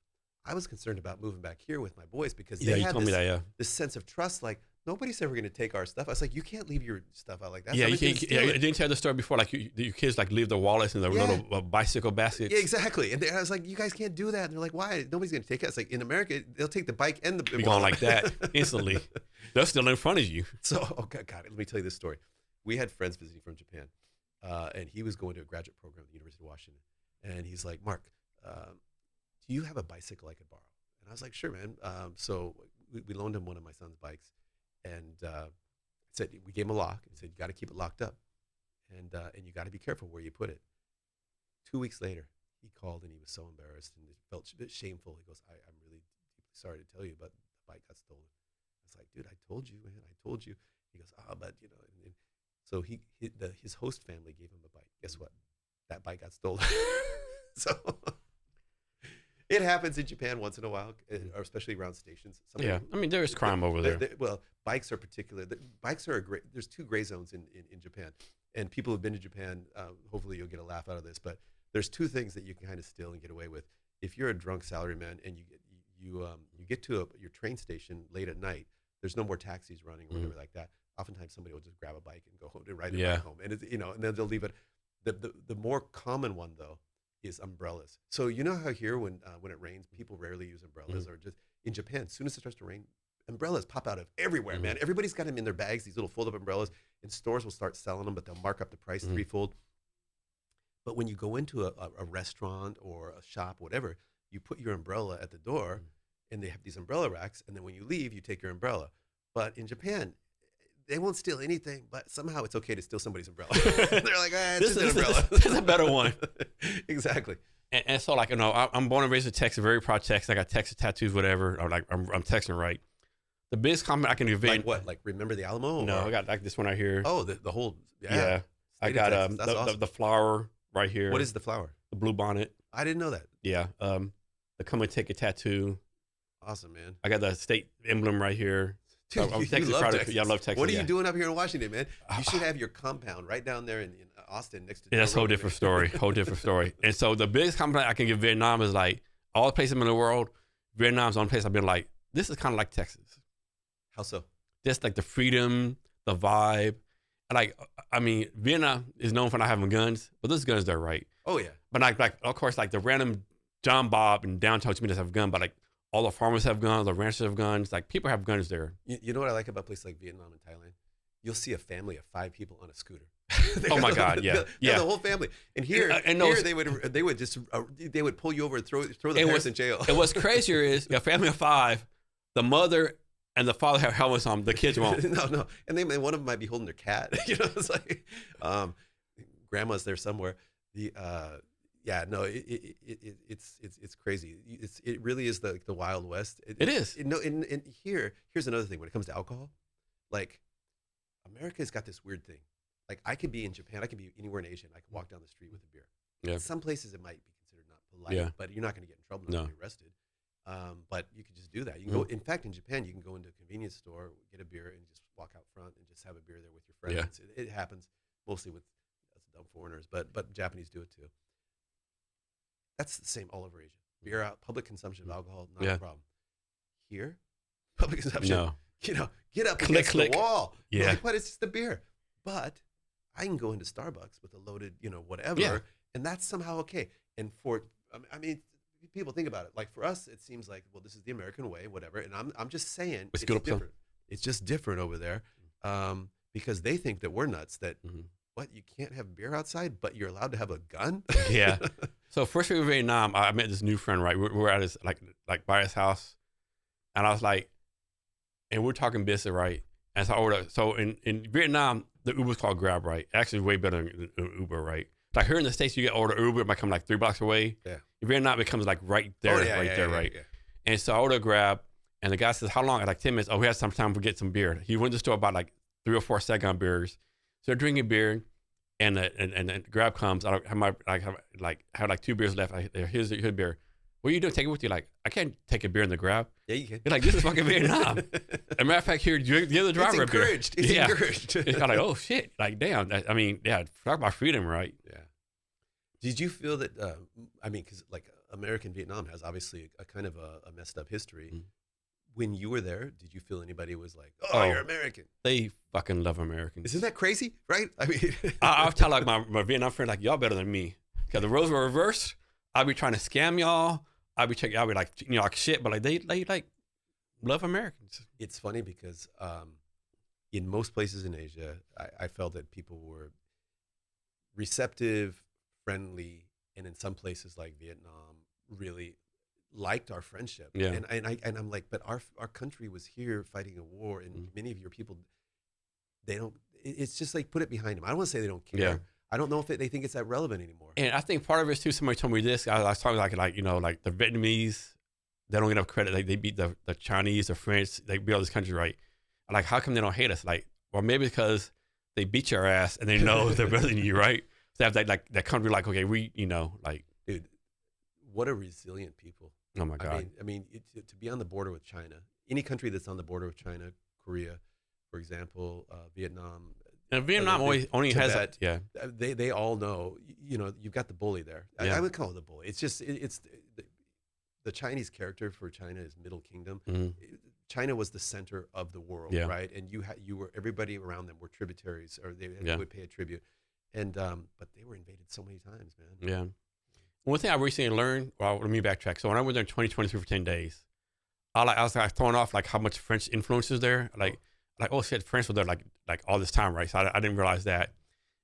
I was concerned about moving back here with my boys because they you had told me that. Yeah. this sense of trust. Like, nobody's ever going to take our stuff. I was like, you can't leave your stuff out like that. Yeah, you Somebody's can't. gonna Yeah, steal it. didn't tell the story before. Like your kids like leave their wallets in the little bicycle baskets. Yeah, exactly. And I was like, you guys can't do that. And they're like, why? Nobody's going to take it. It's like in America, they'll take the bike and the Be going like that instantly. They're still in front of you. So, God, let me tell you this story. We had friends visiting from Japan, and he was going to a graduate program at the University of Washington. And he's like, Mark, do you have a bicycle I could borrow? And I was like, sure, man. So we loaned him one of my son's bikes, and said we gave him a lock and said you got to keep it locked up, and you got to be careful where you put it. 2 weeks later, he called and he was so embarrassed and felt a bit shameful. He goes, I'm really deeply sorry to tell you, but the bike got stolen. I was like, dude, I told you, man, I told you. He goes, but and so his host family gave him a bike. Guess what? That bike got stolen. So. It happens in Japan once in a while, or especially around stations. Yeah, I mean there is crime over there. Well, bikes are particular. Bikes are there's 2 gray zones in Japan, and people who've been to Japan, hopefully you'll get a laugh out of this. But there's 2 things that you can kind of steal and get away with. If you're a drunk salaryman and you get to your train station late at night, there's no more taxis running or whatever like that. Oftentimes somebody will just grab a bike and go home and ride their bike home, and and then they'll leave it. The more common one though is umbrellas. So you know how here when it rains, people rarely use umbrellas, or just in Japan, as soon as it starts to rain, umbrellas pop out of everywhere, man. Everybody's got them in their bags, these little fold-up umbrellas, and stores will start selling them, but they'll mark up the price threefold. But when you go into a restaurant or a shop, whatever, you put your umbrella at the door, and they have these umbrella racks, and then when you leave, you take your umbrella. But in Japan, they won't steal anything, but somehow it's okay to steal somebody's umbrella. They're like, it's an umbrella. This is a better one. Exactly. And so, like, I'm born and raised in Texas, very proud Texas. I got Texas tattoos, whatever. Or like, I'm Texan, right? The biggest compliment I can give Like what? Like remember the Alamo? No, I got like this one right here. Oh, the whole. Yeah. I got awesome. the flower right here. What is the flower? The blue bonnet. I didn't know that. Yeah. The come and take a tattoo. Awesome, man. I got the state emblem right here. Dude, I'm you Texas love proud. Texas. Yeah, I love Texas. What are you doing up here in Washington, man? You should have your compound right down there in Austin next to. Yeah, that's a whole different story. Whole different story. And so the biggest compliment I can give Vietnam is like all the places in the world. Vietnam's the only place I've been like, this is kind of like Texas. How so? Just like the freedom, the vibe. And like, I mean, Vietnam is known for not having guns, but those guns there, right? Oh yeah. But like of course, like the random John Bob in downtown to me doesn't have a gun, but like all the farmers have guns, the ranchers have guns. Like people have guns there. You know what I like about places like Vietnam and Thailand? You'll see a family of 5 people on a scooter. Oh my God, yeah, the whole family. And here they would pull you over and throw the parents in jail. And what's crazier is a family of 5, the mother and the father have helmets on. The kids won't. No, and one of them might be holding their cat. It's like grandma's there somewhere. It's crazy. It really is the Wild West. It is. And here's another thing when it comes to alcohol, like America's got this weird thing. Like I could be in Japan, I could be anywhere in Asia, and I could walk down the street with a beer. Yeah. Some places it might be considered not polite, but you're not going to get in trouble, not be arrested. But you could just do that. You can go. In fact, in Japan, you can go into a convenience store, get a beer, and just walk out front and just have a beer there with your friends. Yeah. It happens mostly with dumb foreigners, but Japanese do it too. That's the same all over Asia. Beer out, public consumption of alcohol, not a problem. Here, public consumption, get up against the wall. Yeah. Like, what? It's just a beer. But I can go into Starbucks with a loaded, whatever, and that's somehow okay. And I mean, people think about it. Like for us, it seems like, well, this is the American way, whatever. And I'm just saying, it's different. It's just different over there. because they think that we're nuts. That Mhm. what, you can't have beer outside, but you're allowed to have a gun. Yeah. So first week in Vietnam, I met this new friend, right? We're at his like by his house, and I was like, and we're talking business, right? And so I ordered. So in Vietnam, the Uber's called Grab, right? Actually, way better than Uber, right? Like here in the States, you get order Uber, it might come like 3 blocks away. Yeah. In Vietnam, it comes like right there, right? Yeah. And so I ordered Grab, and the guy says, "How long?" At like 10 minutes. Oh, we have some time to get some beer. He went to the store about like 3 or 4 second beers. So they're drinking beer, and Grab comes. I have like 2 beers left. Here's your beer. What are you doing? Take it with you. Like, I can't take a beer in the Grab. Yeah, you can. You're like, this is fucking Vietnam. As a matter of fact, here, the other driver It's encouraged. It's encouraged. It's kind of like, oh shit, like damn. I mean, yeah, talk about freedom, right? Yeah. Did you feel that? I mean, because like American Vietnam has obviously a kind of a messed up history. Mm. When you were there, did you feel anybody was like, "Oh, you're American"? They fucking love Americans. Isn't that crazy? Right? I mean, I'll tell like my Vietnam friend, like, y'all better than me, because the roles were reversed. I'll be trying to scam y'all. I'll be like, you know, like shit, but like they like love Americans. it's funny because in most places in Asia, I felt that people were receptive, friendly, and in some places like Vietnam, really liked our friendship. Yeah. And I'm like, but our country was here fighting a war, and many of your people, they don't. It's just like, put it behind them. I don't want to say they don't care. Yeah. I don't know if they think it's that relevant anymore. And I think part of it is too. Somebody told me this. I was talking like you know, like the Vietnamese, they don't get enough credit. Like they beat the Chinese, the French, they beat all this country, right? Like, how come they don't hate us? Like, well, maybe because they beat your ass and they know they're better than you, right? So they have that country, like, okay, we, you know, like, Dude, what a resilient people. oh my God. I mean, to be on the border with China, any country that's on the border with China, Korea, for example, Vietnam. And Vietnam only has Tibet, yeah. They all know, you know, you've got the bully there. Yeah. I would call it the bully. It's just, the Chinese character for China is Middle Kingdom. Mm-hmm. China was the center of the world, Yeah. right? And you were, everybody around them were tributaries, or they Yeah. would pay a tribute. And but they were invaded so many times, man. Yeah. One thing I recently learned, well, let me backtrack. So when I went there in 2023 for 10 days, I was like thrown off like how much French influence is there. Like, oh shit, French were there like all this time, right? So I didn't realize that.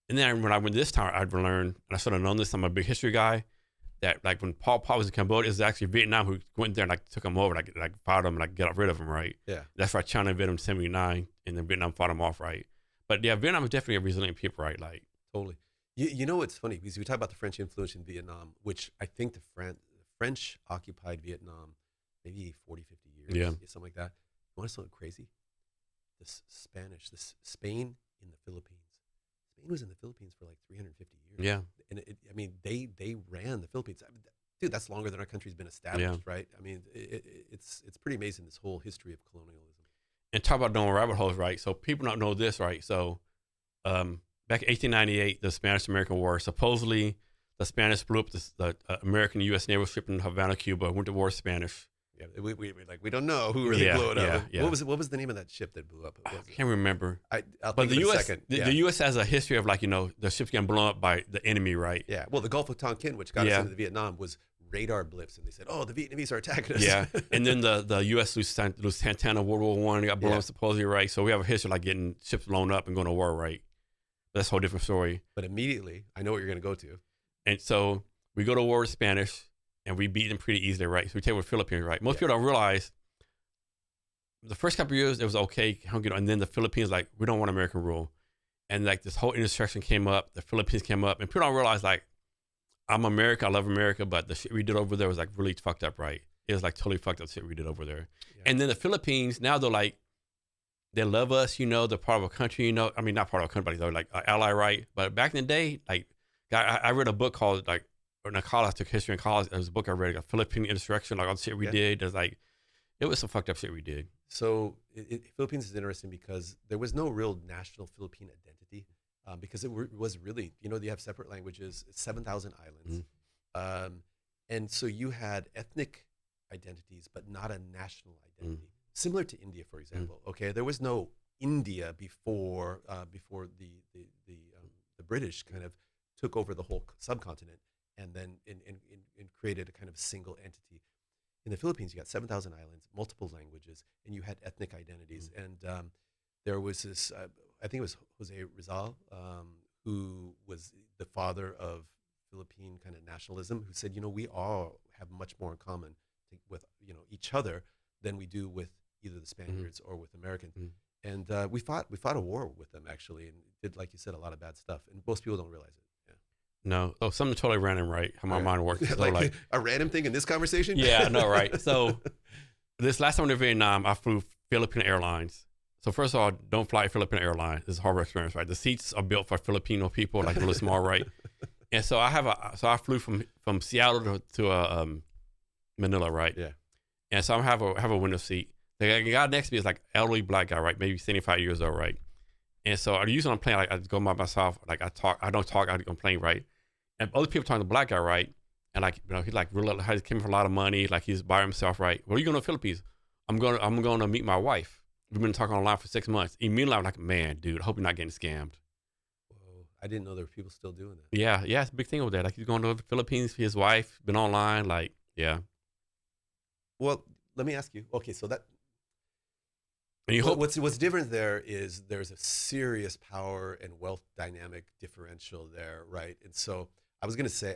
And then when I went this time, I'd learned, and I should have known this, I'm a big history guy, that like when Pol Pot was in Cambodia, it was actually Vietnam who went there and like took him over, like fought him, like got rid of him, right? Yeah. That's why China invaded him in 79, and then Vietnam fought him off, right? But yeah, Vietnam is definitely a resilient people, right? Like, Totally. You know what's funny, because we talk about the French influence in Vietnam, which I think the French occupied Vietnam maybe 40, 50 years, something like that. You want something crazy? Spain in the Philippines. Spain was in the Philippines for like 350 years. yeah. And I mean, they ran the Philippines. I mean, dude, that's longer than our country's been established, right? I mean, it's pretty amazing, this whole history of colonialism. And talk about doing rabbit holes, right? So people don't know this, right? So back in 1898, the Spanish-American War, supposedly the Spanish blew up the American U.S. naval ship in Havana, Cuba, went to war with Spanish. Yeah, we don't know who really blew it up. Yeah. What was the name of that ship that blew up? I can't remember. I'll But think the of it in a U.S. second. The U.S. has a history of like, you know, the ships getting blown up by the enemy, right? Yeah. Well, the Gulf of Tonkin, which got us into Vietnam, was radar blips, and they said, "Oh, the Vietnamese are attacking us." Yeah. And then the U.S. Lusitania, World War I, got blown up supposedly, right? So we have a history of like getting ships blown up and going to war, right? That's a whole different story. But immediately, I know what you're going to go to. And so we go to war with Spanish, and we beat them pretty easily, right? So we take over the Philippines, right? Most people don't realize the first couple of years it was okay, and then the Philippines, like, we don't want American rule. And like this whole insurrection came up, the Philippines came up, and people don't realize, like, I'm America, I love America, but the shit we did over there was like really fucked up, right? It was like totally fucked up shit we did over there. Yeah. And then the Philippines, now they're like, they love us, you know, they're part of a country, you know. I mean, not part of a country, but they're like an ally, right? But back in the day, like, I read a book called, like, in college, I took history in college. There was a book I read, like, Philippine insurrection, like all the shit we did. There's like, it was some fucked up shit we did. So Philippines is interesting because there was no real national Philippine identity, because it was really, you know, you have separate languages, 7,000 islands. Mm-hmm. And so you had ethnic identities, but not a national identity. Similar to India, for example. Okay, there was no India before the British kind of took over the whole subcontinent, and then and created a kind of single entity. In the Philippines, you got 7,000 islands, multiple languages, and you had ethnic identities. And there was this, I think it was Jose Rizal, who was the father of Philippine kind of nationalism, who said, we all have much more in common with, each other than we do with either the Spaniards or with Americans. And we fought a war with them, actually, and did, like you said, a lot of bad stuff. And most people don't realize it. Yeah. No. Oh, something totally random, right? How my mind works. So like a random thing in this conversation? Yeah, I know, right? So this last time in Vietnam, I flew Philippine Airlines. So first of all, don't fly Philippine Airlines. It's a horrible experience, right? The seats are built for Filipino people, like really small, right? And so I flew from Seattle to Manila, right? Yeah. And so I have a window seat. The guy next to me is like elderly black guy, right? Maybe 75 years old, right? And so usually on a plane, like I go by myself, like I don't talk on the plane, right? And other people talking to the black guy, right? And like, he's like really, he came for a lot of money, like he's by himself, right? Where are you going to the Philippines? I'm going to meet my wife. We've been talking online for 6 months. Immediately I'm like, man, dude, I hope you're not getting scammed. Whoa, I didn't know there were people still doing that. Yeah, it's a big thing over there. Like he's going to the Philippines for his wife, been online, like, yeah. Well, let me ask you. Okay, so that. And you hope what's different there is there's a serious power and wealth dynamic differential there, right? And so I was gonna say,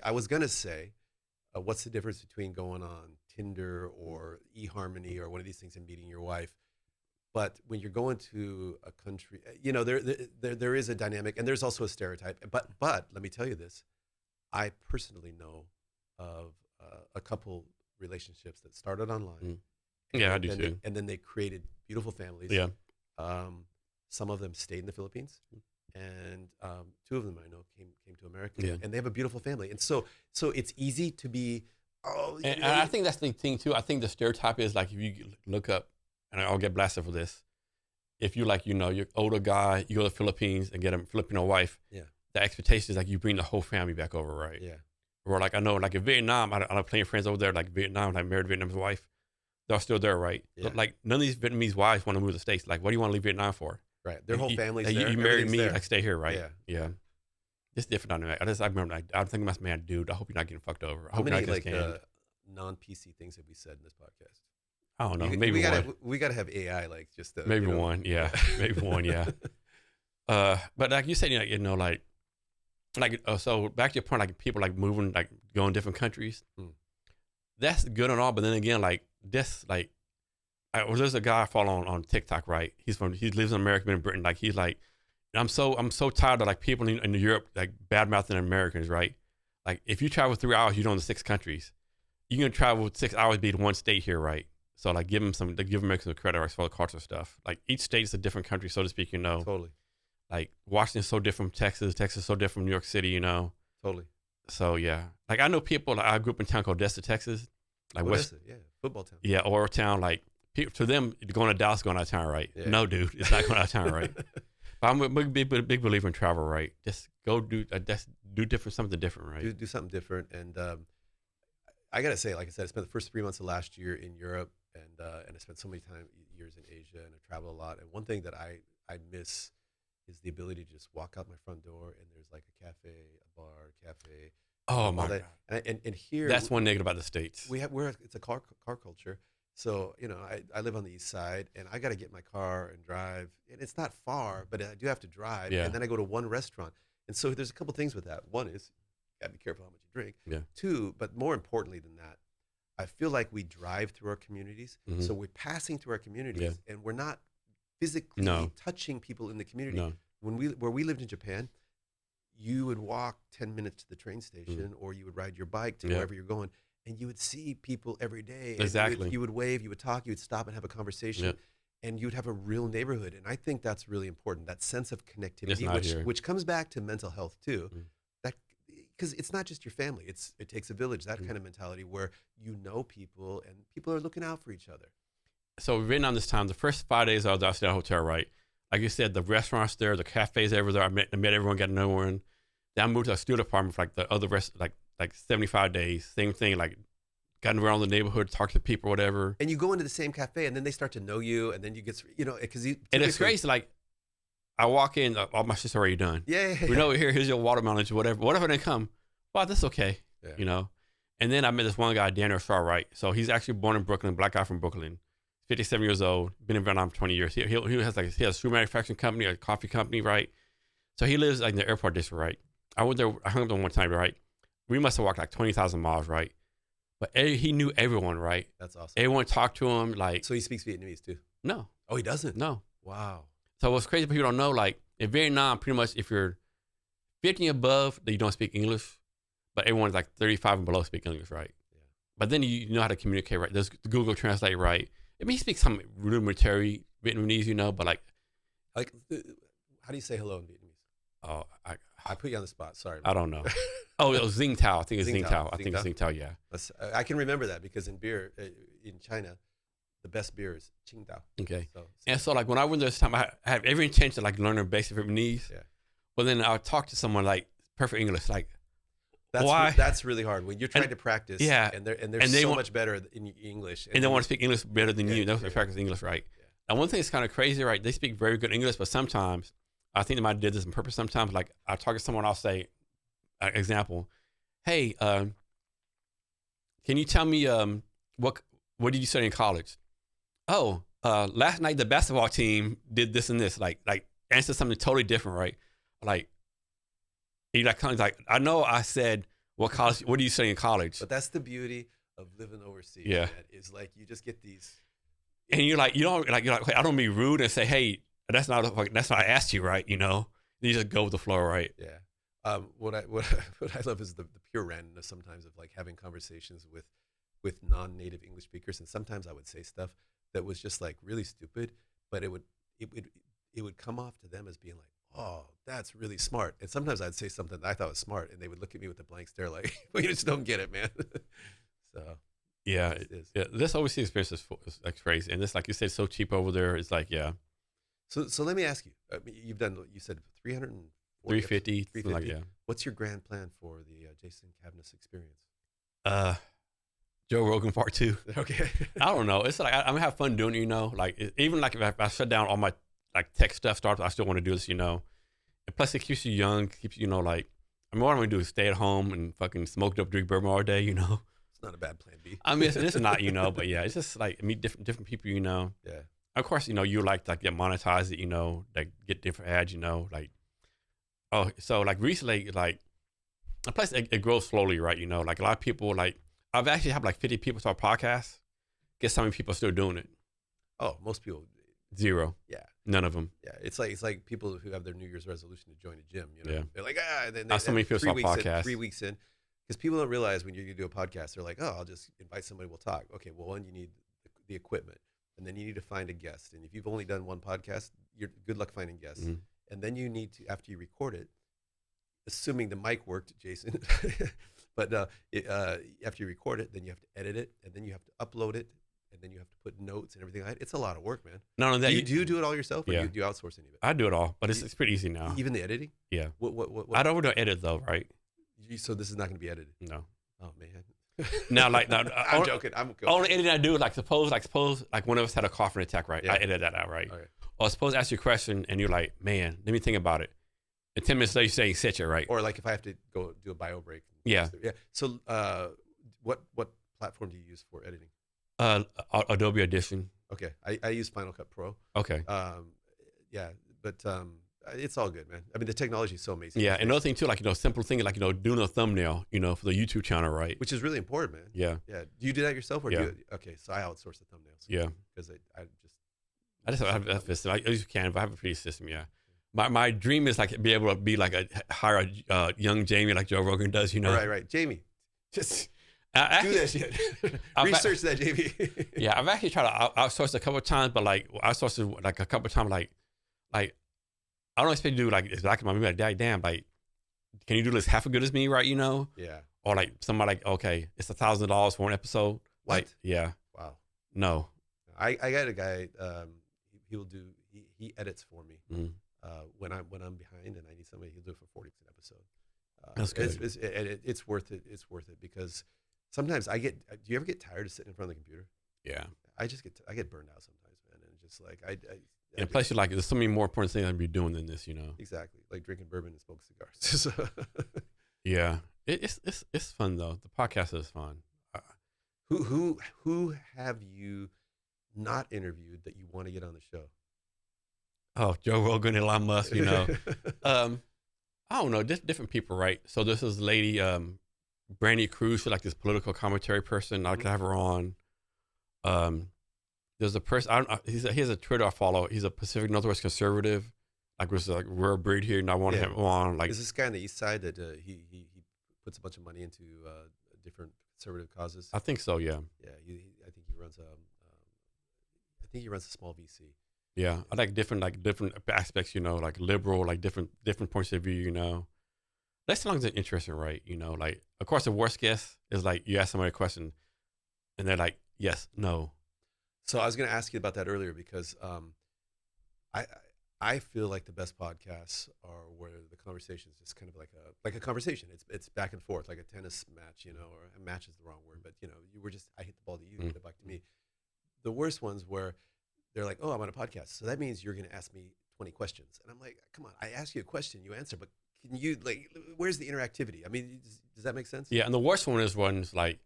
what's the difference between going on Tinder or eHarmony or one of these things and meeting your wife? But when you're going to a country, there is a dynamic, and there's also a stereotype. But let me tell you this: I personally know of a couple relationships that started online. Yeah, I do too. And then they created beautiful families. Yeah. Some of them stayed in the Philippines, and 2 of them I know came to America, Yeah. and they have a beautiful family. And so it's easy to be. And I think that's the thing too. I think the stereotype is like if you look up, and I'll get blasted for this. If you like, you're older guy, you go to the Philippines and get a Filipino wife. Yeah. The expectation is like you bring the whole family back over, right? Yeah. Or like I know, like in Vietnam, I have plenty of friends over there, like Vietnam, like married a Vietnamese wife. They're still there, right? Yeah. But like none of these Vietnamese wives want to move to the States. Like, what do you want to leave Vietnam for? Right. Their whole family's there. You married me, there. like stay here, right? Yeah. Yeah. It's different on that. I remember, like, I think that's man, dude. I hope you're not getting fucked over. I How hope many you're not like getting scammed. non-PC things have we said in this podcast? I don't know. Maybe one. We gotta have AI, like just maybe one. Yeah. Maybe one. Yeah. But like you said, so back to your point, like people like moving, like going different countries. That's good and all, but then again, like this, like there's a guy I follow on TikTok, right? He lives in America, been in Britain. Like he's like, I'm so tired of like people in Europe like bad mouthing Americans, right? Like if you travel 3 hours, you're in the 6 countries. You can travel 6 hours, be in one state here, right? So like give them some credit right, for the culture stuff. Like each state is a different country, so to speak. Totally. Like Washington's so different from Texas. Texas is so different from New York City. Totally. So yeah, like I know people. Like, I grew up in a town called Odessa, Texas. Like Odessa, yeah, football town. Yeah, or a town like to them going to Dallas going out of town, right? Yeah. No, dude, it's not going out of town, right? But I'm a big believer in travel, right? Just go do something different, right? Do something different, and I gotta say, like I said, I spent the first 3 months of last year in Europe, and I spent so many years in Asia, and I travel a lot. And one thing that I miss is the ability to just walk out my front door and there's like a cafe, a bar, cafe. Oh my God! And here, that's one negative about the States. It's a car culture. So I live on the east side, and I got to get my car and drive. And it's not far, but I do have to drive. Yeah. And then I go to one restaurant. And so there's a couple things with that. One is you got to be careful how much you drink. Yeah. 2, but more importantly than that, I feel like we drive through our communities. Mm-hmm. So we're passing through our communities, Yeah. and we're not physically touching people in the community. No. Where we lived in Japan, you would walk 10 minutes to the train station, or you would ride your bike to wherever you're going, and you would see people every day. Exactly. You would wave, you would talk, you would stop and have a conversation, and you would have a real neighborhood. And I think that's really important, that sense of connectivity, which comes back to mental health too. Because it's not just your family, it takes a village, that kind of mentality where you know people and people are looking out for each other. So Vietnam this time, the first 5 days I was at the hotel, right? Like you said, the restaurants there, the cafes everywhere. I met everyone, got to know one. Then I moved to a student apartment for like the other like 75 days. Same thing, like gotten around the neighborhood, talk to people, whatever. And you go into the same cafe, and then they start to know you, and then you get, because you. And it's crazy. Like I walk in, all my shit's already done. Yeah. We know here's your watermelon, whatever they come. Wow, that's okay. Yeah. And then I met this one guy, Daniel Shaw, right? So he's actually born in Brooklyn, black guy from Brooklyn, 57 years old, been in Vietnam for 20 years. He has a shoe manufacturing company, a coffee company, right? So he lives like in the airport district, right? I went there, I hung up there one time, right? We must have walked like 20,000 miles, right? But he knew everyone, right? That's awesome. Everyone talked to him, like. So he speaks Vietnamese too? No. Oh, he doesn't? No. Wow. So what's crazy, people don't know, like in Vietnam, pretty much if you're 50 and above, then you don't speak English. But everyone's like 35 and below speak English, right? Yeah. But then you know how to communicate, right? There's Google Translate, right? I mean, he speaks some rudimentary Vietnamese, but like. How do you say hello in Vietnamese? Oh, I put you on the spot. Sorry. I don't know. Oh, it was Xing Tao. I think it's Xing Tao. I think it's Xing Tao, yeah. I can remember that because in beer, in China, the best beer is Qingdao. Okay. So like when I went there this time, I had every intention to like learn the basic Vietnamese. Yeah. But then I would talk to someone like perfect English, like. Why? That's really hard when you're trying to practice. Yeah. And they're so much better in English. And they want to speak English better than you. They want to practice English, right? Yeah. And one thing that's kind of crazy, right? They speak very good English, but sometimes I think they might have did this on purpose. Sometimes, like I talk to someone, I'll say, example, hey, can you tell me what did you study in college? Oh, last night the basketball team did this and this. Like answer something totally different, right? Like you like I know I said what do you study in college? But that's the beauty of living overseas. Yeah, man, is like you just get these, and you're like I don't be rude and say, hey, that's not I asked you, right? You just go with the flow, right? Yeah. What I love is the pure randomness sometimes of like having conversations with non-native English speakers, and sometimes I would say stuff that was just like really stupid, but it would come off to them as being like, oh, that's really smart. And sometimes I'd say something that I thought was smart, and they would look at me with a blank stare like, well, you just don't get it, man. So yeah, this overseas experience is like crazy, and this, like you said, so cheap over there. It's like, yeah. So let me ask you. I mean, you said 340 350, 350. like, yeah. What's your grand plan for the Jason Cavness Experience? Joe Rogan Part 2. Okay. I don't know. It's like I'm gonna have fun doing it. Like even like if I shut down all my like tech stuff startups, I still want to do this. And plus it keeps you young, keeps like. I mean, what I'm gonna do is stay at home and fucking smoke dope, drink bourbon all day. It's not a bad plan B. I mean, it's not, but yeah, it's just like meet different people. Yeah. Of course, you like to get monetized it. Like get different ads. Like. Oh, so like recently, like, plus it grows slowly, right? Like a lot of people, like I've actually had like 50 people to our podcast. Guess how many people are still doing it? Oh, most people. 0. Yeah. None of them. Yeah. It's like people who have their New Year's resolution to join a gym. Yeah. They're like, and then Not so many people saw podcasts. 3 weeks in, because people don't realize when you do a podcast, they're like, oh, I'll just invite somebody, we'll talk. Okay, well, one, you need the equipment, and then you need to find a guest. And if you've only done one podcast, you're good luck finding guests. Mm-hmm. And then you need to, after you record it, assuming the mic worked, Jason, but after you record it, then you have to edit it, and then you have to upload it, and then you have to put notes and everything. It's a lot of work, man. No, do you do it all yourself, or do you outsource any of it? I do it all, but it's pretty easy now. Even the editing? Yeah. What? I don't do edit though, right? So this is not going to be edited? No. Oh man. Now, I'm joking. I'm joking. Only editing I do, like suppose one of us had a coughing attack, right? Yeah. I edit that out, right? Okay. Or suppose I ask you a question and you're like, man, let me think about it. And 10 minutes later, you're saying Sitcha, right? Or like if I have to go do a bio break. Yeah. Yeah. So what platform do you use for editing? Adobe Audition. Okay. I use Final Cut Pro. Okay. Yeah, but it's all good, man. I mean, the technology is so amazing. Yeah, and another thing too, like simple thing, like doing a thumbnail, for the YouTube channel, right? Which is really important, man. Yeah. Yeah. Do you do that yourself, or do you? Okay, so I outsource the thumbnails. Yeah. Because I just have a system. I use Canva. I have a pretty system. Yeah. My dream is like be able to be like hire a young Jamie like Joe Rogan does. Right. Jamie, just do that shit. Research that, Jamie. Yeah, I've actually tried to outsource a couple of times, but like outsourced it like a couple of times, like I don't expect you to do like exactly my movie. Like, damn, like can you do this half as good as me, right? Yeah. Or like somebody like, okay, it's $1,000 for an episode. What? Like, yeah. Wow. No. I got a guy. He edits for me. Mm-hmm. When I'm behind and I need somebody, he'll do it for 40 an episode. That's good. It's worth it. It's worth it because sometimes do you ever get tired of sitting in front of the computer? Yeah. I get burned out sometimes, man. And just like and plus you're like, there's so many more important things I'd be doing than this, Exactly. Like drinking bourbon and smoking cigars. Yeah. It's fun though. The podcast is fun. Who have you not interviewed that you want to get on the show? Oh, Joe Rogan, Elon Musk, Um, I don't know, just different people, right? So this is lady, Brandy Cruz, she's like this political commentary person. I could have her on. Um, there's a person, I don't, he has a Twitter I follow. He's a Pacific Northwest conservative, like was like rare breed here, and I want Yeah. him on. Like, Is this guy on the east side that he puts a bunch of money into different conservative causes? I think so, yeah. Yeah, I think he runs I think he runs a small VC. Yeah, I like different aspects, like liberal, like different points of view, That's as long as it's interesting, right? Like of course the worst guess is like you ask somebody a question and they're like, yes, no. So I was going to ask you about that earlier because I I feel like the best podcasts are where the conversation is just kind of like a conversation. It's back and forth like a tennis match, or a match is the wrong word, but you were just I hit the ball to you, you hit it back to me. The worst ones where they're like, oh, I'm on a podcast, so that means you're going to ask me 20 questions, and I'm like, come on, I ask you a question, you answer, but can you where's the interactivity? I mean, does that make sense? Yeah, and the worst one is ones like,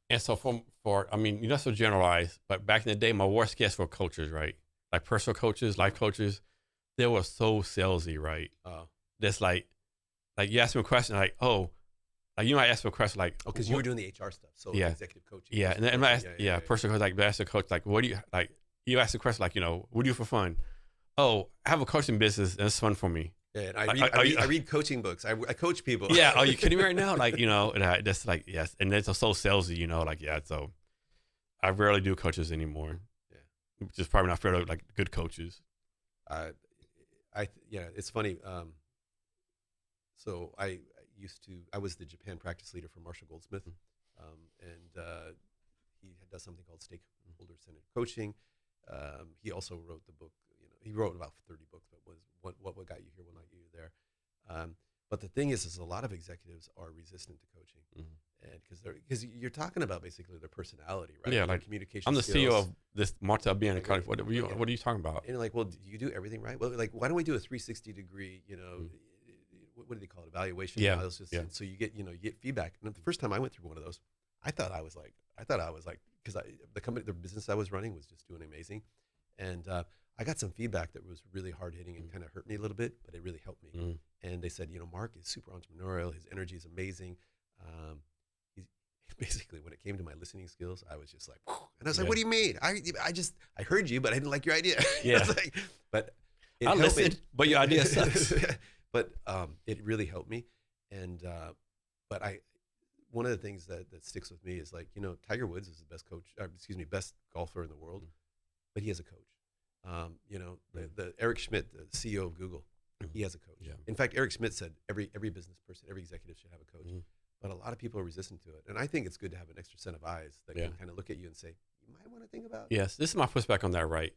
and so for I mean, you're not so generalized, but back in the day, my worst guests were coaches, right? Like personal coaches, life coaches, they were so salesy, right? That's like you ask me a question, like, oh, like I ask me a question, like, oh, because you were doing the HR stuff, so yeah, executive coaching, yeah, and I ask, personal coach, like, ask the coach, like, what do you like? You ask the question, like, what do you do for fun? Oh, I have a coaching business, and it's fun for me. Yeah, and I read coaching books. I coach people. Yeah, are you kidding me right now? Like, and that's like, yes, and it's so salesy, like, yeah. So I rarely do coaches anymore. Yeah, which is probably not fair to like good coaches. It's funny. So I was the Japan practice leader for Marshall Goldsmith, and he does something called stakeholder-centered coaching. He also wrote the book. He wrote about 30 books, but what got you here will not get you there. But the thing is a lot of executives are resistant to coaching, and because you're talking about basically their personality, right? Yeah, their like communication. I'm the skills. CEO of this multi-billion company. What are you talking about? And like, well, do you do everything right? Well, like, why don't we do a 360 degree? What do they call it? Evaluation. Yeah. So you get you get feedback. And the first time I went through one of those, I thought I was like because the business I was running was just doing amazing, and I got some feedback that was really hard hitting and kind of hurt me a little bit, but it really helped me. And they said, Mark is super entrepreneurial. His energy is amazing. He's basically, when it came to my listening skills, I was just like, whew. And I was like, what do you mean? I heard you, but I didn't like your idea. Yeah. But I listened, but your idea sucks. But it really helped me. And but one of the things that sticks with me is like, Tiger Woods is the best best golfer in the world, but he has a coach. The Eric Schmidt, the CEO of Google, he has a coach. Yeah. In fact, Eric Schmidt said every business person, every executive should have a coach. But a lot of people are resistant to it. And I think it's good to have an extra set of eyes that can kind of look at you and say, you might want to think about. Yes, this is my pushback on that, right?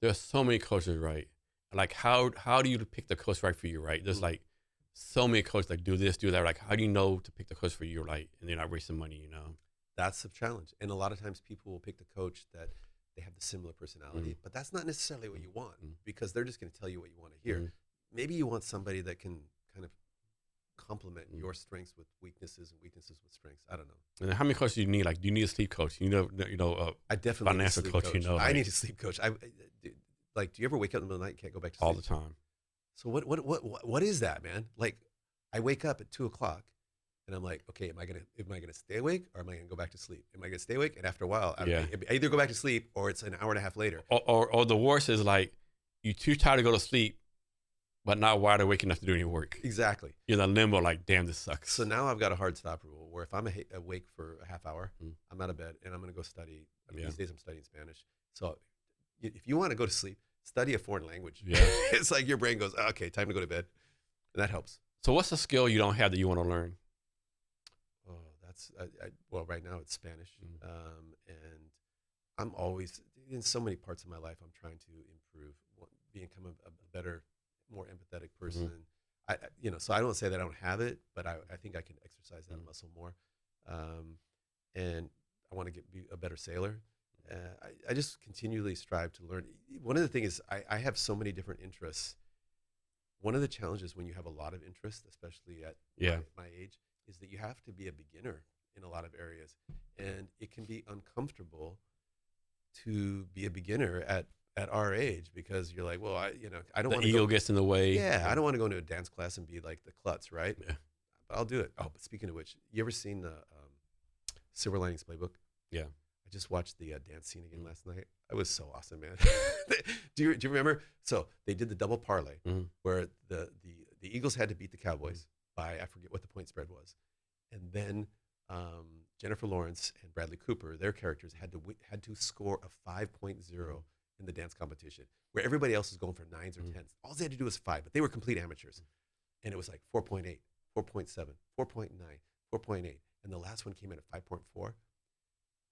There's so many coaches, right? Like how do you pick the coach right for you, right? There's like so many coaches like do this, do that. Like how do you know to pick the coach for you, right? And they're not wasting money, That's the challenge. And a lot of times people will pick the coach that they have the similar personality, but that's not necessarily what you want because they're just going to tell you what you want to hear. Maybe you want somebody that can kind of complement your strengths with weaknesses and weaknesses with strengths. I don't know. And how many coaches do you need? Like, do you need a sleep coach? I definitely financial need a sleep coach. coach. I need a sleep coach. Do you ever wake up in the middle of the night and can't go back to sleep? All the time. So what is that, man? Like, I wake up at 2:00 and I'm like, okay, am I gonna stay awake or am I gonna go back to sleep? Am I gonna stay awake? And after a while, I either go back to sleep or it's an hour and a half later. Or the worst is like you're too tired to go to sleep, but not wide awake enough to do any work. Exactly. You're in limbo, like, damn, this sucks. So now I've got a hard stop rule where if I'm awake for a half hour, I'm out of bed and I'm gonna go study. These days I'm studying Spanish. So if you want to go to sleep, study a foreign language. Yeah. It's like your brain goes, okay, time to go to bed, and that helps. So what's a skill you don't have that you want to learn? Well, right now it's Spanish, and I'm always in so many parts of my life. I'm trying to improve, become a better, more empathetic person. So I don't say that I don't have it, but I think I can exercise that muscle more, and I want to be a better sailor. I just continually strive to learn. One of the things is I have so many different interests. One of the challenges when you have a lot of interest, especially at my age, is that you have to be a beginner in a lot of areas, and it can be uncomfortable to be a beginner at our age, because you're like, well, I don't The want to ego go. gets in the way. Yeah, I don't want to go into a dance class and be like the klutz, right? Yeah. But I'll do it. Oh, but speaking of which, you ever seen the Silver Linings Playbook? Yeah. I just watched the dance scene again last night. It was so awesome, man. Do you remember? So they did the double parlay where the Eagles had to beat the Cowboys by, I forget what the point spread was, and then Jennifer Lawrence and Bradley Cooper, their characters had to score a 5.0 in the dance competition, where everybody else was going for 9s or 10s. All they had to do was 5, but they were complete amateurs, and it was like 4.8, 4.7, 4.9, 4.8, and the last one came in at 5.4,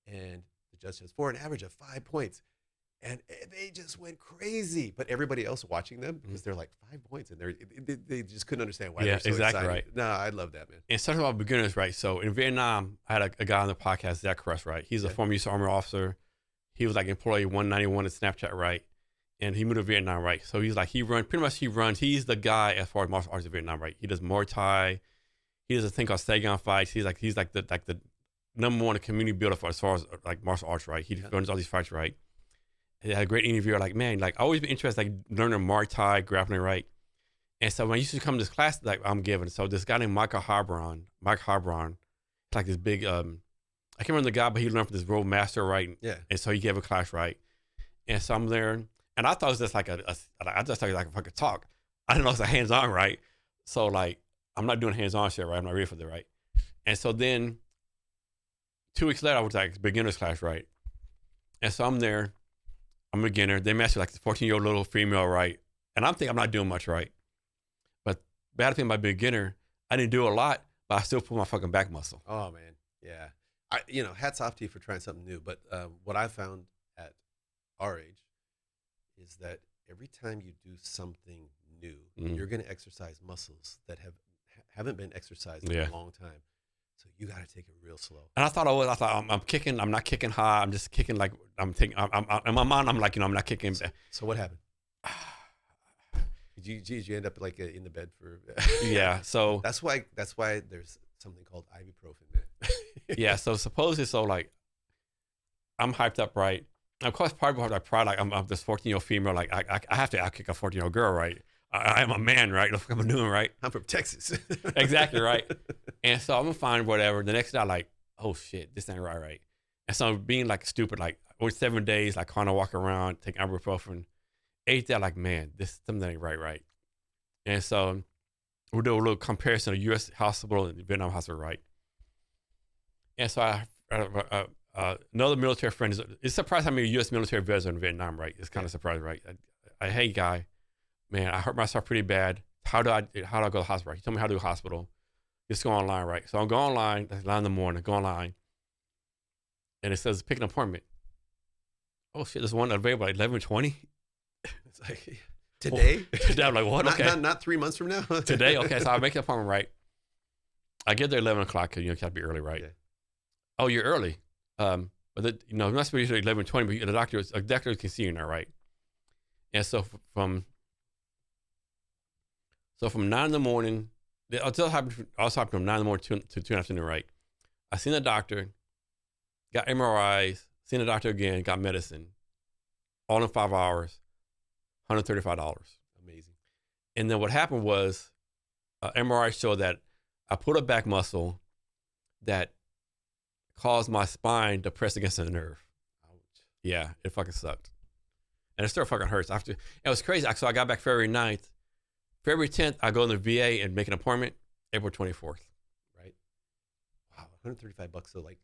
and the judge says for an average of 5 points. And they just went crazy, but everybody else watching them, because they're like 5 points, and they just couldn't understand why they're so exactly excited. right. No, I love that, man. And talking about beginners, right? So in Vietnam, I had a guy on the podcast, Zach Kress, right? He's a former U.S. Army officer. He was like employee 191 at Snapchat, right? And he moved to Vietnam, right? So he's like, he's the guy as far as martial arts in Vietnam, right? He does Muay Thai. He does a thing called Saigon fights. He's like the number one community builder for as far as like martial arts, right? He runs all these fights, right? He had a great interview. Like, man, like I always been interested, like learning Muay Thai, grappling, right? And so when I used to come to this class, like I'm giving, so this guy named Mike Harbron, like this big, I can't remember the guy, but he learned from this road master, right? Yeah. And so he gave a class, right? And so I'm there, and I thought it was just like I just thought it was like a fucking talk. I didn't know it's a hands-on, right? So like, I'm not doing hands-on shit, right? I'm not ready for that, right? And so then 2 weeks later, I was like beginner's class, right? And so I'm there. I'm a beginner. They match like this 14-year-old little female, right? And I'm thinking I'm not doing much, right? But bad thing about beginner, I didn't do a lot, but I still pull my fucking back muscle. Oh man, yeah. Hats off to you for trying something new. But what I found at our age is that every time you do something new, you're going to exercise muscles that haven't been exercised in a long time. So you got to take it real slow. And I thought I'm kicking. I'm not kicking high. I'm just kicking like I'm taking. In my mind, I'm like, I'm not kicking. So what happened? Did you end up like in the bed for? Yeah. So that's why there's something called ibuprofen, man. Yeah. So like, I'm hyped up, right? Of course, part of my pride, like I'm this 14-year-old female, like I have to outkick a 14-year-old girl, right? I am a man, right? Look what I'm doing, right? I'm from Texas. Exactly, right? And so I'm gonna find whatever. The next day, I'm like, oh shit, this ain't right? And so I'm being like stupid, like over 7 days, like kind of walk around, take ibuprofen. 8th day, like, man, this something ain't right? And so we'll do a little comparison of U.S. hospital and Vietnam hospital, right? And so another military friend it's surprised how many U.S. military vets are in Vietnam, right? It's kind of surprising, right? Hey guy, man, I hurt myself pretty bad. How do I go to the hospital? He told me how to do a hospital. Just go online, right? So I'm going online, it's 9 in the morning, go online. And it says pick an appointment. Oh shit, there's one available at 11:20. It's like today? Today, I'm like, what? Okay. Not 3 months from now? Today, okay. So I make the appointment, right? I get there 11 o'clock because you gotta be early, right? Yeah. Oh, you're early. But you're not supposed to be 11:20, but a doctor can see you now, right? And so from 9 in the morning, also happened from 9 in the morning to 2 in the afternoon, right? I seen the doctor, got MRIs, seen the doctor again, got medicine, all in 5 hours, $135. Amazing. And then what happened was, MRI showed that I pulled a back muscle that caused my spine to press against the nerve. Ouch. Yeah, it fucking sucked. And it still fucking hurts. It was crazy. So I got back February 9th. February 10th, I go to the VA and make an appointment. April 24th. Right. Wow, $135. So like,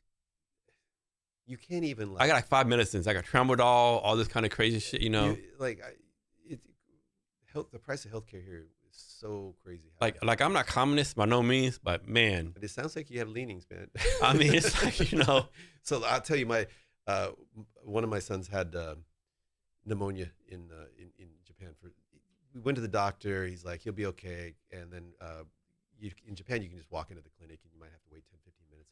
you can't even like. I got like 5 medicines. I got tramadol, all this kind of crazy shit, you know. The price of healthcare here is so crazy high. Like I'm not communist by no means, but man. But it sounds like you have leanings, man. I mean, it's like, you know. So I'll tell you, one of my sons had pneumonia in Japan. We went to the doctor. He's like, he'll be okay. And then in Japan, you can just walk into the clinic and you might have to wait 10, 15 minutes.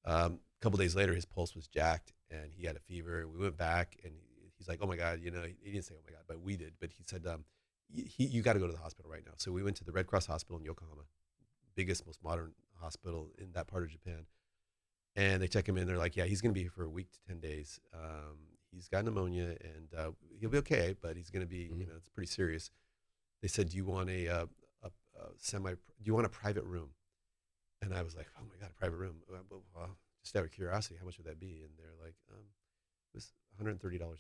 A couple days later, his pulse was jacked and he had a fever. We went back and he's like, oh my God, he didn't say, oh my God, but we did. But he said, you got to go to the hospital right now. So we went to the Red Cross Hospital in Yokohama, biggest, most modern hospital in that part of Japan. And they check him in. They're like, yeah, he's going to be here for a week to 10 days. he's got pneumonia and he'll be okay, but he's going to be, it's pretty serious. They said, do you want a do you want a private room? And I was like, oh my God, a private room. Well, just out of curiosity, how much would that be? And they're like, it was $130 a night.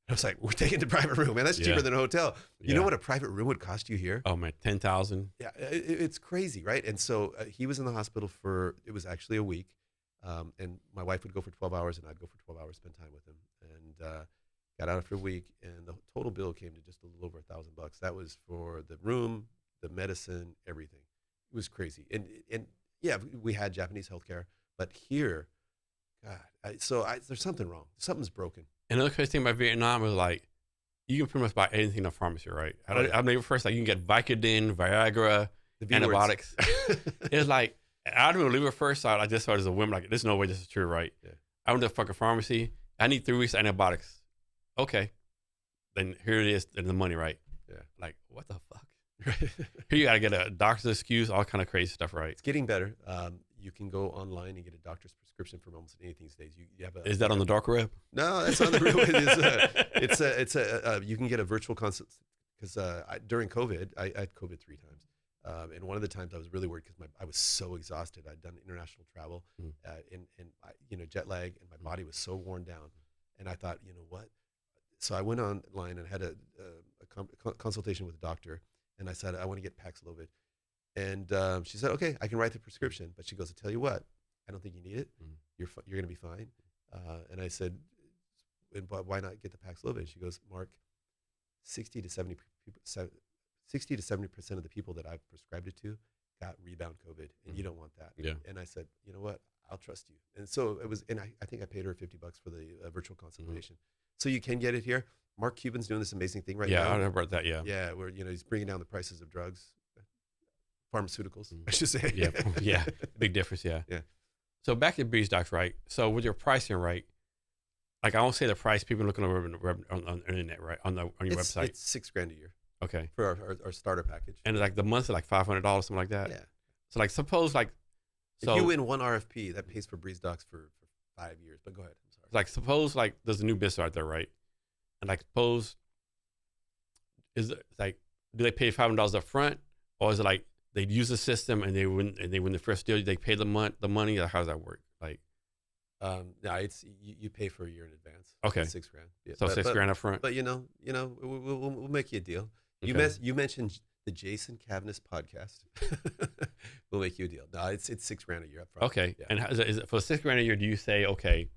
I was like, we're taking the private room, man. That's cheaper than a hotel. You know what a private room would cost you here? Oh man, 10,000. Yeah, it's crazy, right? And so he was in the hospital it was actually a week. And my wife would go for 12 hours and I'd go for 12 hours, spend time with him. And got out after a week, and the total bill came to just a little over $1,000. That was for the room, the medicine, everything. It was crazy. And yeah, we had Japanese healthcare, but here, God, there's something wrong. Something's broken. And the other crazy thing about Vietnam is like, you can pretty much buy anything in a pharmacy, right? I remember first, like you can get Vicodin, Viagra, antibiotics. It's like, I didn't believe it first. I just thought it was a whim. Like, there's no way this is true, right? Yeah. I went to a fucking pharmacy. I need 3 weeks of antibiotics. Okay. Then here it is, and the money, right? Yeah. Like, what the fuck? Here you got to get a doctor's excuse, all kind of crazy stuff, right? It's getting better. You can go online and get a doctor's prescription for almost anything these days. You have Is that on the dark web? No, that's on the real web. You can get a virtual consult because during COVID, I had COVID 3 times. And one of the times I was really worried because I was so exhausted. I'd done international travel and jet lag, and my body was so worn down. And I thought, you know what? So I went online and had a consultation with a doctor. And I said, I want to get Paxlovid. And she said, okay, I can write the prescription. But she goes, I tell you what, I don't think you need it. You're going to be fine. And I said, why not get the Paxlovid? She goes, Mark, 60 to 70% of the people that I've prescribed it to got rebound COVID, and you don't want that. Yeah. And I said, you know what? I'll trust you. And so it was, and I think I paid her $50 for the virtual consultation. So you can get it here. Mark Cuban's doing this amazing thing right now. Yeah, I heard about that. Yeah. Yeah, where he's bringing down the prices of drugs, pharmaceuticals, I should say. Yeah, big difference. Yeah. So back to Breeze Docs, right? So with your pricing, right? Like I won't say the price. People looking on the internet, right? On your website. It's $6,000 a year. Okay. For our starter package. And like the month is like $500, something like that. Yeah. So like suppose like, if you win one RFP, that pays for Breeze Docs for 5 years. But go ahead. I'm sorry. Like suppose like there's a new business out there, right? And like suppose is it like, do they pay $500 up front, or is it like they use the system and they win the first deal, they pay the money, or how does that work? Like, no, it's you pay for a year in advance. Okay. It's $6,000. Yeah. So $6,000 up front. But we'll make you a deal. Okay. You mentioned the Jason Cavness podcast. We'll make you a deal. No, it's $6,000 a year up front. Okay. Yeah. And is it for $6,000 a year? Do you say, okay,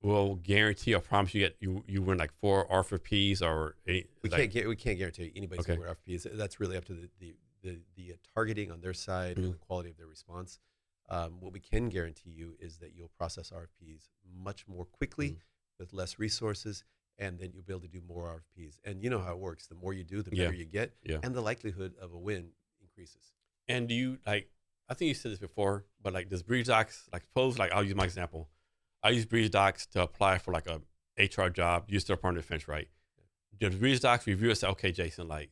we'll guarantee or promise you win like 4 RFPs or 8? We can't guarantee anybody's going to win RFPs. That's really up to the targeting on their side and the quality of their response. What we can guarantee you is that you'll process RFPs much more quickly with less resources, and then you'll be able to do more RFPs. And you know how it works. The more you do, the better you get, and the likelihood of a win increases. And do you, like, I think you said this before, but like does Breeze Docs, like suppose, like I'll use my example. I use Breeze Docs to apply for like a HR job. You're still Department of Defense, right? Does Breeze Docs review and say, okay, Jason, like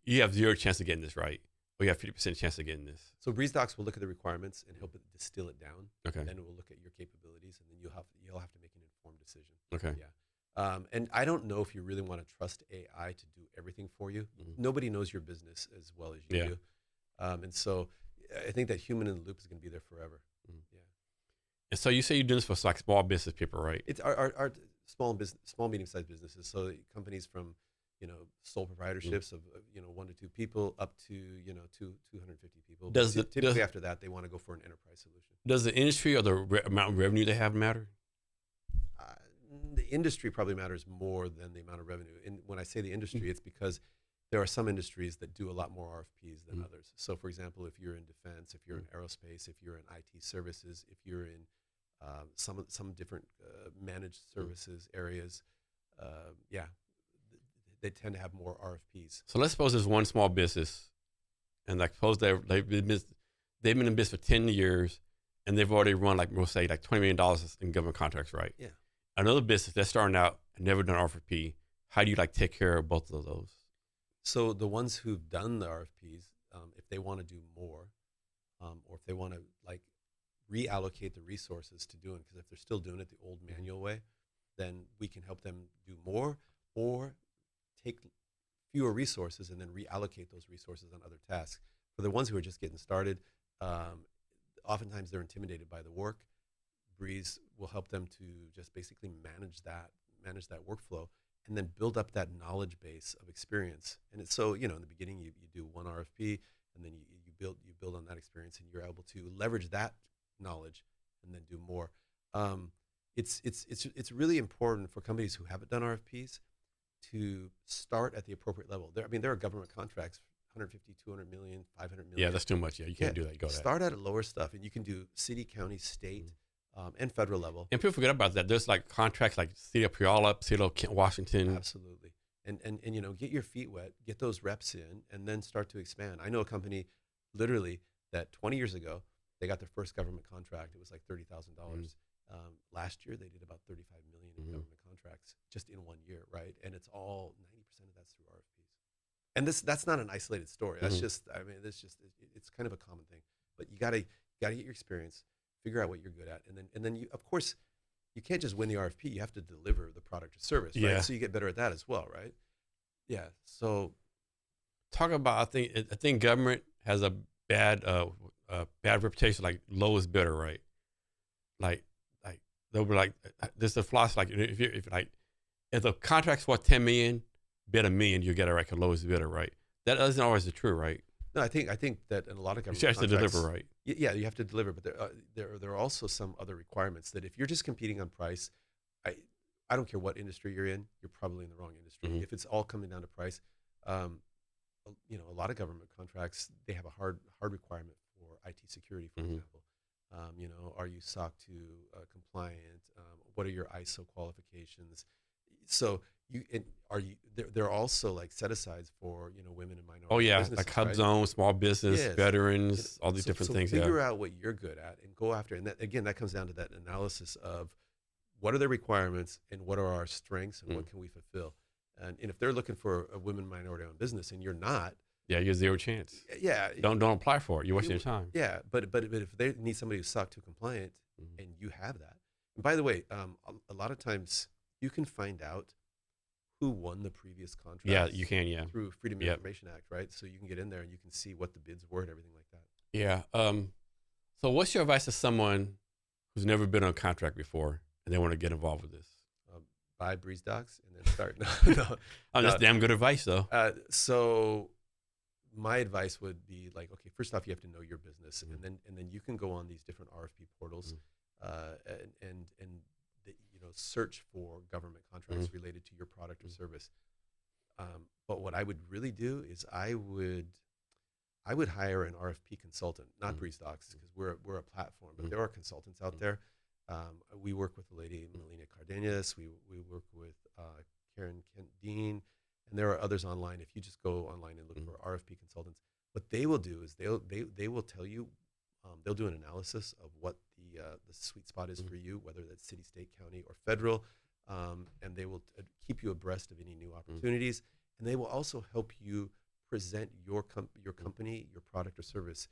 you have 0 chance of getting this, right? Or you have 50% chance of getting this. So Breeze Docs will look at the requirements and help it distill it down. Okay. Then it will look at your capabilities, and then you'll have to make an informed decision. Okay. Yeah. And I don't know if you really want to trust AI to do everything for you. Nobody knows your business as well as you do. And so I think that human in the loop is going to be there forever. Yeah. And so you say you're doing this for like small business people, right? It's our small medium-sized businesses. So companies from, sole proprietorships of 1 to 2 people up to 250 people. Typically after that they want to go for an enterprise solution. Does the industry or the amount of revenue they have matter? The industry probably matters more than the amount of revenue. And when I say the industry, it's because there are some industries that do a lot more RFPs than others. So for example, if you're in defense, if you're in aerospace, if you're in IT services, if you're in some different managed services areas, they tend to have more RFPs. So let's suppose there's one small business, and like suppose they've been in business for 10 years, and they've already run like we'll say like $20 million in government contracts, right? Yeah. Another business that's starting out and never done RFP. How do you like take care of both of those? So the ones who've done the RFPs, if they want to do more, or if they want to like reallocate the resources to do it, because if they're still doing it the old manual way, then we can help them do more or take fewer resources and then reallocate those resources on other tasks. For the ones who are just getting started, oftentimes they're intimidated by the work. Breeze will help them to just basically manage that workflow, and then build up that knowledge base of experience. And it's so, in the beginning you do one RFP, and then you build on that experience, and you're able to leverage that knowledge and then do more. It's really important for companies who haven't done RFPs to start at the appropriate level. There are government contracts, 150, 200 million, 500 million. Yeah, that's too much. Yeah, you can't do that. You go start at lower stuff, and you can do city, county, state, and federal level. And people forget about that. There's like contracts like City of Puyallup, City of Washington. Absolutely. And get your feet wet, get those reps in, and then start to expand. I know a company literally that 20 years ago, they got their first government contract. It was like $30,000. Last year, they did about $35 million in government contracts just in 1 year, right? And it's all 90% of that's through RFPs. And that's not an isolated story. That's it's kind of a common thing. But you gotta get your experience, figure out what you're good at, and then you, of course, you can't just win the RFP. You have to deliver the product or service, right? Yeah. So you get better at that as well, right? Yeah. So talk about, I think government has a bad reputation, like lowest bidder, right? Like they'll be like, this is a philosophy, like if the contract's worth 10 million, bid $1 million, you get it right, the lowest bidder, right? That isn't always the true, right? no, I think that in a lot of government You have to contracts, deliver, right? Yeah, you have to deliver, but there are also some other requirements that if you're just competing on price, I don't care what industry you're in, you're probably in the wrong industry. If it's all coming down to price, a lot of government contracts, they have a hard requirement for IT security, for example. Are you SOC 2 compliant? What are your ISO qualifications? So they're also like set asides for women and minority. Oh yeah, businesses, like hub right? zone, small business, Yes. veterans, all these different things. Figure out what you're good at and go after it. And that comes down to that analysis of what are the requirements and what are our strengths and what can we fulfill. And if they're looking for a women minority-owned business and you're not, Yeah, you have zero chance. yeah, Don't apply for it. You're wasting your time. yeah. But if they need somebody who's SOC 2 compliant and you have that, and by the way, a lot of times you can find out who won the previous contract. Yeah, you can. Yeah, through Freedom of Information Act, right? So you can get in there and you can see what the bids were and everything like that. yeah. So what's your advice to someone who's never been on a contract before and they want to get involved with this? Buy Breeze Docs and then start. No. That's damn good advice, though. So my advice would be like, okay, first off, you have to know your business, and then you can go on these different RFP portals, and search for government contracts related to your product or service. But what I would really do is I would hire an RFP consultant, not Breeze Docs, because we're a platform, but there are consultants out there. We work with the lady Melina Cardenas. We work with Karen Kent-Dean, and there are others online. If you just go online and look for RFP consultants, what they will do is they will tell you, they'll do an analysis of what the sweet spot is for you, whether that's city, state, county, or federal, and they will keep you abreast of any new opportunities, and they will also help you present your company, your product or service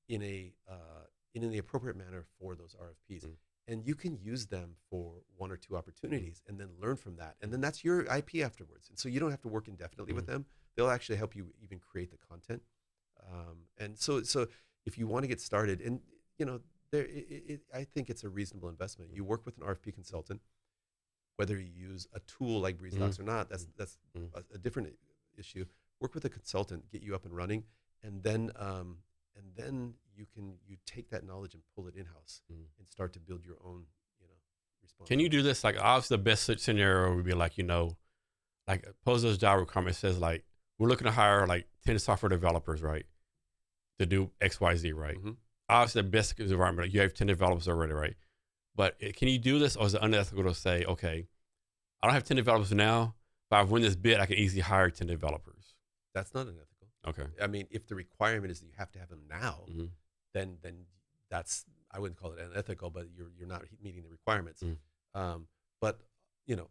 in the appropriate manner for those RFPs. And you can use them for one or two opportunities and then learn from that. And then that's your IP afterwards. And so you don't have to work indefinitely with them. They'll actually help you even create the content. And so if you want to get started, and I think it's a reasonable investment. You work with an RFP consultant, whether you use a tool like Breeze Docs or not, that's a different issue. Work with a consultant, get you up and running, and then you take that knowledge and pull it in-house and start to build your own, response. Can you do this? Like, obviously, the best scenario would be like, like pose those job requirements. Says like, we're looking to hire like 10 software developers, right, to do X, Y, Z, right? Obviously, the best environment, like you have 10 developers already, right? But can you do this, or is it unethical to say, okay, I don't have 10 developers now, but if I win this bid, I can easily hire 10 developers? That's not unethical. Okay. I mean, if the requirement is that you have to have them now, then that's, I wouldn't call it unethical, but you're not meeting the requirements. But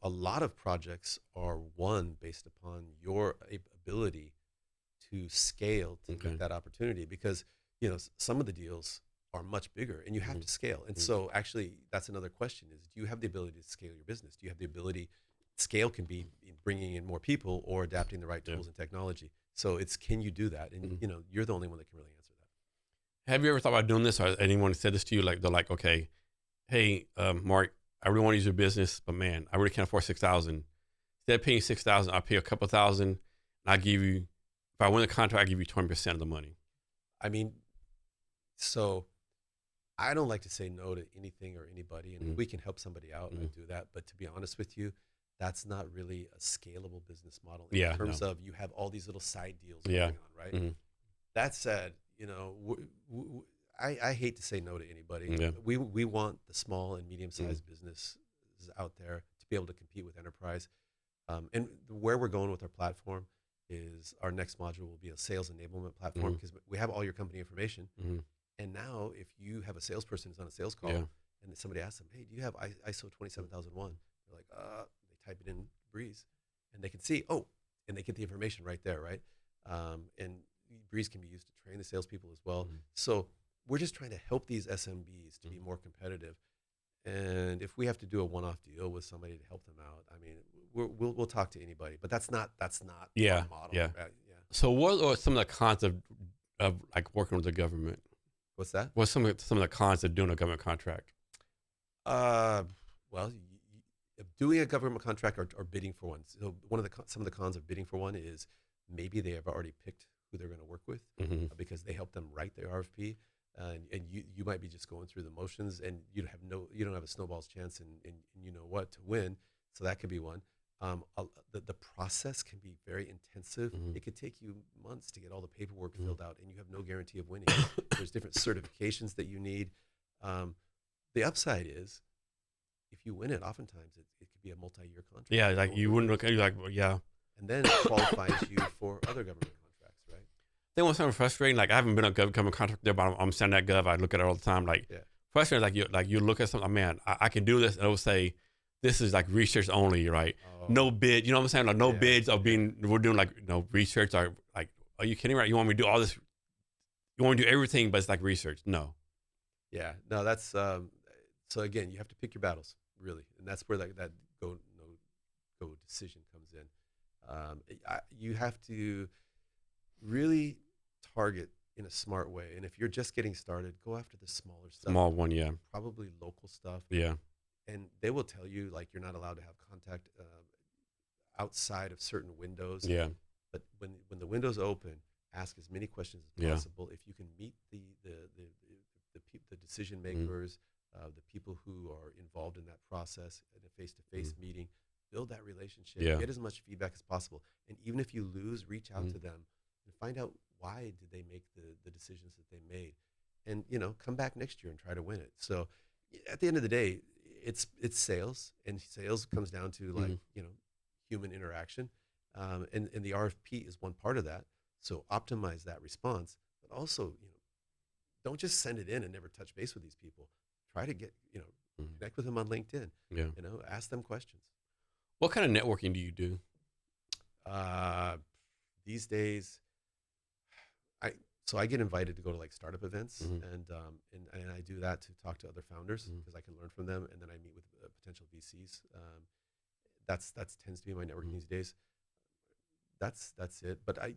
a lot of projects are won based upon your ability to scale to get that opportunity, because some of the deals are much bigger, and you have to scale. And so actually that's another question is, do you have the ability to scale your business? Do you have the ability, scale can be in bringing in more people or adapting the right tools and technology. So it's, can you do that? And you're the only one that can really answer that. Have you ever thought about doing this, or anyone said this to you? Like, they're like, okay, hey, Mark, I really want to use your business, but man, I really can't afford 6,000. Instead of paying 6,000, I'll pay a couple thousand, and I give you, if I win the contract, I give you 20% of the money. I mean, so I don't like to say no to anything or anybody, and we can help somebody out and do that. But to be honest with you, that's not really a scalable business model in terms of you have all these little side deals going on, right? That said, I hate to say no to anybody. Yeah. We want the small and medium-sized businesses out there to be able to compete with enterprise. And where we're going with our platform is our next module will be a sales enablement platform, because we have all your company information. And now if you have a salesperson who's on a sales call and somebody asks them, hey, do you have ISO 27001? They're like, they type it in Breeze and they can see, and they get the information right there, right? And Breeze can be used to train the salespeople as well. So we're just trying to help these SMBs to be more competitive. And if we have to do a one-off deal with somebody to help them out, I mean, we'll talk to anybody, but that's not our model. Yeah. Right? So what are some of the cons of like working with the government? What's that? What's some of the cons of doing a government contract? Well, doing a government contract or bidding for one. So some of the cons of bidding for one is maybe they have already picked who they're going to work with because they helped them write the RFP, and you might be just going through the motions, and you don't have a snowball's chance, and you know what to win. So that could be one. The process can be very intensive. It could take you months to get all the paperwork filled out, and you have no guarantee of winning. There's different certifications that you need. The upside is, if you win it, oftentimes it could be a multi-year contract. Yeah, like you wouldn't look at you like, well, yeah. And then it qualifies you for other government contracts, right? They want something frustrating. Like, I haven't been a government contract there, but I'm sending that gov. I look at it all the time. Like, frustrating. Like you look at something, man, I can do this, and it will say, this is like research only, right? No bid. You know what I'm saying? Like, no bids of we're doing like, research. Or like, are you kidding, right? You want me to do all this? You want me to do everything, but it's like research. No. Yeah. No, that's, so again, you have to pick your battles, really. And that's where that go decision comes in. You have to really target in a smart way. And if you're just getting started, go after the smaller stuff. Small one, yeah. Probably local stuff. Yeah. And they will tell you, like, you're not allowed to have contact outside of certain windows. Yeah. But when the window's open, ask as many questions as possible. If you can meet the decision makers, the people who are involved in that process in a face-to-face meeting, build that relationship. Get as much feedback as possible. And even if you lose, reach out to them and find out why did they make the decisions that they made, and come back next year and try to win it. So at the end of the day, it's sales, and sales comes down to like human interaction, and the RFP is one part of that. So optimize that response, but also don't just send it in and never touch base with these people. Try to get connect with them on LinkedIn. Ask them questions. What kind of networking do you do? These days, I get invited to go to like startup events, and I do that to talk to other founders because I can learn from them, and then I meet with potential VCs. That's tends to be my networking these days. That's it. But I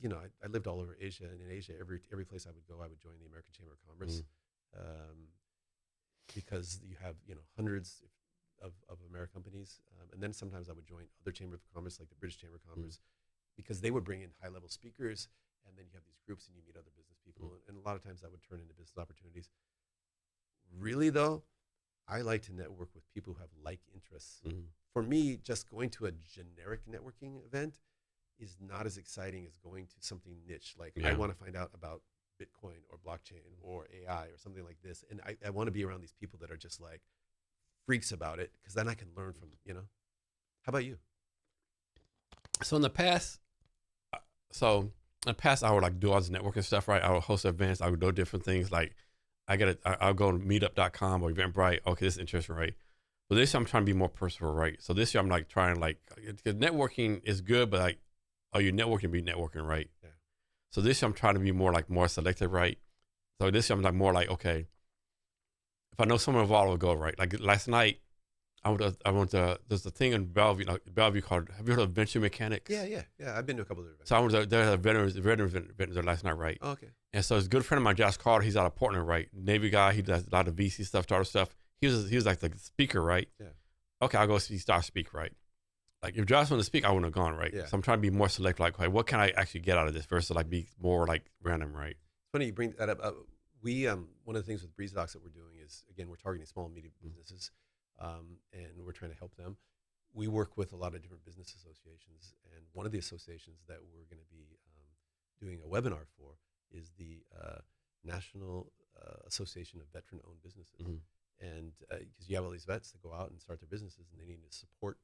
lived all over Asia, and in Asia, every place I would go, I would join the American Chamber of Commerce, because you have hundreds of American companies, and then sometimes I would join other chambers of commerce, like the British Chamber of Commerce, because they would bring in high-level speakers, and then you have these groups and you meet other business people, and a lot of times that would turn into business opportunities. Really, though, I like to network with people who have like interests. For me, just going to a generic networking event is not as exciting as going to something niche. Like I want to find out about Bitcoin or blockchain or AI or something like this, and I want to be around these people that are just like freaks about it, because then I can learn from. How about you? So in the past, I would like do all this networking stuff, right? I would host events. I would do different things. Like I'll go on meetup.com or Eventbrite. Okay, this is interesting, right? But this year I'm trying to be more personal, right? So this year I'm like trying because networking is good, but like, are you networking to be networking, right? Yeah. So this year I'm trying to be more selective, right? So this year I'm like more like, okay, if I know someone involved, I'll go, right? Like last night, there's a thing in Bellevue, Bellevue called, have you heard of Venture Mechanics? Yeah. I've been to a couple of events. So I went there's a veteran event there last night, right? Oh, okay. And so it's a good friend of mine, Josh Carter. He's out of Portland, right? Navy guy. He does a lot of VC stuff, startup stuff. He was like the speaker, right? Yeah. Okay, I'll go see Josh speak, right? Like if Josh wanted to speak, I wouldn't have gone, right? Yeah. So I'm trying to be more selective, like, okay, what can I actually get out of this versus like be more like random, right? It's funny you bring that up. We one of the things with Breeze Docs that we're doing is, again, we're targeting small and medium businesses, and we're trying to help them. We work with a lot of different business associations, and one of the associations that we're going to be doing a webinar for is the National Association of Veteran-Owned Businesses. And because you have all these vets that go out and start their businesses, and they need a support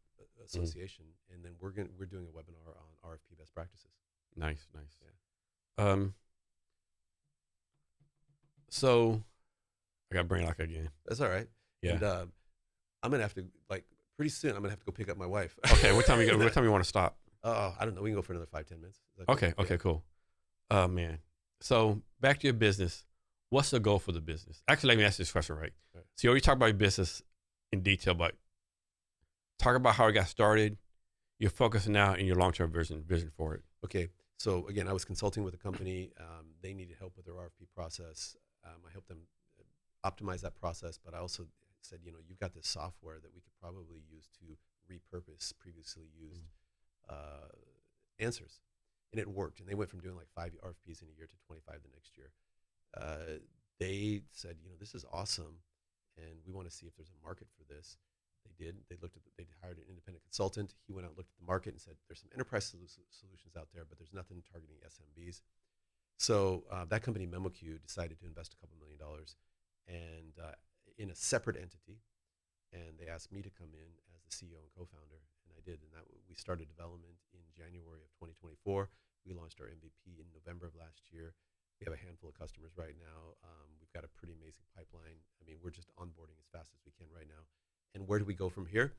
association, and then we're doing a webinar on RFP best practices. Nice. Yeah. So I got brain lock again. That's all right. Yeah. And I'm gonna have to, like, pretty soon. I'm gonna have to go pick up my wife. Okay. What time you want to stop? Oh, I don't know. We can go for another 5-10 minutes. Is that Okay. cool? Okay. Cool. Man. So back to your business. What's the goal for the business? Actually, let me ask you this question, right? Right. So you already talked about your business in detail, but talk about how it got started, your focus now, and your long-term vision for it. Okay. So again, I was consulting with a company. They needed help with their RFP process. I helped them optimize that process, but I also said, you've got this software that we could probably use to repurpose previously used answers. And it worked. And they went from doing like 5 RFPs in a year to 25 the next year. They said, this is awesome, and we want to see if there's a market for this. They did. They hired an independent consultant. He went out and looked at the market and said, there's some enterprise solutions out there, but there's nothing targeting SMBs. So that company, MemoQ, decided to invest a couple $1 million and in a separate entity, and they asked me to come in as the CEO and co-founder, and I did. And we started development in January of 2024. We launched our MVP in November of last year. We have a handful of customers right now. We've got a pretty amazing pipeline. I mean, we're just onboarding as fast as we can right now. And where do we go from here?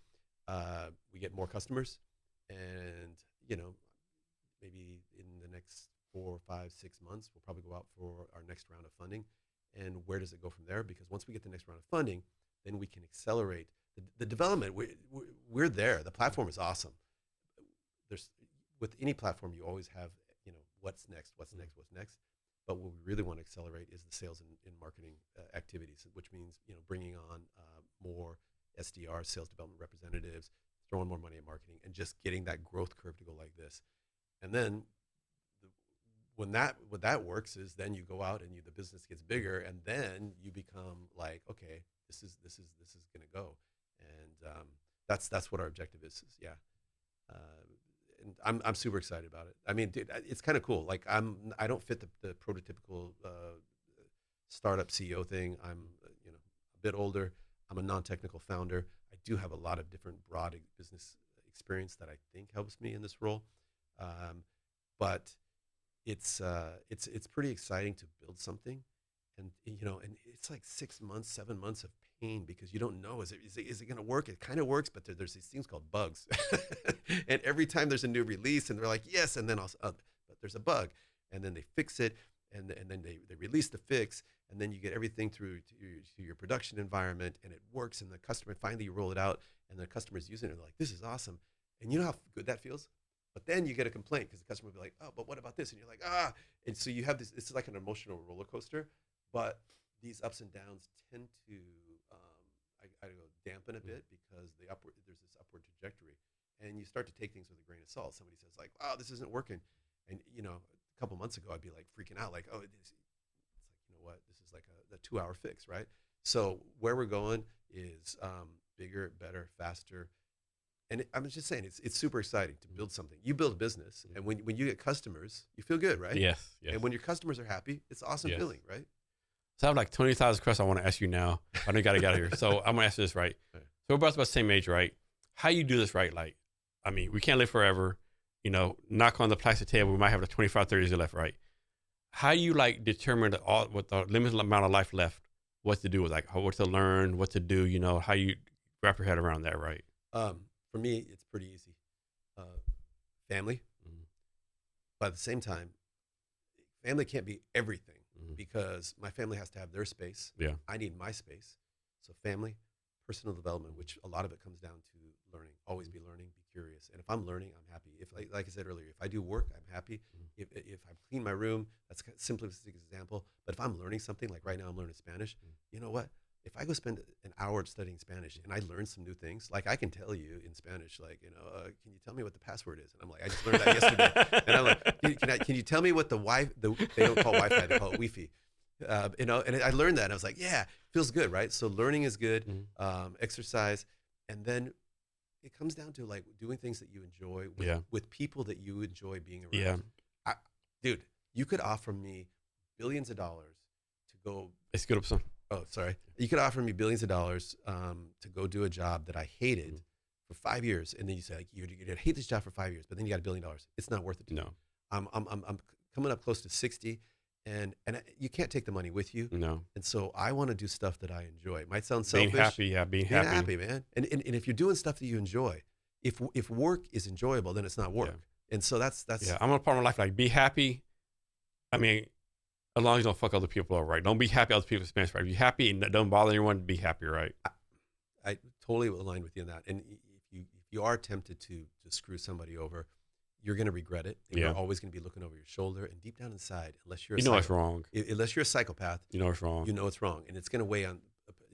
We get more customers, and maybe in the next 4, 5, 6 months, we'll probably go out for our next round of funding. And where does it go from there? Because once we get the next round of funding, then we can accelerate the development. We're there. The platform is awesome. With any platform, you always have, what's next. But what we really want to accelerate is the sales and marketing activities, which means, bringing on more SDRs, sales development representatives, throwing more money at marketing, and just getting that growth curve to go like this. And then when that works is then you go out and the business gets bigger, and then you become like, okay, this is going to go. And that's what our objective is. Yeah. And I'm super excited about it. I mean, dude, it's kind of cool. Like I don't fit the prototypical startup CEO thing. I'm a bit older. I'm a non-technical founder. I do have a lot of different broad business experience that I think helps me in this role. But it's pretty exciting to build something, and and it's like 6 months, 7 months of pain because you don't know, is it going to work? It kind of works, but there's these things called bugs. And every time there's a new release and they're like, yes, and then but there's a bug, and then they fix it, and then they release the fix, and then you get everything through to your production environment, and it works, and the customer, finally you roll it out, and the customer's using it, and they're like, this is awesome. And you know how good that feels? But then you get a complaint because the customer will be like, oh, but what about this? And you're like, and so you have this, it's like an emotional roller coaster, but these ups and downs tend to, I go dampen a bit because there's this upward trajectory, and you start to take things with a grain of salt. Somebody says like, wow, this isn't working. And, a couple months ago, I'd be like freaking out, like, oh, it's like, what? This is like a 2-hour fix, right? So where we're going is bigger, better, faster. And I'm just saying, it's super exciting to build something. You build a business, and when you get customers, you feel good, right? Yes. And when your customers are happy, it's an awesome feeling, right? So I have like 20,000 questions I want to ask you now. I know you got to get out of here. So I'm going to ask you this, right? So we're both about the same age, right? How you do this, right? Like, I mean, we can't live forever. Knock on the plastic table, we might have 25, 30 years left, right? How you determine with the limited amount of life left, what to do with, what to learn, what to do, how you wrap your head around that, right? For me, it's pretty easy. Family. But at the same time, family can't be everything because my family has to have their space. Yeah. I need my space. So family, personal development, which a lot of it comes down to learning. Always be learning, be curious. And if I'm learning, I'm happy. If like I said earlier, if I do work, I'm happy. If I clean my room, that's a simplistic example. But if I'm learning something, like right now I'm learning Spanish, you know what? If I go spend an hour studying Spanish and I learn some new things, like I can tell you in Spanish, like, can you tell me what the password is? And I'm like, I just learned that yesterday. And I'm like, can you tell me what they don't call Wi-Fi, they call it Wi-Fi. And I learned that and I was like, yeah, feels good, right? So learning is good, exercise. And then it comes down to like doing things that you enjoy with people that you enjoy being around. Yeah. Dude, you could offer me billions of dollars to go. It's good option. Oh, sorry. You could offer me billions of dollars to go do a job that I hated for 5 years. And then you say, like, you're going to hate this job for 5 years, but then you got $1 billion. It's not worth it to me. No. I'm coming up close to 60 and you can't take the money with you. No. And so I want to do stuff that I enjoy. It might sound selfish. Being happy, man. And if you're doing stuff that you enjoy, if work is enjoyable, then it's not work. Yeah. And so that's I'm a part of my life, like, be happy. I mean, as long as you don't fuck other people up, right? Don't be happy other people's experience, right? Be happy and don't bother anyone. Be happy, right? I totally align with you on that. And if you are tempted to screw somebody over, you're going to regret it. And you're always going to be looking over your shoulder. And deep down inside, unless you're it's wrong. Unless you're a psychopath, you know it's wrong. You know it's wrong, and it's going to weigh on,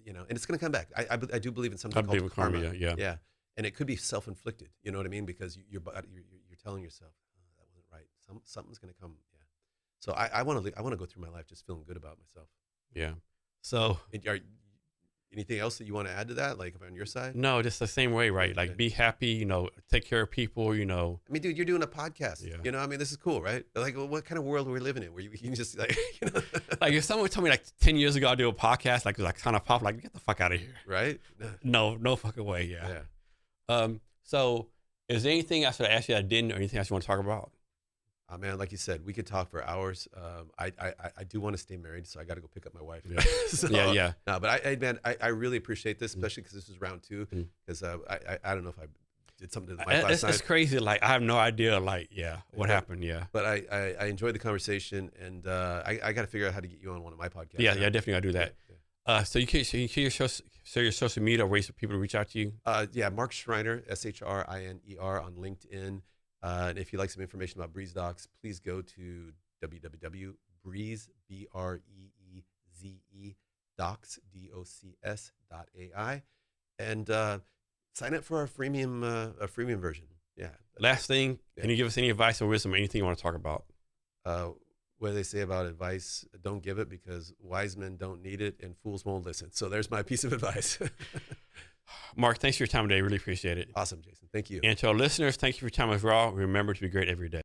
and it's going to come back. I do believe in something called karma. Yeah, and it could be self-inflicted. You know what I mean? Because you're telling yourself, oh, that wasn't right. Something's going to come. Yeah. So I want to go through my life just feeling good about myself. Yeah. So anything else that you want to add to that, like on your side? No, just the same way, right? Like, be happy, take care of people, I mean, dude, you're doing a podcast. Yeah. I mean, this is cool, right? Like, well, what kind of world are we living in where you can just like, like if someone told me like 10 years ago I'd do a podcast, like it was like kind of pop, like, get the fuck out of here. Right? No fucking way. Yeah. So is there anything I should ask you that I didn't, or anything else you want to talk about? Man, like you said, we could talk for hours. I do want to stay married, so I got to go pick up my wife. Yeah. So, yeah. No, but I really appreciate this, especially because this is round 2. Because I don't know if I did something to the mic last night. It's crazy. Like, I have no idea. Like, what happened? Yeah. But I enjoyed the conversation, and I got to figure out how to get you on one of my podcasts. Yeah, definitely got to do that. Yeah. So you can share your social media, ways for people to reach out to you. Mark Schreiner, SHRINER on LinkedIn. And if you'd like some information about Breeze Docs, please go to www.breeze, BREEZE, docs.AI, and sign up for our freemium version. Yeah. Last thing, can you give us any advice or wisdom or anything you want to talk about? What do they say about advice? Don't give it, because wise men don't need it and fools won't listen. So there's my piece of advice. Mark, thanks for your time today. Really appreciate it. Awesome, Jason. Thank you. And to our listeners, thank you for your time as well. Remember to be great every day.